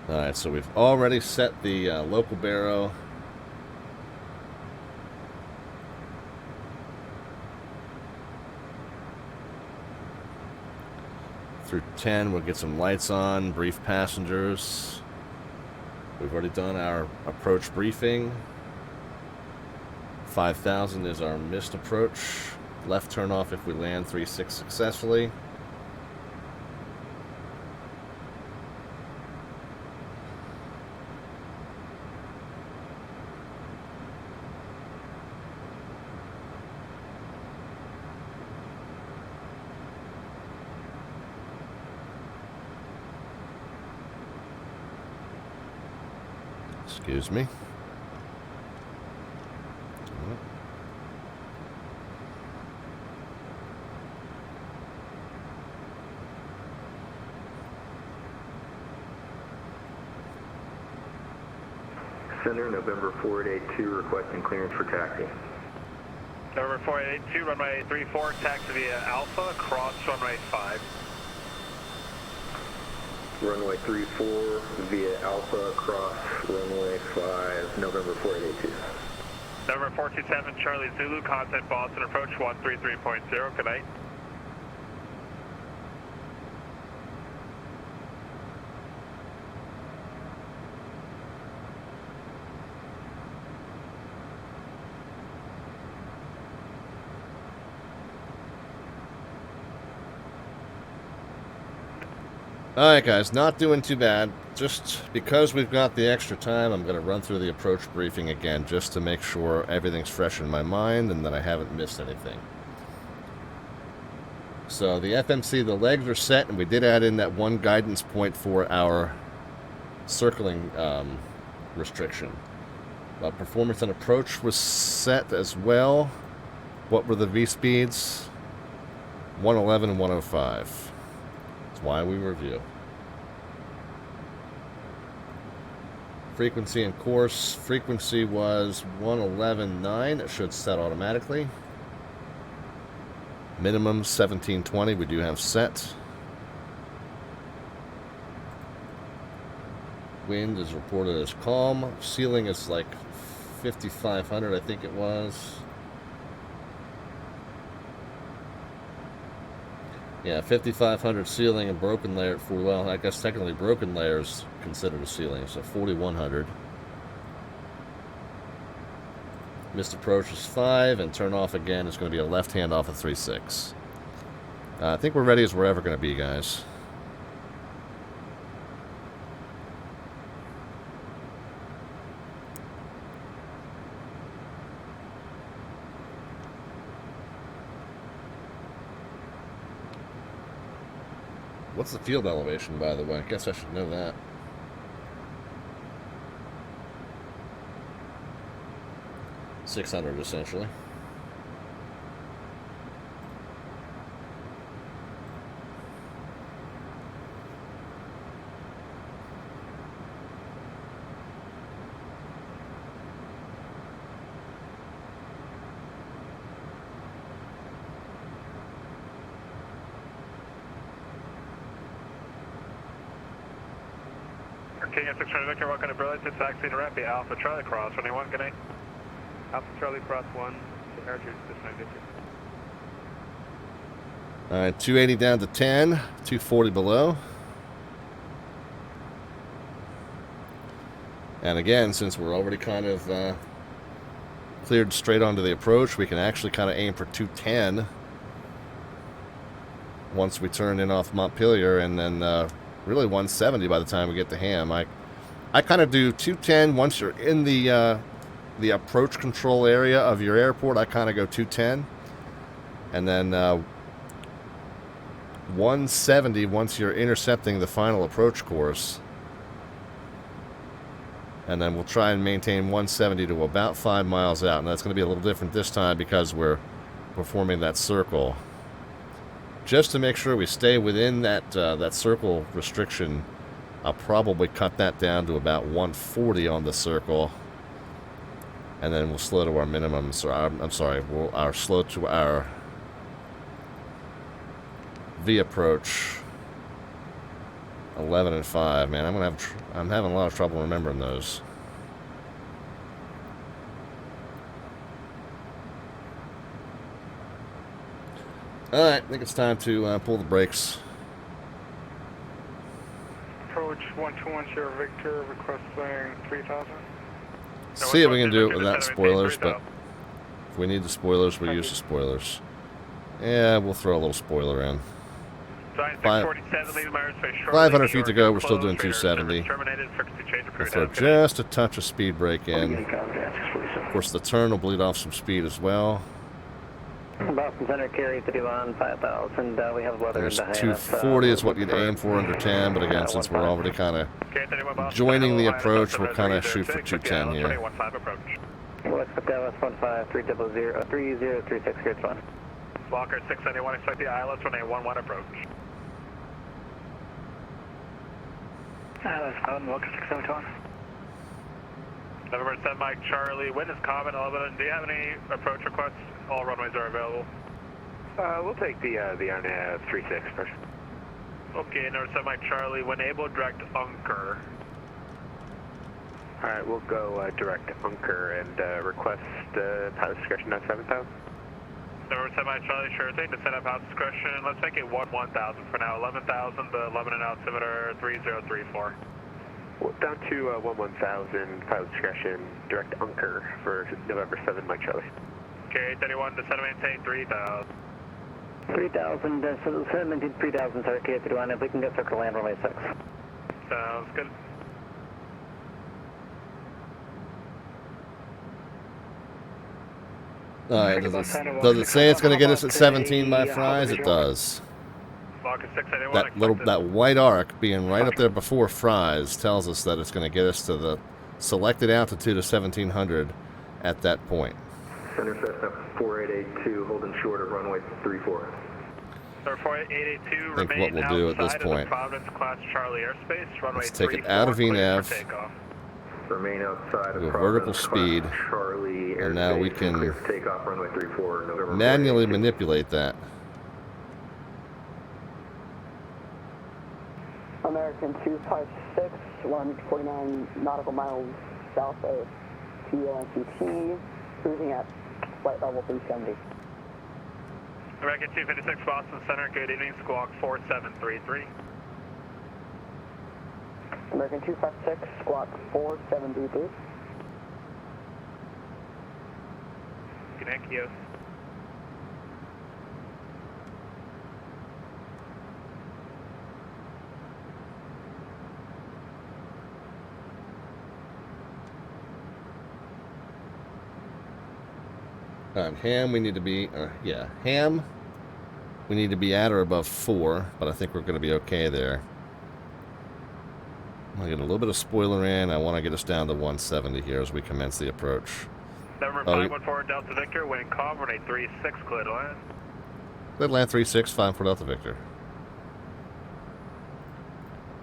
Alright, so we've already set the local baro. Through 10, we'll get some lights on, brief passengers. We've already done our approach briefing. 5,000 is our missed approach. Left turn off if we land 3-6 successfully. Excuse me. Center, November 4882, requesting clearance for taxi. November 4882, runway 34, taxi via Alpha, cross runway 5. Runway 34 via Alpha, cross runway 5, November 4882. November 427, Charlie Zulu, contact Boston, approach 133.0, good night. Alright guys, not doing too bad. Just because we've got the extra time, I'm going to run through the approach briefing again just to make sure everything's fresh in my mind and that I haven't missed anything. So the FMC, the legs are set, and we did add in that one guidance point for our circling restriction. Performance and approach was set as well. What were the V speeds? 111 and 105. Why we review. Frequency and course. Frequency was 111.9. It should set automatically. Minimum 1720. We do have set. Wind is reported as calm. Ceiling is like 5,500, I think it was. Yeah, 5,500 ceiling and broken layer for, well, I guess technically broken layers considered a ceiling, so 4,100. Missed approach is 5, and turn off again is going to be a left hand off of 3-6. I think we're ready as we're ever going to be, guys. What's the field elevation, by the way? I guess I should know that. .600, essentially. King of 600 Victor, welcome to Burlington, taxi to Rapid, Alpha Charlie Cross, 21, good night. Alpha Charlie Cross 1, Sahara 600 Victor. All right, 280 down to 10, 240 below. And again, since we're already kind of cleared straight onto the approach, we can actually kind of aim for 210 once we turn in off Montpelier, and then really 170 by the time we get to Ham. I kind of do 210 once you're in the approach control area of your airport. I kind of go 210, and then 170 once you're intercepting the final approach course. And then we'll try and maintain 170 to about 5 miles out. And that's going to be a little different this time because we're performing that circle. Just to make sure we stay within that that circle restriction, I'll probably cut that down to about 140 on the circle. And then we'll slow to our minimum. So I'm sorry, we'll slow to our V approach 11 and 5. Man, I'm having a lot of trouble remembering those. All right, I think it's time to pull the brakes. Approach 1210 Victor, requesting 3000. See what we can do it without spoilers, but if we need the spoilers, we'll use the spoilers. Yeah, we'll throw a little spoiler in. 500 feet to go, we're still doing 270. We'll throw just a touch of speed brake in. Of course, the turn will bleed off some speed as well. Boston Center, carry 31, 5000. We have weather There's behind 240 is what you'd aim for under 10, but again, since we're already kind of joining the approach, we'll kind of shoot for 210 here. We'll expect LS 15 3036, grid 1. Walker 691, expect the ILS on a 11 approach. ILS 11, Walker 671. November 7 Mike Charlie, wind is common 11. Do you have any approach requests? All runways are available. We'll take the RNAV 36 first. Okay, November 7 Mike Charlie, when able, direct Unker. Alright, we'll go direct Unker and request pilot discretion at 7000. November 7 Mike Charlie, sure thing, to set up house discretion. Let's make it 1000 for now, 11,000, the 11 and altimeter 3034. Down to 11,000, pilot discretion, direct Unker for November 7 Mike Charlie. Okay, 31, descend and maintain 3000. 3000, so descend and maintain 3000, sorry, K31, if we can get circle land runway 6. Sounds good. Alright, does it say it's going to get us at 17 by Fries? It does. That white arc being right up there before Fries tells us that it's going to get us to the selected altitude of 1700 at that point. Center Cessna 4882, holding short of runway 34. Sir 4882, I think what we'll do at this point, Providence class Charlie airspace, runway let's take it out of VNAV, remain outside of do a vertical speed, Charlie and now we can takeoff runway 34, November manually manipulate that. American 256, 149 nautical miles south of TLNCT, cruising at flight level 370. American 256 Boston Center, good evening, squawk 4733. American 256, squawk 4733. Good night, Kios. Ham, we need to be, Ham, we need to be at or above 4, but I think we're going to be okay there. I'm going to get a little bit of spoiler in. I want to get us down to 170 here as we commence the approach. Number 514 Delta Victor, wind calm, runway 36, clear to land. Clear to land 36, 5 for Delta Victor.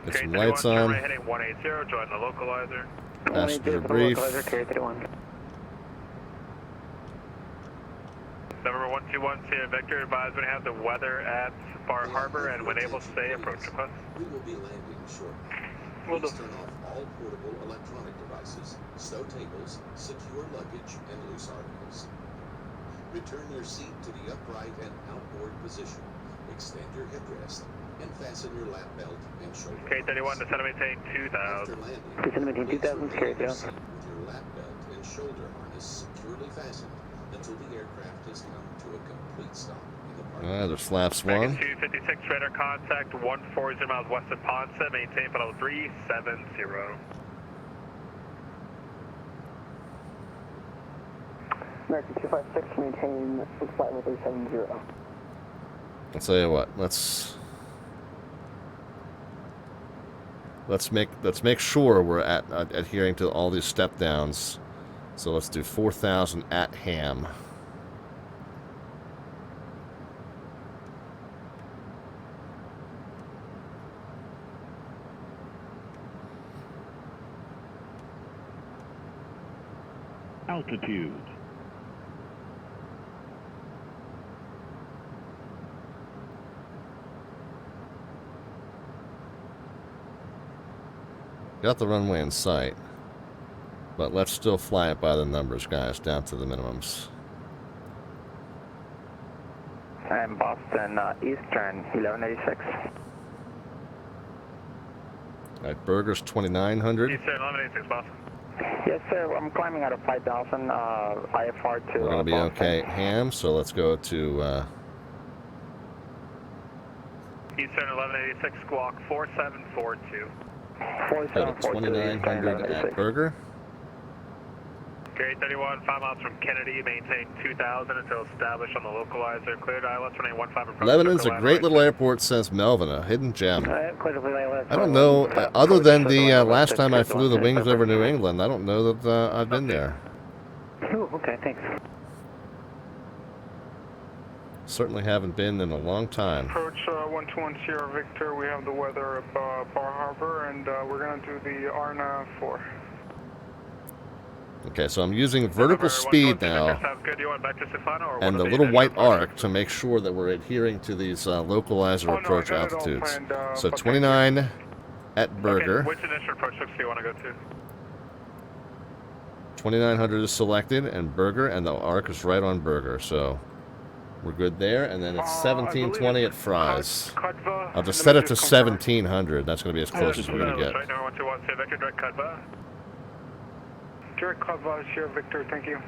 Get some lights on. Heading 180, join the localizer. Passenger brief. Number 121 Sierra Victor, advise when you have the weather at Bar Harbor and when able to stay approach request. We will be landing shortly. Please turn off all portable electronic devices, stow tables, secure luggage, and loose articles. Return your seat to the upright and outboard position. Extend your headrest and fasten your lap belt and shoulder K31, descend and maintain 2000. After landing, Descend and maintain 2000, carry your down. seat with your lap belt and shoulder harness securely fastened until the aircraft has come to a complete stop in the park. There's flaps 1. 256 radar contact 140 miles west of Ponce. Maintain below 370. American 256, maintain flight level 370. I'll tell you what. Let's make sure we're adhering to all these step downs. So let's do 4,000 at ham. Altitude. Got the runway in sight. But let's still fly it by the numbers, guys, down to the minimums. I'm Boston Eastern 1186. Alright, Burger's 2900. Eastern 1186, Boston. Yes, sir. I'm climbing out of 5,000 IFR to We're going to be Boston. okay at ham, so let's go to... Eastern 1186, squawk 4742. Go to 2900 at Burger. Gate 31, 5 miles from Kennedy, maintain 2000 until established on the localizer. Cleared ILS, running 15 approach. Lebanon's a great little airport since Melvin, a hidden gem. I don't know, other than the last time I flew the wings over New England, I don't know that I've been there. Oh, okay, thanks. Certainly haven't been in a long time. Approach 121 Sierra Victor. We have the weather at Bar Harbor, and we're going to do the RNAV 4. Okay, so I'm using vertical speed now, Sounds good. You want back to Sifano, or and the little white arc to make sure that we're adhering to these localizer approach altitudes. So 29 at Burger. Okay, which initial approach looks do you want to go to? 2900 is selected, and Burger, and the arc is right on Burger, so we're good there. And then it's 1720 at Fry's. I'll just set it to 1700. That's going to be as close as we're going to get. Right, number 121 Sierra Victor, direct Cudva. Direct Cudva, Sierra Victor, thank you.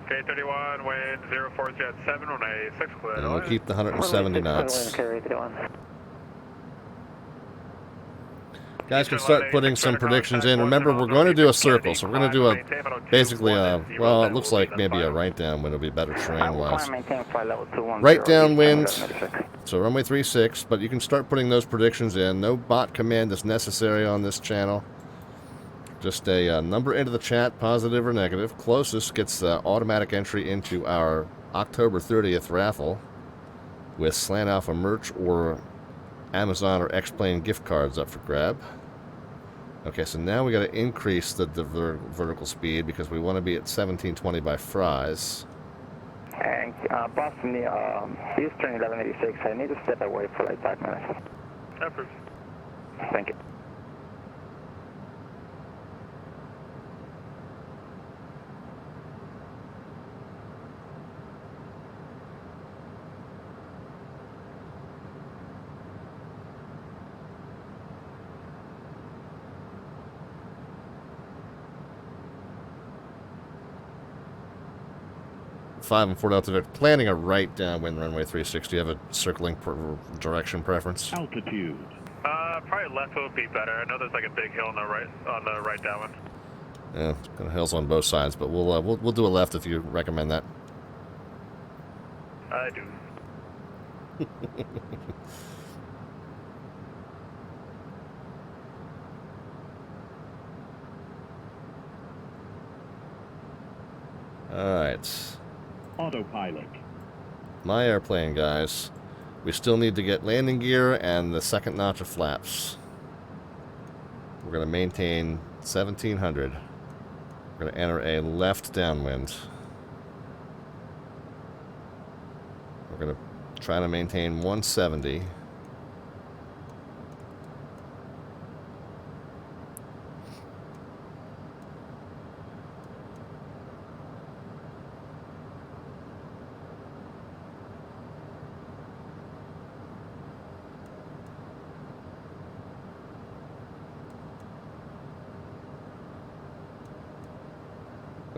Okay, 31, wind 040 at 7 on a 6 clear. And we'll keep the 170 knots. Guys can start putting some predictions in. Remember, we're going to do a circle, so we're going to do basically well, it looks like maybe a right downwind will be better terrain-wise. Right downwind, so runway 36, but you can start putting those predictions in. No bot command is necessary on this channel. Just a number into the chat, positive or negative. Closest gets automatic entry into our October 30th raffle with Slant Alpha merch or Amazon or X-Plane gift cards up for grab. Okay, so now we got to increase the vertical speed because we want to be at 1720 by Fry's. And Boston, Eastern 1186, I need to step away for like 5 minutes. Approved. Thank you. Five and 4 Delta Victor, planning a right downwind runway 36. Do you have a circling direction preference? Altitude. Probably left would be better. I know there's like a big hill on the right downwind. Yeah, kind of hills on both sides, but we'll do a left if you recommend that. I do. All right. Autopilot. My airplane, guys. We still need to get landing gear and the second notch of flaps. We're going to maintain 1700. We're going to enter a left downwind. We're going to try to maintain 170.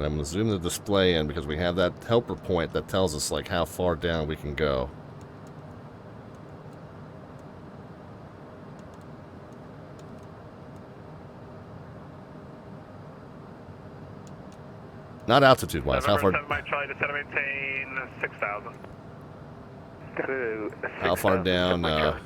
But I'm going to zoom the display in because we have that helper point that tells us like how far down we can go. Not altitude-wise. How far? Mike Charlie, descend and maintain 6,000. How far down?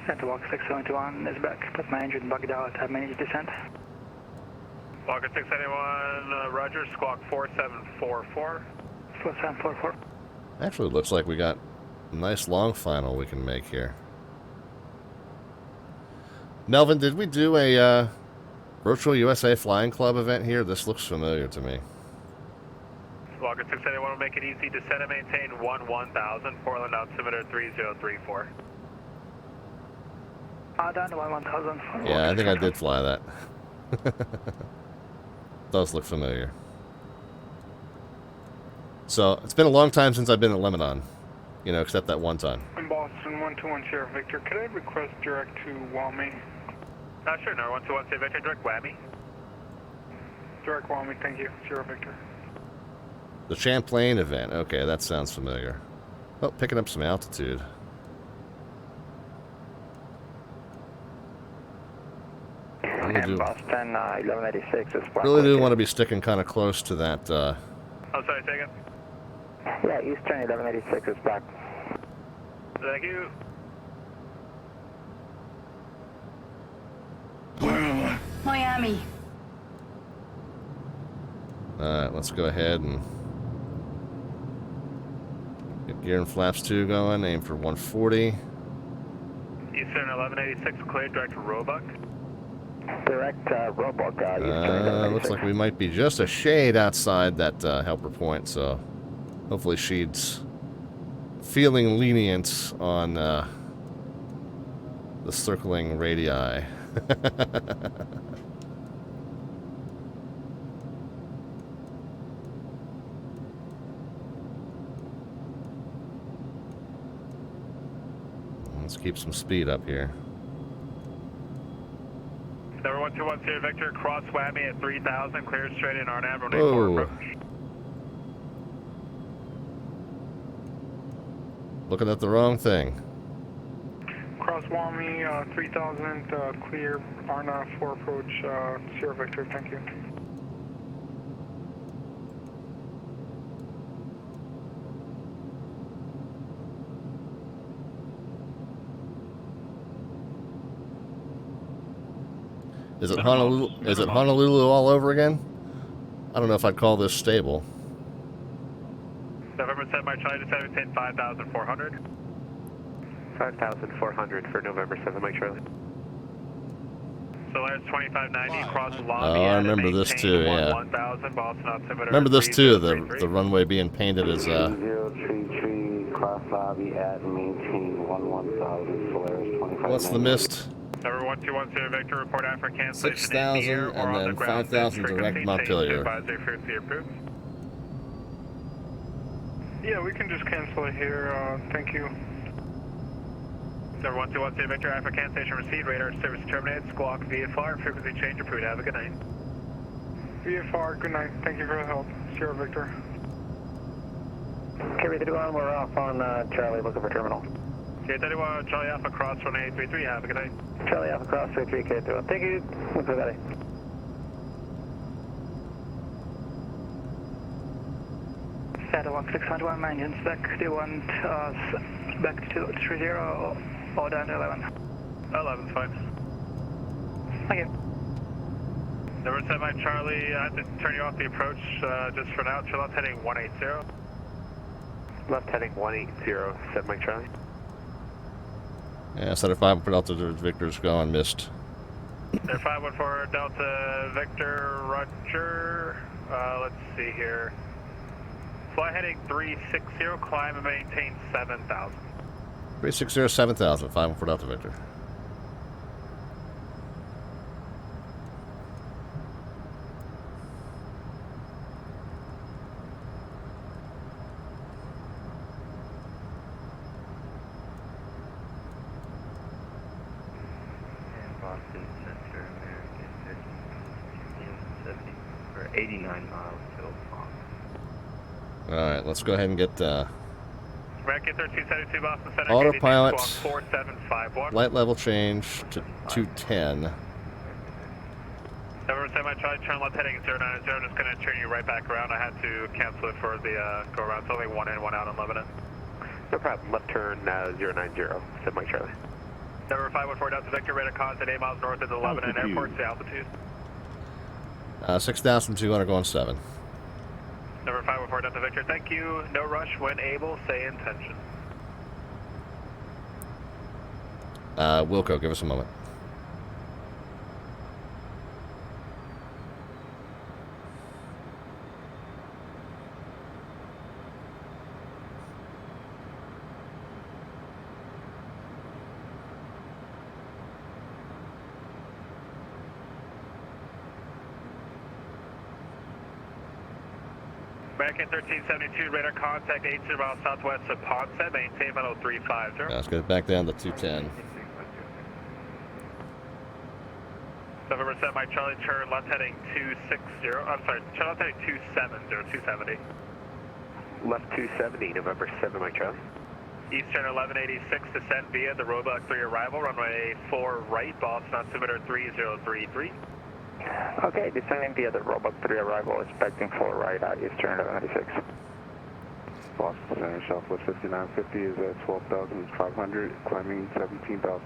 Center walk 671 is back. Put my engine bucket out. Have managed descent. Walker 671, Roger. Squawk 4744. 4744. Actually, it looks like we got a nice long final we can make here. Melvin, did we do a Virtual USA Flying Club event here? This looks familiar to me. Walker 671 will make it easy. Descend and maintain 1000. Portland altimeter 3034. Down to 1000. Yeah, I think I did fly that. Does look familiar. So, it's been a long time since I've been at Lebanon. You know, except that one time. In Boston, 121 Sierra Victor. Could I request direct to Wami? Sure, no, 121 Sierra Victor, direct Whammy. Direct Wami, thank you. Sierra Victor. The Champlain event. Okay, that sounds familiar. Oh, picking up some altitude. And Boston 1186 is black. Really do want to be sticking kind of close to that. Oh, sorry, take it. Yeah, Eastern 1186 is black. Thank you. Miami. Alright, let's go ahead and get gear and flaps 2 going. Aim for 140. Eastern 1186, cleared direct Roebuck. Direct Roebuck. Looks like we might be just a shade outside that helper point, so hopefully she's feeling lenient on the circling radii. Let's keep some speed up here. Number 121 Sierra Victor, cross Whammy at 3000, clear straight in RNAV, runway Whoa. 4 approach. Looking at the wrong thing. Cross Wami, 3000, clear RNAV 4 approach, Sierra Victor, thank you. Is it Honolulu? Is it Honolulu all over again? I don't know if I'd call this stable. November 7, Mike Charlie, descend and maintain 5400. 5400 for November 7, Mike Charlie. Solaris 2590, cross lobby. Oh, I remember this too, yeah. 1000, Boston altimeter. Remember this too, the runway being painted as 033, cross lobby at maintain 11,000, Solaris 2590. What's the mist? Number 121 Sierra Victor, report after cancellation 6,000 and then 5,000 direct Montpelier. Yeah, we can just cancel it here, thank you. Number 121 Sierra Victor, after cancellation received, radar service terminated, squawk VFR, frequency change approved, have a good night. VFR, good night, thank you for the help, Sierra Victor. K31, we're off on Charlie, looking for terminal. K31, Charlie Alpha, cross runway 833, have a good night. Charlie Alpha, cross 33, K31, thank you, look for that. Satellite 601, my engine's back. Do you want back to 30 or down to 11? 11's fine. Thank you. Number 7, Mike Charlie, I have to turn you off the approach just for now. Left heading 180. Left heading 180, 7 Mike Charlie. Yeah, Center 5 for Delta Victor's gone, missed. Center 514 Delta Victor, Roger. Let's see here. Fly heading 360, climb and maintain 7,000. 360, 7,000, 514 Delta Victor. 89 miles so far. Alright, let's go ahead and get American 1372 Boston Center. autopilot, 4751. light level change to 210. Number 7, I tried turn left heading 090. I'm just going to turn you right back around. I had to cancel it for the go around. It's only one in, one out on Lebanon. No problem. Left turn 090. 7 Mike Charlie. Number 514 Delta Victor, radar contact 8 miles north of the Lebanon Airport. The altitude. 6,200 going 7. Number 514 Delta Victor, thank you. No rush when able. Say intention. Wilco, give us a moment. American 1372, radar contact 80 miles southwest of Ponce, maintain final 350. Let's get it back down to 210. November 7, Mike Charlie, turn left heading 260. I'm sorry, turn left heading 270, 270. Left 270, November 7 Mike Charlie. Eastern 1186, descend via the Roebuck 3 arrival, runway 4 right, Boston altimeter 3033. Okay, descending via the Roebuck 3 arrival, expecting 4 right at Eastern 1186. Boston Center, Southwest 5950 is at 12,500, climbing 17,000.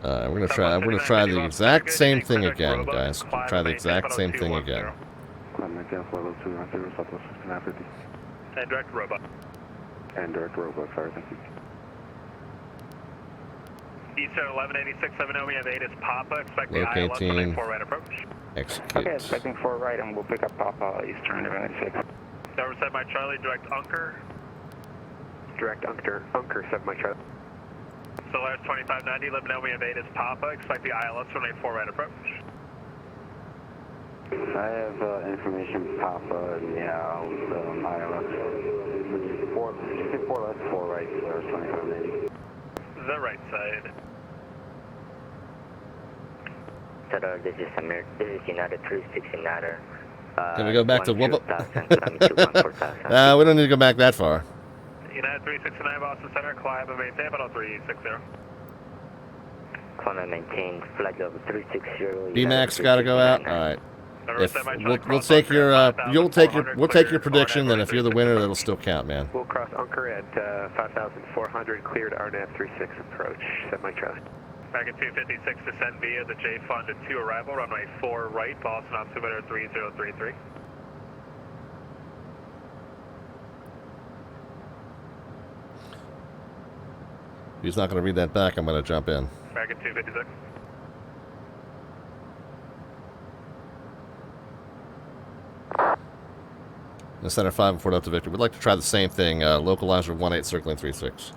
We're gonna try the exact same thing again, guys. Try the exact same thing again. Climbing again, flight level 210, Southwest 5950. And direct Roebuck. And direct Roebuck, sorry, thank you. Eastern 1186, 7 we have 8 is Papa, expecting Locate ILS team. 4 right approach. Execute. Okay, expecting 4 right, and we'll pick up Papa Eastern 1186. Number 7 Mike Charlie, direct Unker. Direct Unker 7 Mike Charlie. Solaris 2590, Lebanon we have 8 is Papa, expecting ILS 4 right approach. I have information Papa now, ILS. 4 left, 4 right, Solaris 2590. The right side. This is Samir. This is United 36 United. Can we go back to Whoop? We don't need to go back that far. United 369 Boston Center, climb and maintain about 360. Climb and maintain, flight level 360. B-Max got to go out. All right. If we'll take your we'll take your prediction, then if you're the winner, that'll still count, man. We'll cross Unker at 5,400, cleared RNAV 36 approach. 7 Mike Charlie. Back at 256, descend via the J Fund at 2 arrival, runway 4 right, Boston altimeter 3033. He's not going to read that back. I'm going to jump in. Back at 256. The center 5 and 4 Delta Victor. We'd like to try the same thing. Localizer 18 circling 36.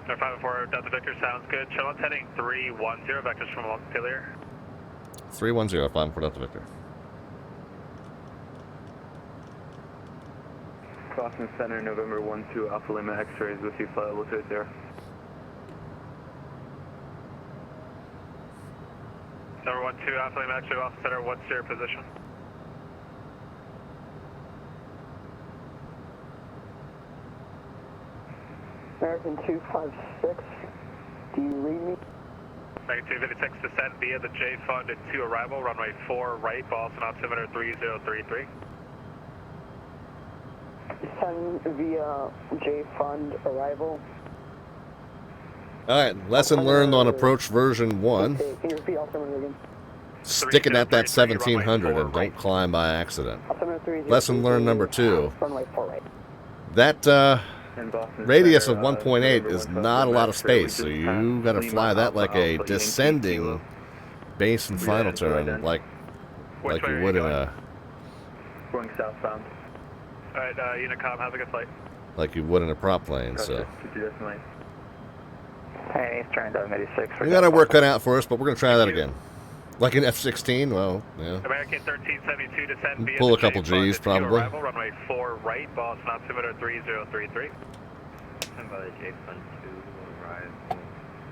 Center 5 and 4 Delta Victor sounds good. Chillon's heading 310, vectors from Montpelier. 310, 5 and 4 Delta Victor. Boston Center, November 12, Alpha Lima X-rays with you, flight level 20. Number 12, Alpha Lima X-ray, Boston Center, what's your position? American 256, do you read me? Back 256, descend via the J Fund at 2 arrival, runway 4 right, Boston altimeter 3033. Descend via J Fund arrival. Alright, lesson learned on approach version 1. Okay, can you repeat altimeter again? Stick it at that 1700 and don't climb by accident. Lesson learned number 2. Runway 4 right. That radius of 1.8 is not a lot of space, so you got to fly that like a descending base and final turn, like you would in a Going southbound. Alright, Unicom, have a good flight. like you would in a prop plane. So Hey, Eastern 1186. we got our work cut out for us, but we're gonna try that again. Like an F-16, well, yeah. American 1372, descend via Pull a the couple J Fund G's at 2 probably. arrival, runway 4 right, Boston altimeter 3033. Descend by the J Fund 2, arrive,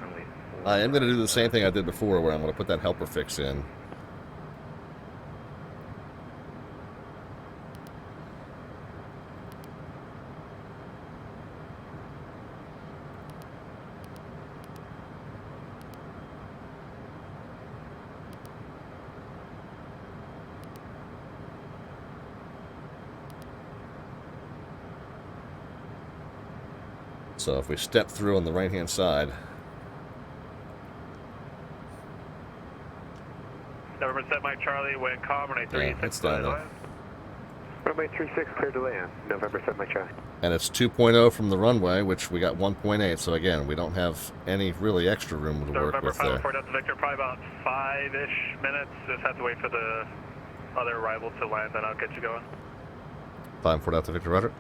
runway 4. I am gonna do the same thing I did before, where I'm gonna put that helper fix in. So if we step through on the right-hand side, November 7 Mike Charlie, wind calm, runway 36. yeah, it's down there. Runway 36, clear to land. November 7 Mike Charlie. And it's 2.0 from the runway, which we got 1.8. So again, we don't have any really extra room to work with there. November 514 Delta Victor, probably about 5-ish minutes. Just have to wait for the other arrival to land, then I'll get you going. 5-4 Delta Victor, roger.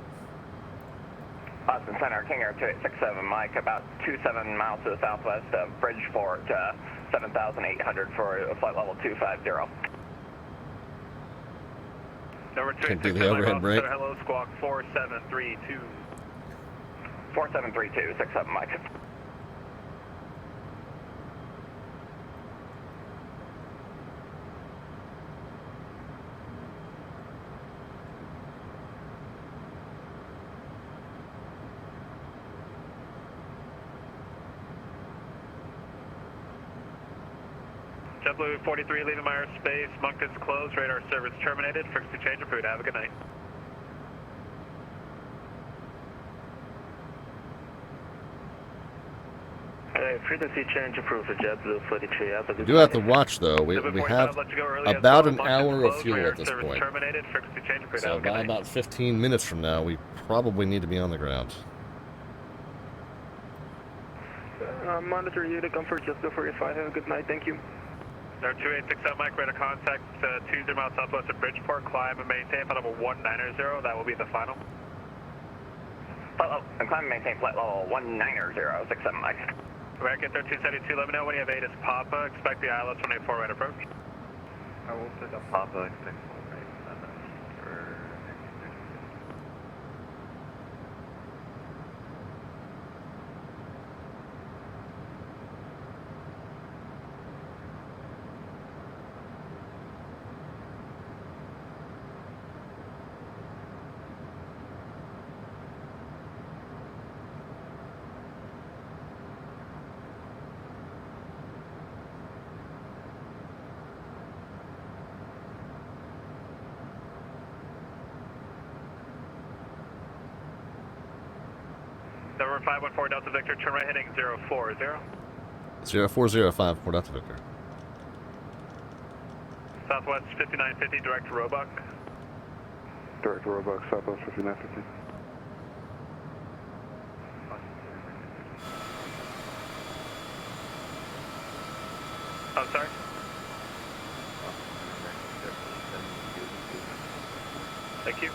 Boston Center, King Air 2867, Mike, about 27 miles to the southwest of Bridgeport, 7,800 for flight level 250. Number 2, Can do the overhead brake. Hello, squawk 4732. 4732, 67, Mike. JetBlue 43, leaving my airspace. Moncton's closed. Radar service terminated. Frequency change approved. Have a good night. Frequency change approved for JetBlue 43. We do have to watch, though. We have about an hour of fuel at this point. So by about 15 minutes from now, we probably need to be on the ground. Monitor you to comfort JetBlue 45. Have a good night. Thank you. Number 2867 Mike, radar contact 20 miles southwest of Bridgeport. Climb and maintain flight level 190. That will be the final. Climb and maintain flight level 190, 67 Mike. American 1372, let me know when you have ATIS Papa. Expect the ILS 184 right approach. I will set up Papa, expect right. Number 514 Delta Victor, turn right heading 040. 0405 Delta Victor. Southwest 5950, direct to Roebuck. Direct to Roebuck, Southwest 5950. I'm sorry? Thank you.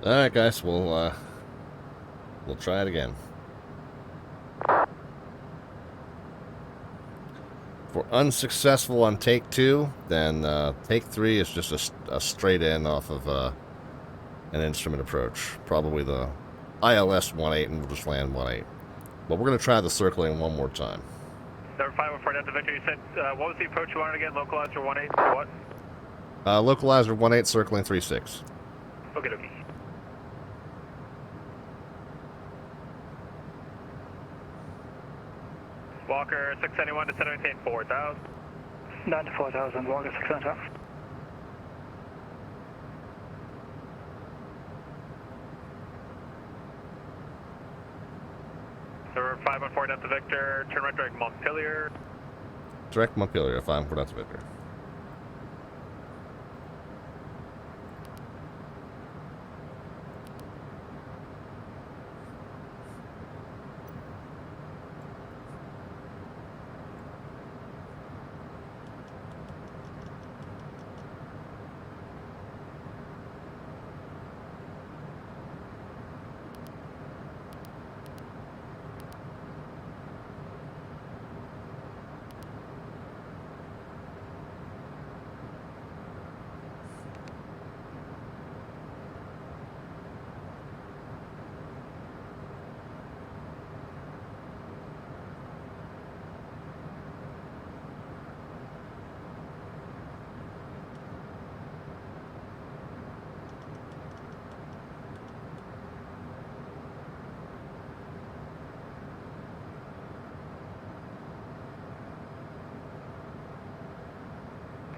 All right, guys, we'll try it again. If we're unsuccessful on take 2, then take 3 is just a straight in off of an instrument approach. Probably the ILS 18, and we'll just land 18. But we're going to try the circling one more time. Number 514 Delta Victor, you said, what was the approach you wanted again? Localizer 18 to what? Localizer 18, circling 36. Okay, okay. Walker 671 to center maintain 4,000. 9 to 4,000, Walker 671. Number 514 Delta Victor, turn right direct Montpelier. Direct Montpelier, 5-4 Delta Victor.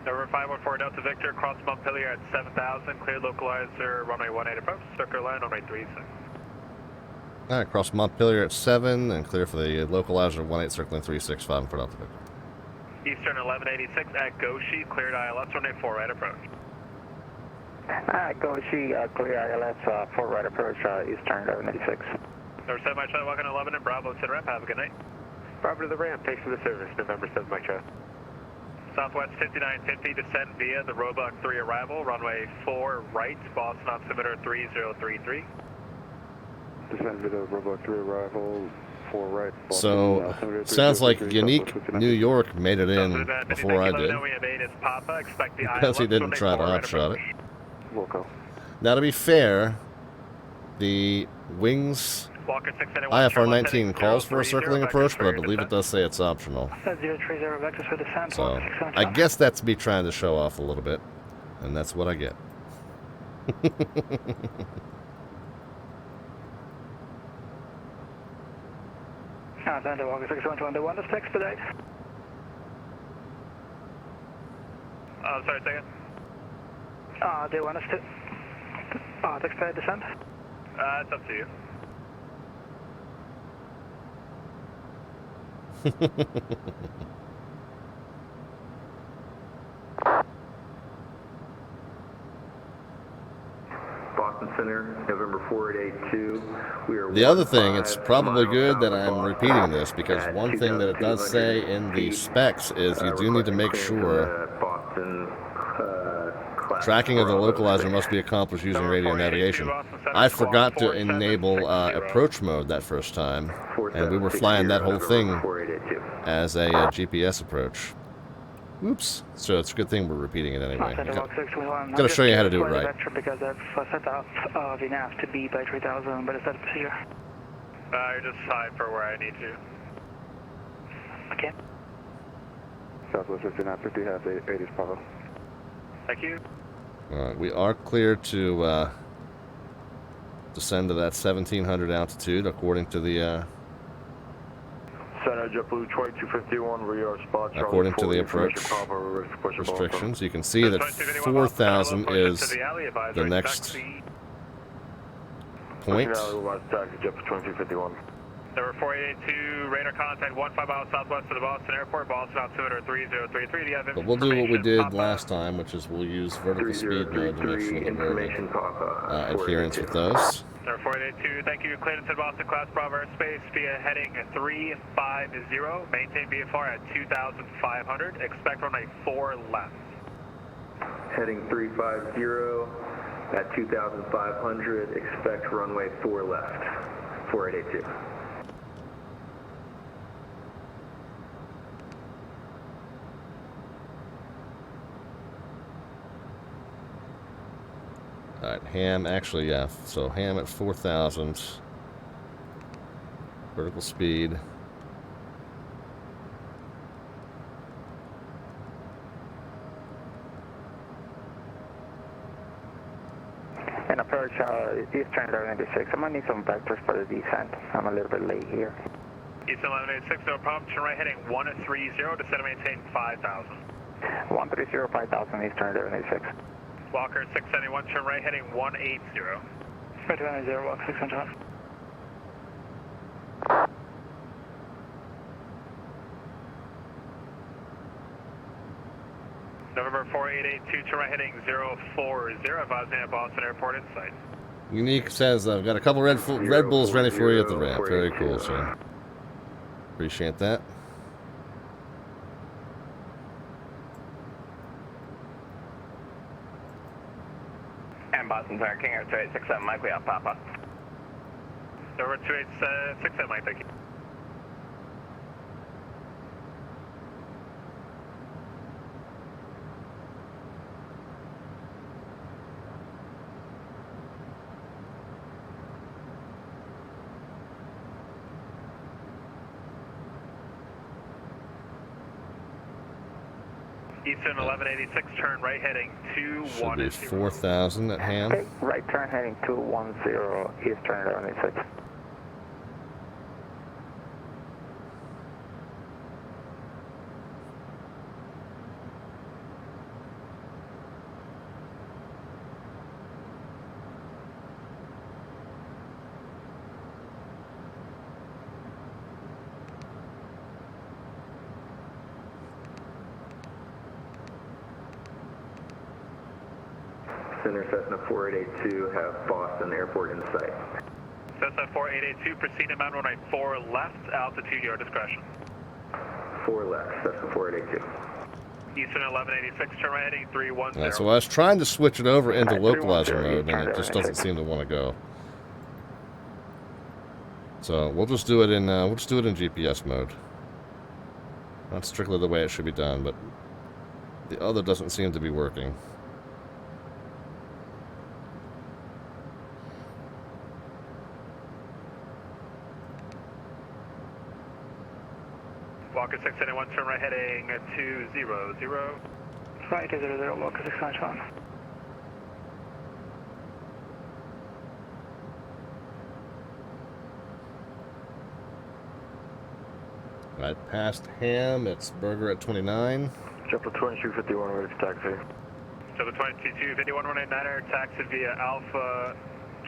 Number 514 Delta Victor, cross Montpelier at 7,000, clear localizer, runway 18 approach, circle line, runway 36. Alright, cross Montpelier at 7 and clear for the localizer 18 circling 365 for Delta Victor. Eastern 1186 at Goshi, cleared ILS, runway 4 right approach. Goshi, clear ILS, 4 right approach, Eastern 1186. Number 7 Mike Charlie, walking 11 and Bravo to the ramp, have a good night. Bravo to the ramp, thanks for the service, November 7 Mike Charlie. Southwest 5950, descend via the Roebuck 3 arrival, runway 4 right, Boston altimeter 3033. Descend via the Roebuck 3 arrival, 4 right, Boston, so, sounds like Unique New York made it in before I did. Because he didn't try to hotshot it. Now, to be fair, the Wings IFR 19 calls for a circling approach, but I believe it does say it's optional. So, I guess that's me trying to show off a little bit, and that's what I get. Santa Walker 6121 to expedite. Sorry, second. They want us to expedite descent? It's up to you. Boston Center, November 4882. We are the other thing, it's probably good that I'm repeating this, because one thing that it does say in the specs is you do need to make sure tracking of the localizer must be accomplished using radio navigation. I forgot to enable approach mode that first time, and we were flying that whole thing as a GPS approach. Oops. So it's a good thing we're repeating it anyway. I'm going to show you how to do it right. Because I've set up VNAV to be by 3000, but is that a procedure? You're just high for where I need to. Okay. Southwest 5950 has 80 Papa. Thank you. Alright, we are clear to descend to that 1700 altitude according to the Center JetBlue 2251, rear spot. According to the approach restrictions, you can see that 4,000 is the next point. Number 4882, radar contact 15 miles southwest of the Boston Airport, Boston altimeter 3033. Do you have But we'll do what we did last time, which is we'll use vertical speed mode to make sure that we're adherence with those. Number 4882, thank you. Cleared into Boston Class Bravo airspace via heading 350. Maintain VFR at 2,500. Expect runway 4 left. Heading 350 at 2,500. Expect runway 4 left. 4882. Alright, ham, actually, yeah, so ham at 4,000. Vertical speed. And approach Eastern 1186. I'm going to need some vectors for the descent. I'm a little bit late here. Eastern 1186, no problem. Turn right heading 130, descend and maintain 5,000. 130, 5,000 Eastern 1186. Walker 671, turn right heading 180. Right 290, Walker 671. November 4882, turn right heading 040, advising at Boston Airport in sight. Unique says, I've got a couple Red Bulls ready for you at the ramp. Very cool, sir. Appreciate that. And Boston Center, King Air 2867, Mike, we have Papa. Over 2867, Mike, thank you. Eastern 1186, turn right heading 210. Should be 4,000 at ham. Okay, right turn heading 210, Eastern 1186. Center Cessna 4882 have Boston Airport in sight. Cessna 4882, proceed to Mountain Runway 4 left, altitude your discretion. 4 left, Cessna 4882. Eastern 1186, turn right heading 310. All right, so I was trying to switch it over into localizer mode, and it just doesn't seem to want to go. So we'll just do it in GPS mode. Not strictly the way it should be done, but the other doesn't seem to be working. Walker 681, turn right heading 200. Right 200, Walker 691. Right past Ham, it's Burger at 29. JetBlue 2251, ready for taxi. JetBlue 2251, 189er, taxi via Alpha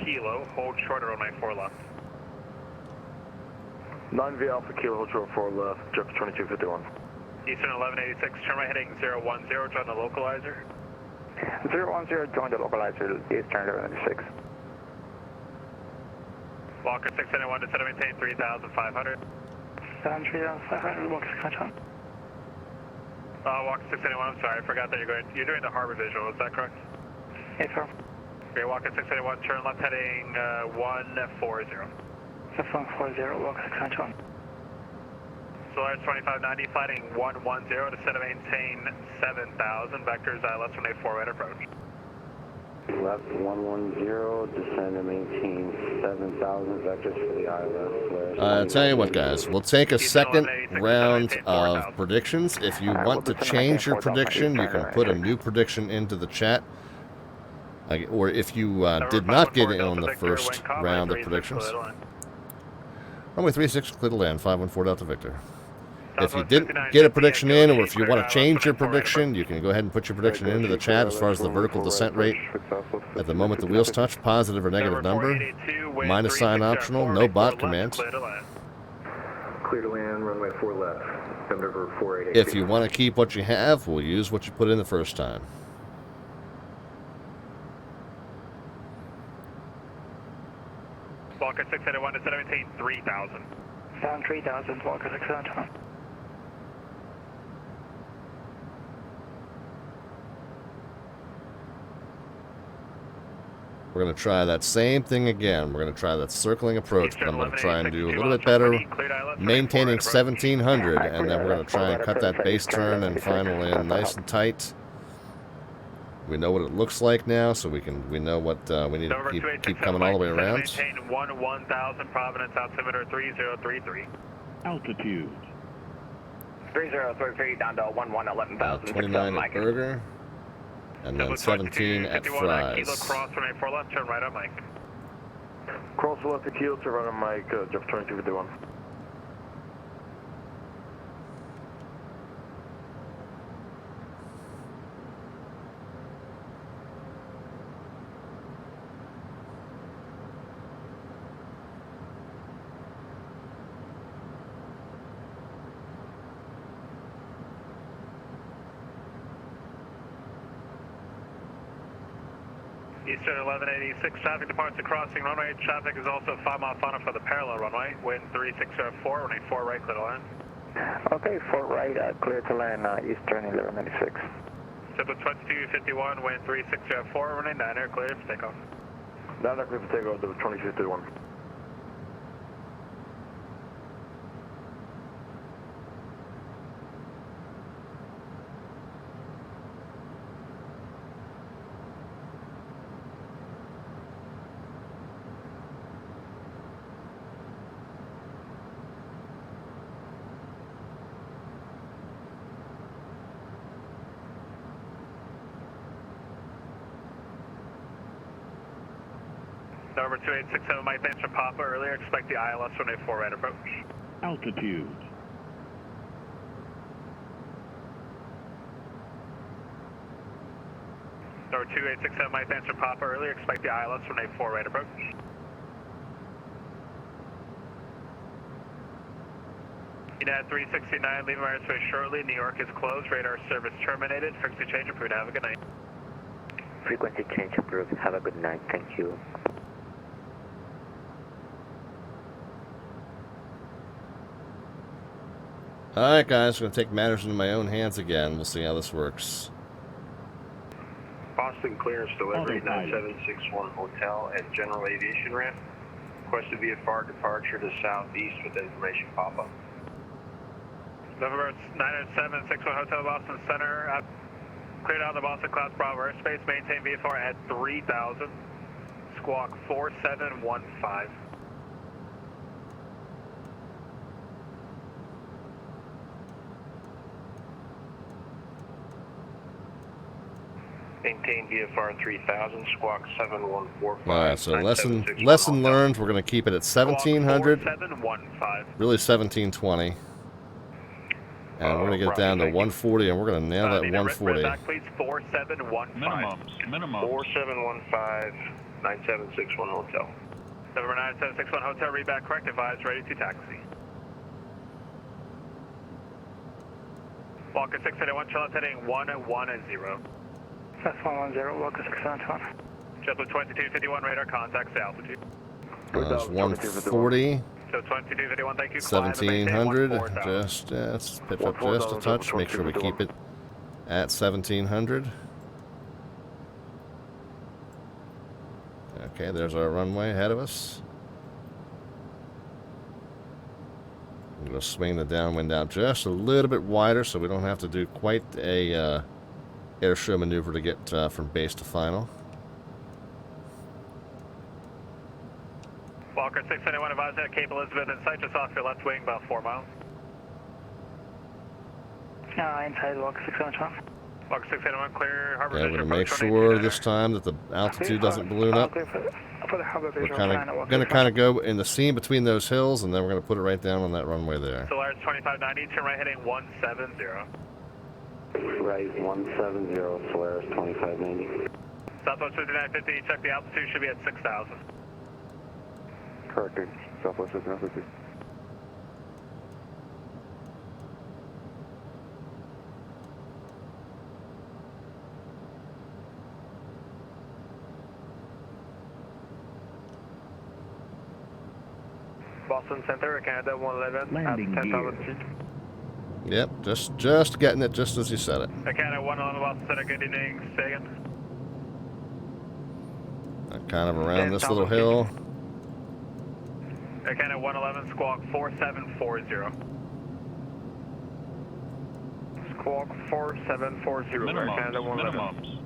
Kilo, hold short runway 4 left. 9 via Alpha Kilo, hold short 4 left, JetBlue 2251. Eastern 1186, turn right heading 010, join the localizer. 010, join the localizer, Eastern 1186. Walker 671, descend and maintain 3,500. 3,500, Walker 691. Walker 681, I'm sorry, I forgot that you're doing the harbor visual, is that correct? Yes, sir. Okay, Walker 681, turn left heading 140. 140, Walker 691. Solaris 2590, flighting 110, descend and maintain 7,000, vectors less than a 4 right approach. Left 110, descend and maintain 7,000, vectors for the ILS. Tell you what, guys, we'll take a second round of predictions. If you want to change your prediction, you can put a new prediction into the chat. Or if you did not get in on the first round of predictions. Runway 36, clear to land, 514 Delta Victor. If you didn't get a prediction in, or if you want to change your prediction, you can go ahead and put your prediction into the chat as far as the vertical descent rate. At the moment the wheels touch, positive or negative number, minus sign optional, no bot commands. Clear to land, runway 4 left, Denver 488. If you want to keep what you have, we'll use what you put in the first time. Walker 681, descend and maintain 3,000. Down 3,000, Walker 691. We're going to try that same thing again. We're going to try that circling approach, but I'm going to try and do a little bit better, maintaining 1,700, and then we're going to try and cut that base turn and final in nice and tight. We know what it looks like now, so we know what we need to keep coming all the way around. Maintain 11000, Providence, altimeter 3033. Altitude. 3033 down to 11,000. 29 at Burger. And then 17 at Fries. Kilo cross from A4 left, turn right on Mike. Cross left to Kilo, turn right on Mike, JetBlue 2251. Eastern 1186, traffic departs the crossing runway. Traffic is also 5 mile final for the parallel runway. Wind 3604, runway 4 right, clear to land. Okay, 4 right, clear to land, Eastern 1196. JetBlue 2251, wind 3604, runway 9 clear for takeoff. 9 clear for takeoff, JetBlue 2251. Number 2867, Mike, thanks for Papa earlier. Expect the ILS runway 4 right approach. Altitude. Number 2867, Mike, thanks for Papa earlier. Expect the ILS runway 4 right approach. United 369, leaving airspace shortly. New York is closed. Radar service terminated. Frequency change approved. Have a good night. Frequency change approved. Have a good night. Thank you. Alright guys, I'm going to take matters into my own hands again. We'll see how this works. Boston clearance delivery 9761 Hotel and General Aviation ramp. Requested VFR departure to southeast with information pop-up. November 9761 Hotel Boston Center. Cleared out of the Boston Clouds Bravo airspace. Maintain VFR at 3000. Squawk 4715. Maintain VFR 3000, squawk 7145. Alright, so lesson learned, we're going to keep it at 1700. Really 1720. And we're going to get it down to 140, and we're going to nail that 140. Back, please, 4715. Minimum. 4715, 9761 Hotel. November 9761 Hotel, read back correct, advise, ready to taxi. Walker 681, Charlotte heading 110. That's 110, Walker 671. JetBlue 2251, radar contacts altitude. That's 140. So 2251, thank you. 1700. Just let's pitch up just a touch. Make sure we keep it at 1700. Okay, there's our runway ahead of us. I'm going to swing the downwind out just a little bit wider so we don't have to do quite a airshow maneuver to get from base to final. Walker 671, advise at Cape Elizabeth in sight, just off your left wing, about 4 miles. Inside Walker 671. Walker 671, clear harbor Yeah, vision. we're going to make sure this time that the altitude doesn't balloon up. We're going to kind of go in the seam between those hills, and then we're going to put it right down on that runway there. Solaris 2590, turn right heading 170. Right, 170, Solaris 2590. Southwest 5950, check the altitude, should be at 6,000. Corrected, Southwest 5950. Boston Center, Canada 111, at 10,000 feet. Yep, just getting it just as you said it. Canada 111, Boston Center, good evening, say again. Kind of around this little hill. Canada 111, squawk 4740. Squawk 4740, Canada 111. Minimums.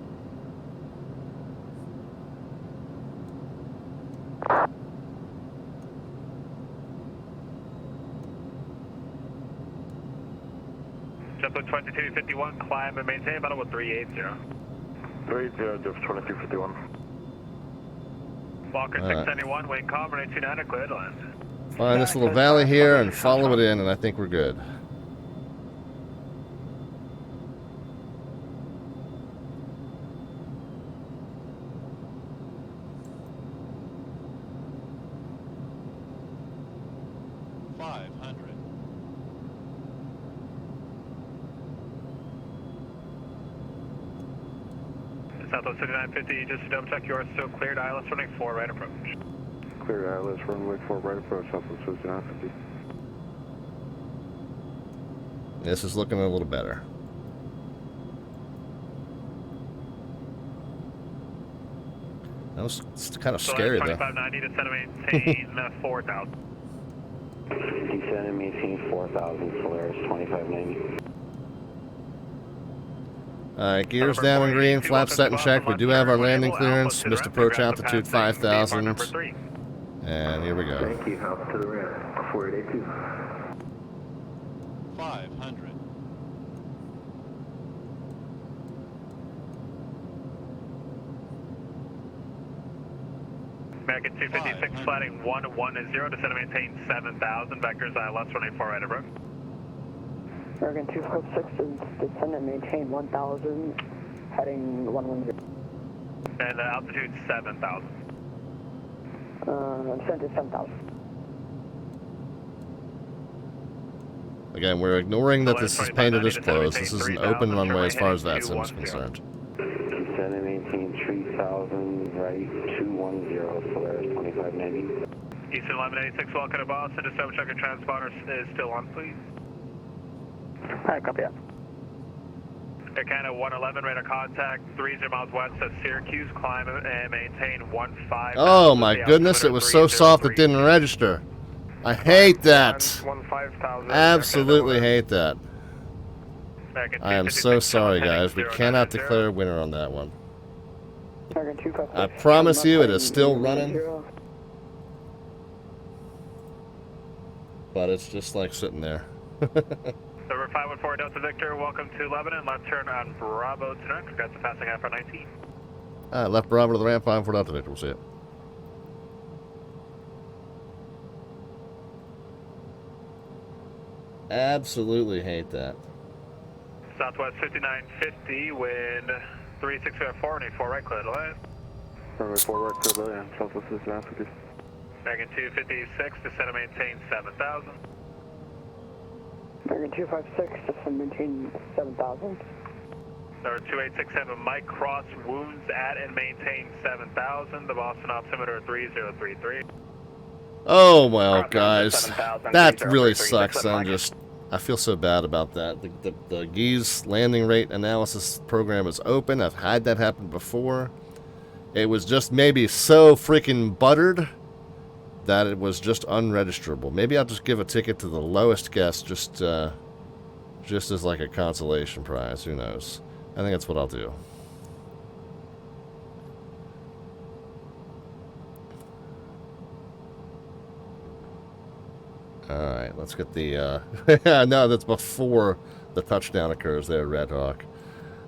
JetBlue 2251, climb and maintain about 380. 380, Jeff 2251. Walker 671, wing calm, runway 29, clear to land. Find this little valley here and follow it in, and I think we're good. Southwest 5950, just to double check, you are still cleared. ILS running 4, right approach. Cleared ILS runway 4, right approach, Southwest 5950. This is looking a little better. That was kind of scary, though. 2590, descend and maintain 4,000. Descend and maintain 4,000, Solaris 2590. Alright, gears down in green, flaps set and check. We do have our landing clearance. Missed approach altitude 5,000. And here we go. Thank you. Out to the ramp. 4882. 500. American 256, flatting 110, descend and maintain 7,000. Vectors ILS running 4, right approach. American 256 is descend and maintain 1,000, heading 110. And altitude 7,000. Descend to 7,000. Again, we're ignoring that this is painted as closed. This is an open runway as far as VATSIM is concerned. Descend and maintain 3000, right 210, Solaris 2590. Eastern 1186, welcome to Boston. Just double check your transponder is still on, please. Alright, copy that. Air Canada 111, radar contact 30 miles west of Syracuse. Climb and maintain 15. Oh my goodness, it was so soft it didn't register. I hate that. 15,000. Absolutely hate that. I am so sorry, guys. We cannot declare a winner on that one. I promise you it is still running. But it's just like sitting there. Number 514 Delta Victor, welcome to Lebanon. Left turn on Bravo tonight. Congrats on passing IFR 19. Left Bravo to the ramp, 514 Delta Victor. We'll see it. Absolutely hate that. Southwest 5950, wind 3604, need 4 right, clear to land. Runway 4 right, clear to land. Southwest 5950. American 256, descend and maintain 7,000. American 256, descend and maintain 7,000. Number 2867, Mike Cross, wounds at and maintain 7,000. The Boston altimeter 3033. Oh, well, guys, that really sucks. I feel so bad about that. The GEES landing rate analysis program is open. I've had that happen before. It was just maybe so freaking buttered that it was just unregisterable. Maybe I'll just give a ticket to the lowest guess just as like a consolation prize. Who knows? I think that's what I'll do. Alright, let's get the, no, that's before the touchdown occurs there, Red Hawk.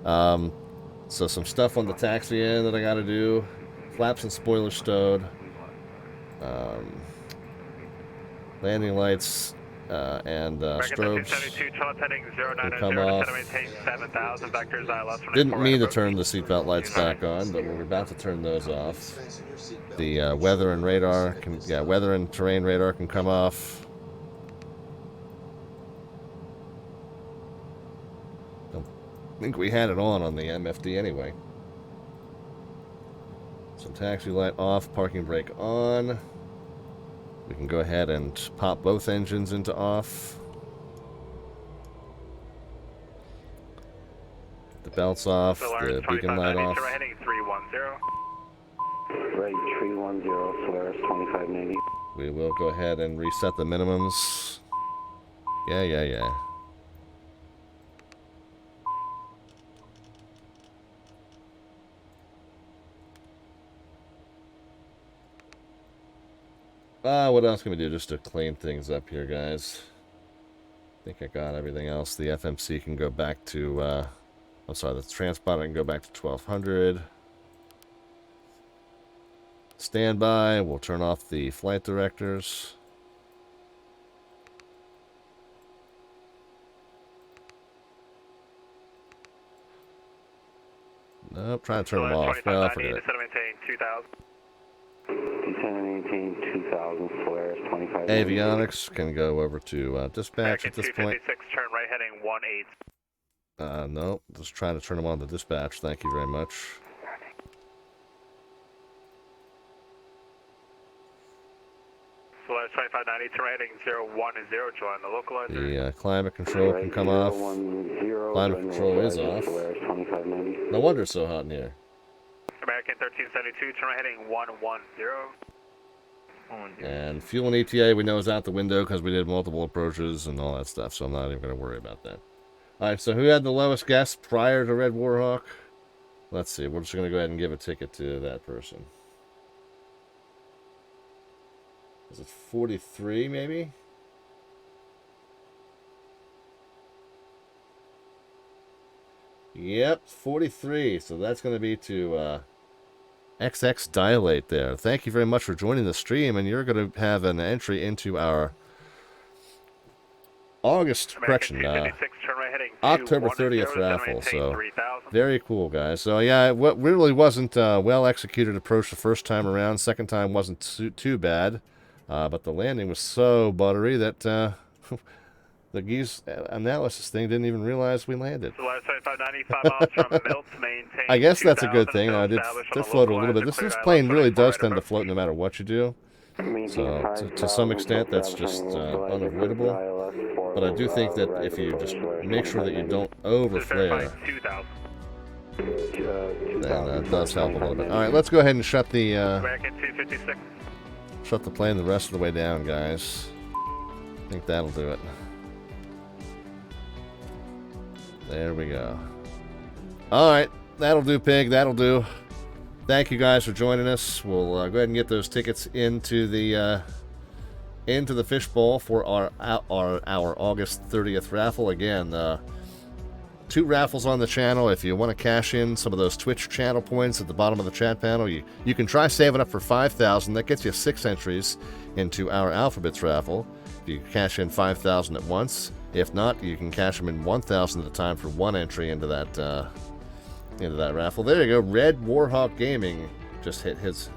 So some stuff on the taxi end that I gotta do. Flaps and spoilers stowed. Landing lights, and, strobes will come off. Didn't mean to turn the seatbelt lights back on, but we're about to turn those off. The, weather and radar can, weather and terrain radar can come off. I think we had it on the MFD anyway. Some taxi light off, parking brake on. We can go ahead and pop both engines into off. The belts off, the beacon light off. Heading 310. Right 310, Solaris 2590. We will go ahead and reset the minimums. Yeah. What else can we do just to clean things up here, guys? I think I got everything else. The FMC can go back to, I'm sorry, the transponder can go back to 1200. Standby. We'll turn off the flight directors. Nope, trying to turn them off. Well, forget it. Descend 2000, Solaris 25. Avionics can go over to dispatch at this point. Turn right heading 18. No, just trying to turn them on to dispatch. Thank you very much. Solaris 2590, turn right heading 010, join the localizer. The climate control can come off. Climate control is off. No wonder it's so hot in here. American 1372, turn right heading 110. And fuel and ETA we know is out the window because we did multiple approaches and all that stuff, so I'm not even going to worry about that. Alright, so who had the lowest guess prior to Red Warhawk? Let's see, we're just going to go ahead and give a ticket to that person. Is it 43 maybe? Yep, 43, so that's going to be to XX Dilate there. Thank you very much for joining the stream, and you're going to have an entry into our October 30th raffle. So very cool, guys. So yeah, it really wasn't well executed approach the first time around. Second time wasn't too bad, but the landing was so buttery that The geese analysis thing didn't even realize we landed. So last 95 miles from Milts, maintain. I guess that's a good thing. I did float a little bit. This plane really does tend to float no matter what you do. So to some extent, that's just unavoidable. But I do think that if you just make sure that you don't overflare, then it does help a little bit. All right, let's go ahead and shut the plane the rest of the way down, guys. I think that'll do it. There we go. All right, that'll do, Pig. That'll do. Thank you guys for joining us. We'll go ahead and get those tickets into the fishbowl for our August 30th raffle. Again, 2 raffles on the channel. If you want to cash in some of those Twitch channel points at the bottom of the chat panel, you can try saving up for 5,000. That gets you 6 entries into our Alphabets raffle. If you cash in 5,000 at once. If not, you can cash them in 1,000 at a time for 1 entry into that raffle. There you go. Red Warhawk Gaming just hit his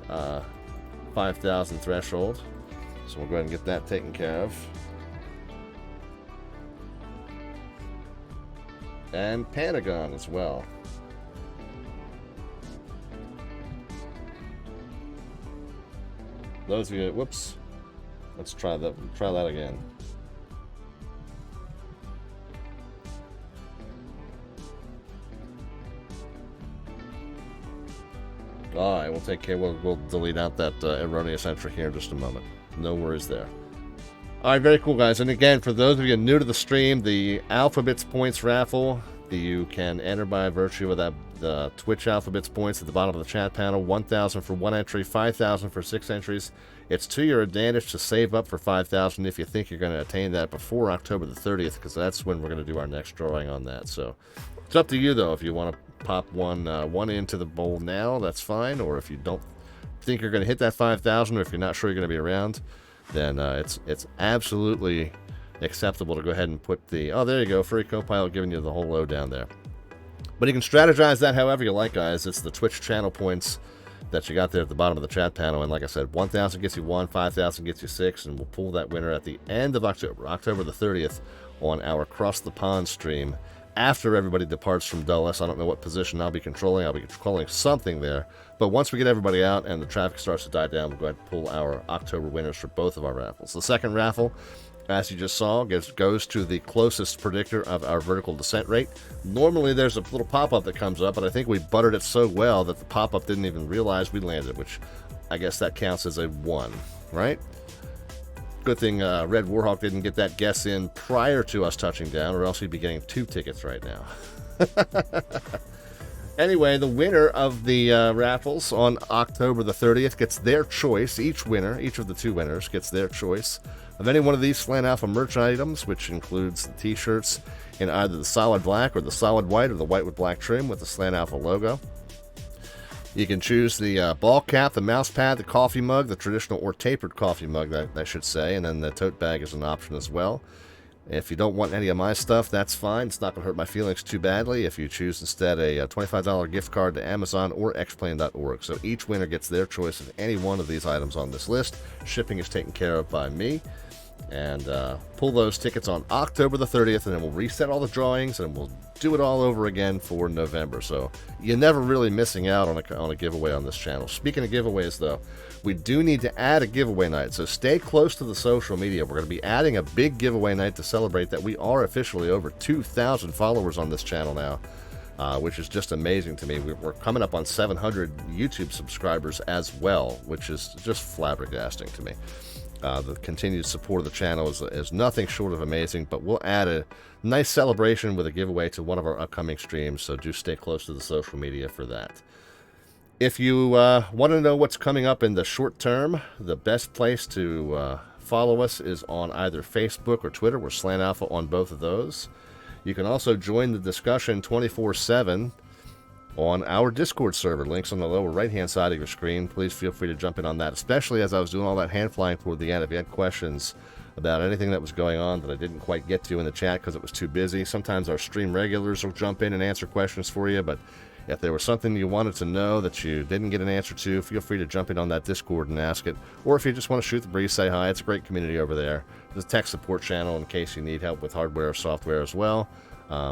5,000 threshold. So we'll go ahead and get that taken care of. And Pentagon as well. Those of you, whoops. Let's try that again. All right, we'll take care. We'll delete out that erroneous entry here in just a moment. No worries there. All right, very cool, guys. And again, for those of you new to the stream, the Alphabets points raffle, you can enter by virtue of the Twitch Alphabets points at the bottom of the chat panel. 1,000 for 1 entry, 5,000 for 6 entries. It's to your advantage to save up for 5,000 if you think you're going to attain that before October the 30th, because that's when we're going to do our next drawing on that. So it's up to you, though. If you want to pop one into the bowl now, that's fine. Or if you don't think you're going to hit that 5,000, or if you're not sure you're going to be around, then it's absolutely acceptable to go ahead and put the... Oh, there you go. Free Copilot giving you the whole lowdown there. But you can strategize that however you like, guys. It's the Twitch channel points that you got there at the bottom of the chat panel. And like I said, 1,000 gets you 1, 5,000 gets you 6, and we'll pull that winner at the end of October the 30th on our Cross the Pond stream. After everybody departs from Dulles, I don't know what position I'll be controlling. I'll be controlling something there. But once we get everybody out and the traffic starts to die down, we'll go ahead and pull our October winners for both of our raffles. The second raffle, as you just saw, goes to the closest predictor of our vertical descent rate. Normally there's a little pop-up that comes up, but I think we buttered it so well that the pop-up didn't even realize we landed, which I guess that counts as a 1, right? Good thing Red Warhawk didn't get that guess in prior to us touching down, or else he'd be getting 2 tickets right now. Anyway, the winner of the raffles on October the 30th gets their choice. Each of the 2 winners gets their choice of any one of these Slant Alpha merch items, which includes the t-shirts in either the solid black or the solid white or the white with black trim with the Slant Alpha logo. You can choose the ball cap, the mouse pad, the coffee mug, the traditional or tapered coffee mug, I should say, and then the tote bag is an option as well. If you don't want any of my stuff, that's fine. It's not going to hurt my feelings too badly if you choose instead a $25 gift card to Amazon or xplane.org. So each winner gets their choice of any one of these items on this list. Shipping is taken care of by me. And pull those tickets on October the 30th, and then we'll reset all the drawings, and we'll do it all over again for November. So you're never really missing out on a giveaway on this channel. Speaking of giveaways, though, we do need to add a giveaway night. So stay close to the social media. We're going to be adding a big giveaway night to celebrate that we are officially over 2,000 followers on this channel now, which is just amazing to me. We're coming up on 700 YouTube subscribers as well, which is just flabbergasting to me. The continued support of the channel is nothing short of amazing, but we'll add a nice celebration with a giveaway to one of our upcoming streams, so do stay close to the social media for that. If you want to know what's coming up in the short term, the best place to follow us is on either Facebook or Twitter. We're Slant Alpha on both of those. You can also join the discussion 24/7 on our Discord server. Links on the lower right-hand side of your screen. Please feel free to jump in on that, especially as I was doing all that hand flying toward the end. If you had questions about anything that was going on that I didn't quite get to in the chat because it was too busy, sometimes our stream regulars will jump in and answer questions for you, but If there was something you wanted to know that you didn't get an answer to, feel free to jump in on that Discord and ask it. Or if you just want to shoot the breeze, say hi. It's a great community over there. There's a tech support channel in case you need help with hardware or software as well.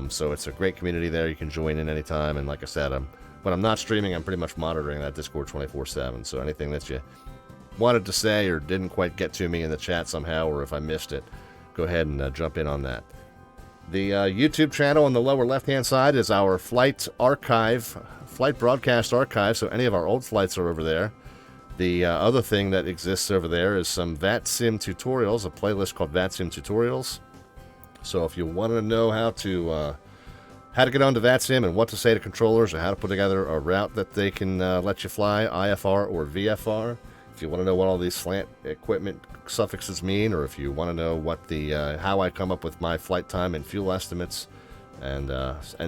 So it's a great community there. You can join in anytime. And like I said, when I'm not streaming, I'm pretty much monitoring that Discord 24/7. So anything that you wanted to say or didn't quite get to me in the chat somehow, or if I missed it, go ahead and jump in on that. The YouTube channel on the lower left-hand side is our flight broadcast archive, so any of our old flights are over there. The other thing that exists over there is some VATSIM tutorials, a playlist called VATSIM Tutorials. So if you want to know how to get onto VATSIM and what to say to controllers, or how to put together a route that they can let you fly, IFR or VFR, if you want to know what all these slant equipment suffixes mean, or if you want to know what how I come up with my flight time and fuel estimates, and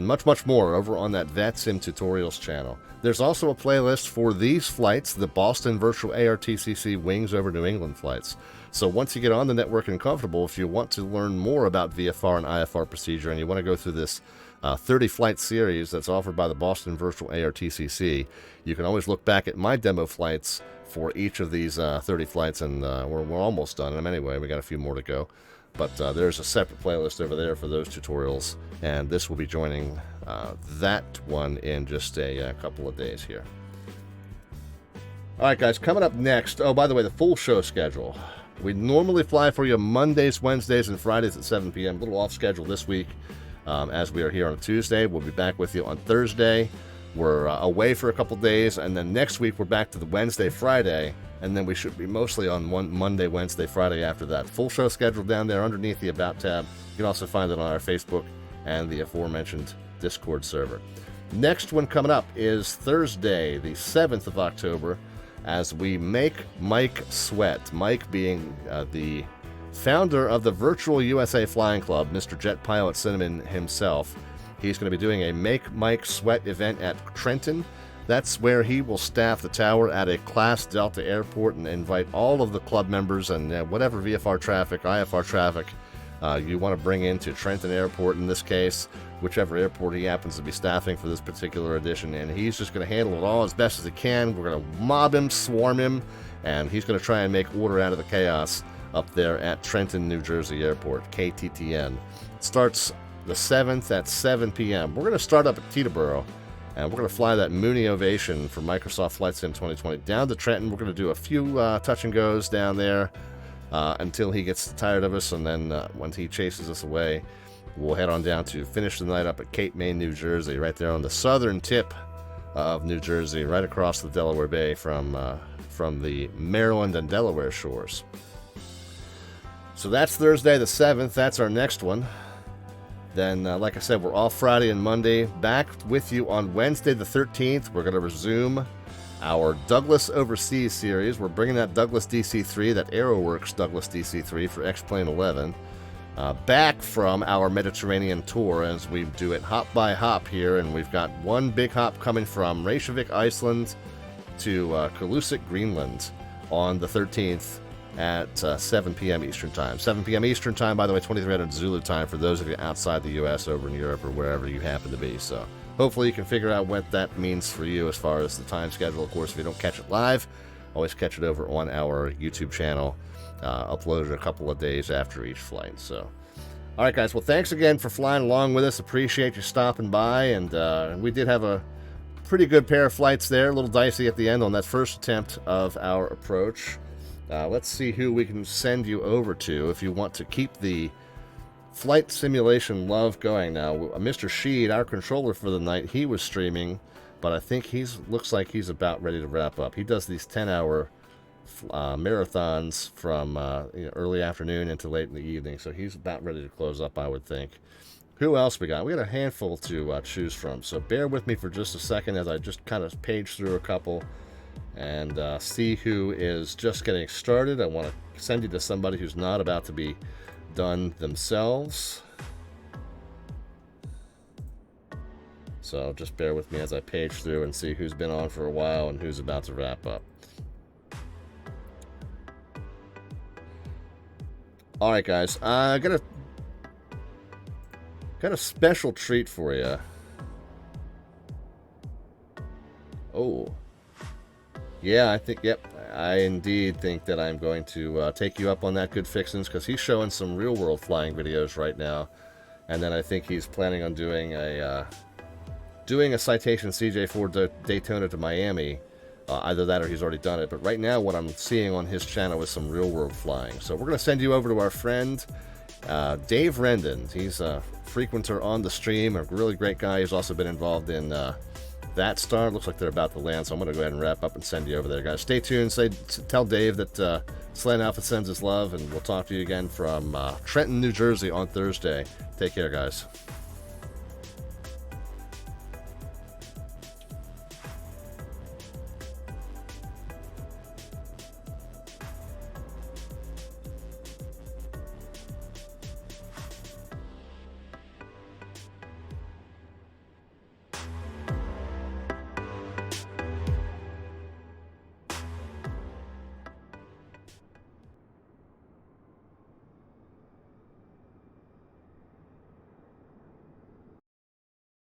much more over on that VATSIM Tutorials channel. There's also a playlist for these flights, the Boston Virtual ARTCC Wings over New England flights. So once you get on the network and comfortable, if you want to learn more about VFR and IFR procedure, and you want to go through this 30-flight series that's offered by the Boston Virtual ARTCC, you can always look back at my demo flights for each of these 30 flights, and we're almost done them anyway. We got a few more to go. But there's a separate playlist over there for those tutorials, and this will be joining that one in just a couple of days here. All right, guys, coming up next, oh, by the way, the full show schedule. We normally fly for you Mondays, Wednesdays, and Fridays at 7 p.m. A little off schedule this week, as we are here on a Tuesday. We'll be back with you on Thursday. We're away for a couple days, and then next week we're back to the Wednesday, Friday, and then we should be mostly on Monday, Wednesday, Friday after that. Full show schedule down there underneath the About tab. You can also find it on our Facebook and the aforementioned Discord server. Next one coming up is Thursday, the 7th of October, as we make Mike sweat. Mike being the founder of the Virtual USA Flying Club, Mr. Jet Pilot Cinnamon himself. He's going to be doing a Make Mike Sweat event at Trenton. That's where he will staff the tower at a Class Delta airport and invite all of the club members and whatever VFR traffic, IFR traffic you want to bring into Trenton Airport in this case, whichever airport he happens to be staffing for this particular edition. And he's just going to handle it all as best as he can. We're going to mob him, swarm him, and he's going to try and make order out of the chaos up there at Trenton, New Jersey Airport, KTTN. It starts the 7th at 7 p.m. We're going to start up at Teterboro, and we're going to fly that Mooney Ovation for Microsoft Flight Sim 2020 down to Trenton. We're going to do a few touch and goes down there until he gets tired of us, and then once he chases us away, we'll head on down to finish the night up at Cape May, New Jersey, right there on the southern tip of New Jersey, right across the Delaware Bay from the Maryland and Delaware shores. So that's Thursday the 7th. That's our next one. Then, like I said, we're off Friday and Monday. Back with you on Wednesday the 13th. We're going to resume our Douglas Overseas series. We're bringing that Douglas DC-3, that AeroWorks Douglas DC-3 for X-Plane 11, back from our Mediterranean tour as we do it hop by hop here. And we've got one big hop coming from Reykjavik, Iceland to Kulusik, Greenland on the 13th. At 7 p.m. Eastern Time. 7 p.m. Eastern Time, by the way, 2300 Zulu Time for those of you outside the U.S., over in Europe, or wherever you happen to be. So hopefully you can figure out what that means for you as far as the time schedule. Of course, if you don't catch it live, always catch it over on our YouTube channel, uploaded a couple of days after each flight. So, all right, guys. Well, thanks again for flying along with us. Appreciate you stopping by. And we did have a pretty good pair of flights there. A little dicey at the end on that first attempt of our approach. Let's see who we can send you over to if you want to keep the flight simulation love going. Now, Mr. Sheed, our controller for the night, he was streaming, but I think looks like he's about ready to wrap up. He does these 10-hour marathons from early afternoon into late in the evening, so he's about ready to close up, I would think. Who else we got? We got a handful to choose from, so bear with me for just a second as I just kind of page through a couple and see who is just getting started. I want to send you to somebody who's not about to be done themselves. So just bear with me as I page through and see who's been on for a while and who's about to wrap up. All right, guys, I got a special treat for you. Oh. Yeah, I think, yep. I indeed think that I'm going to take you up on that, Good Fixins, because he's showing some real-world flying videos right now. And then I think he's planning on doing a citation CJ4 Daytona to Miami. Either that or he's already done it. But right now what I'm seeing on his channel is some real-world flying. So we're going to send you over to our friend, Dave Rendon. He's a frequenter on the stream, a really great guy. He's also been involved in VATSIM. Looks like they're about to land, so I'm going to go ahead and wrap up and send you over there, guys. Stay tuned. Tell Dave that Slant Alpha sends his love, and we'll talk to you again from Trenton, New Jersey on Thursday. Take care, guys.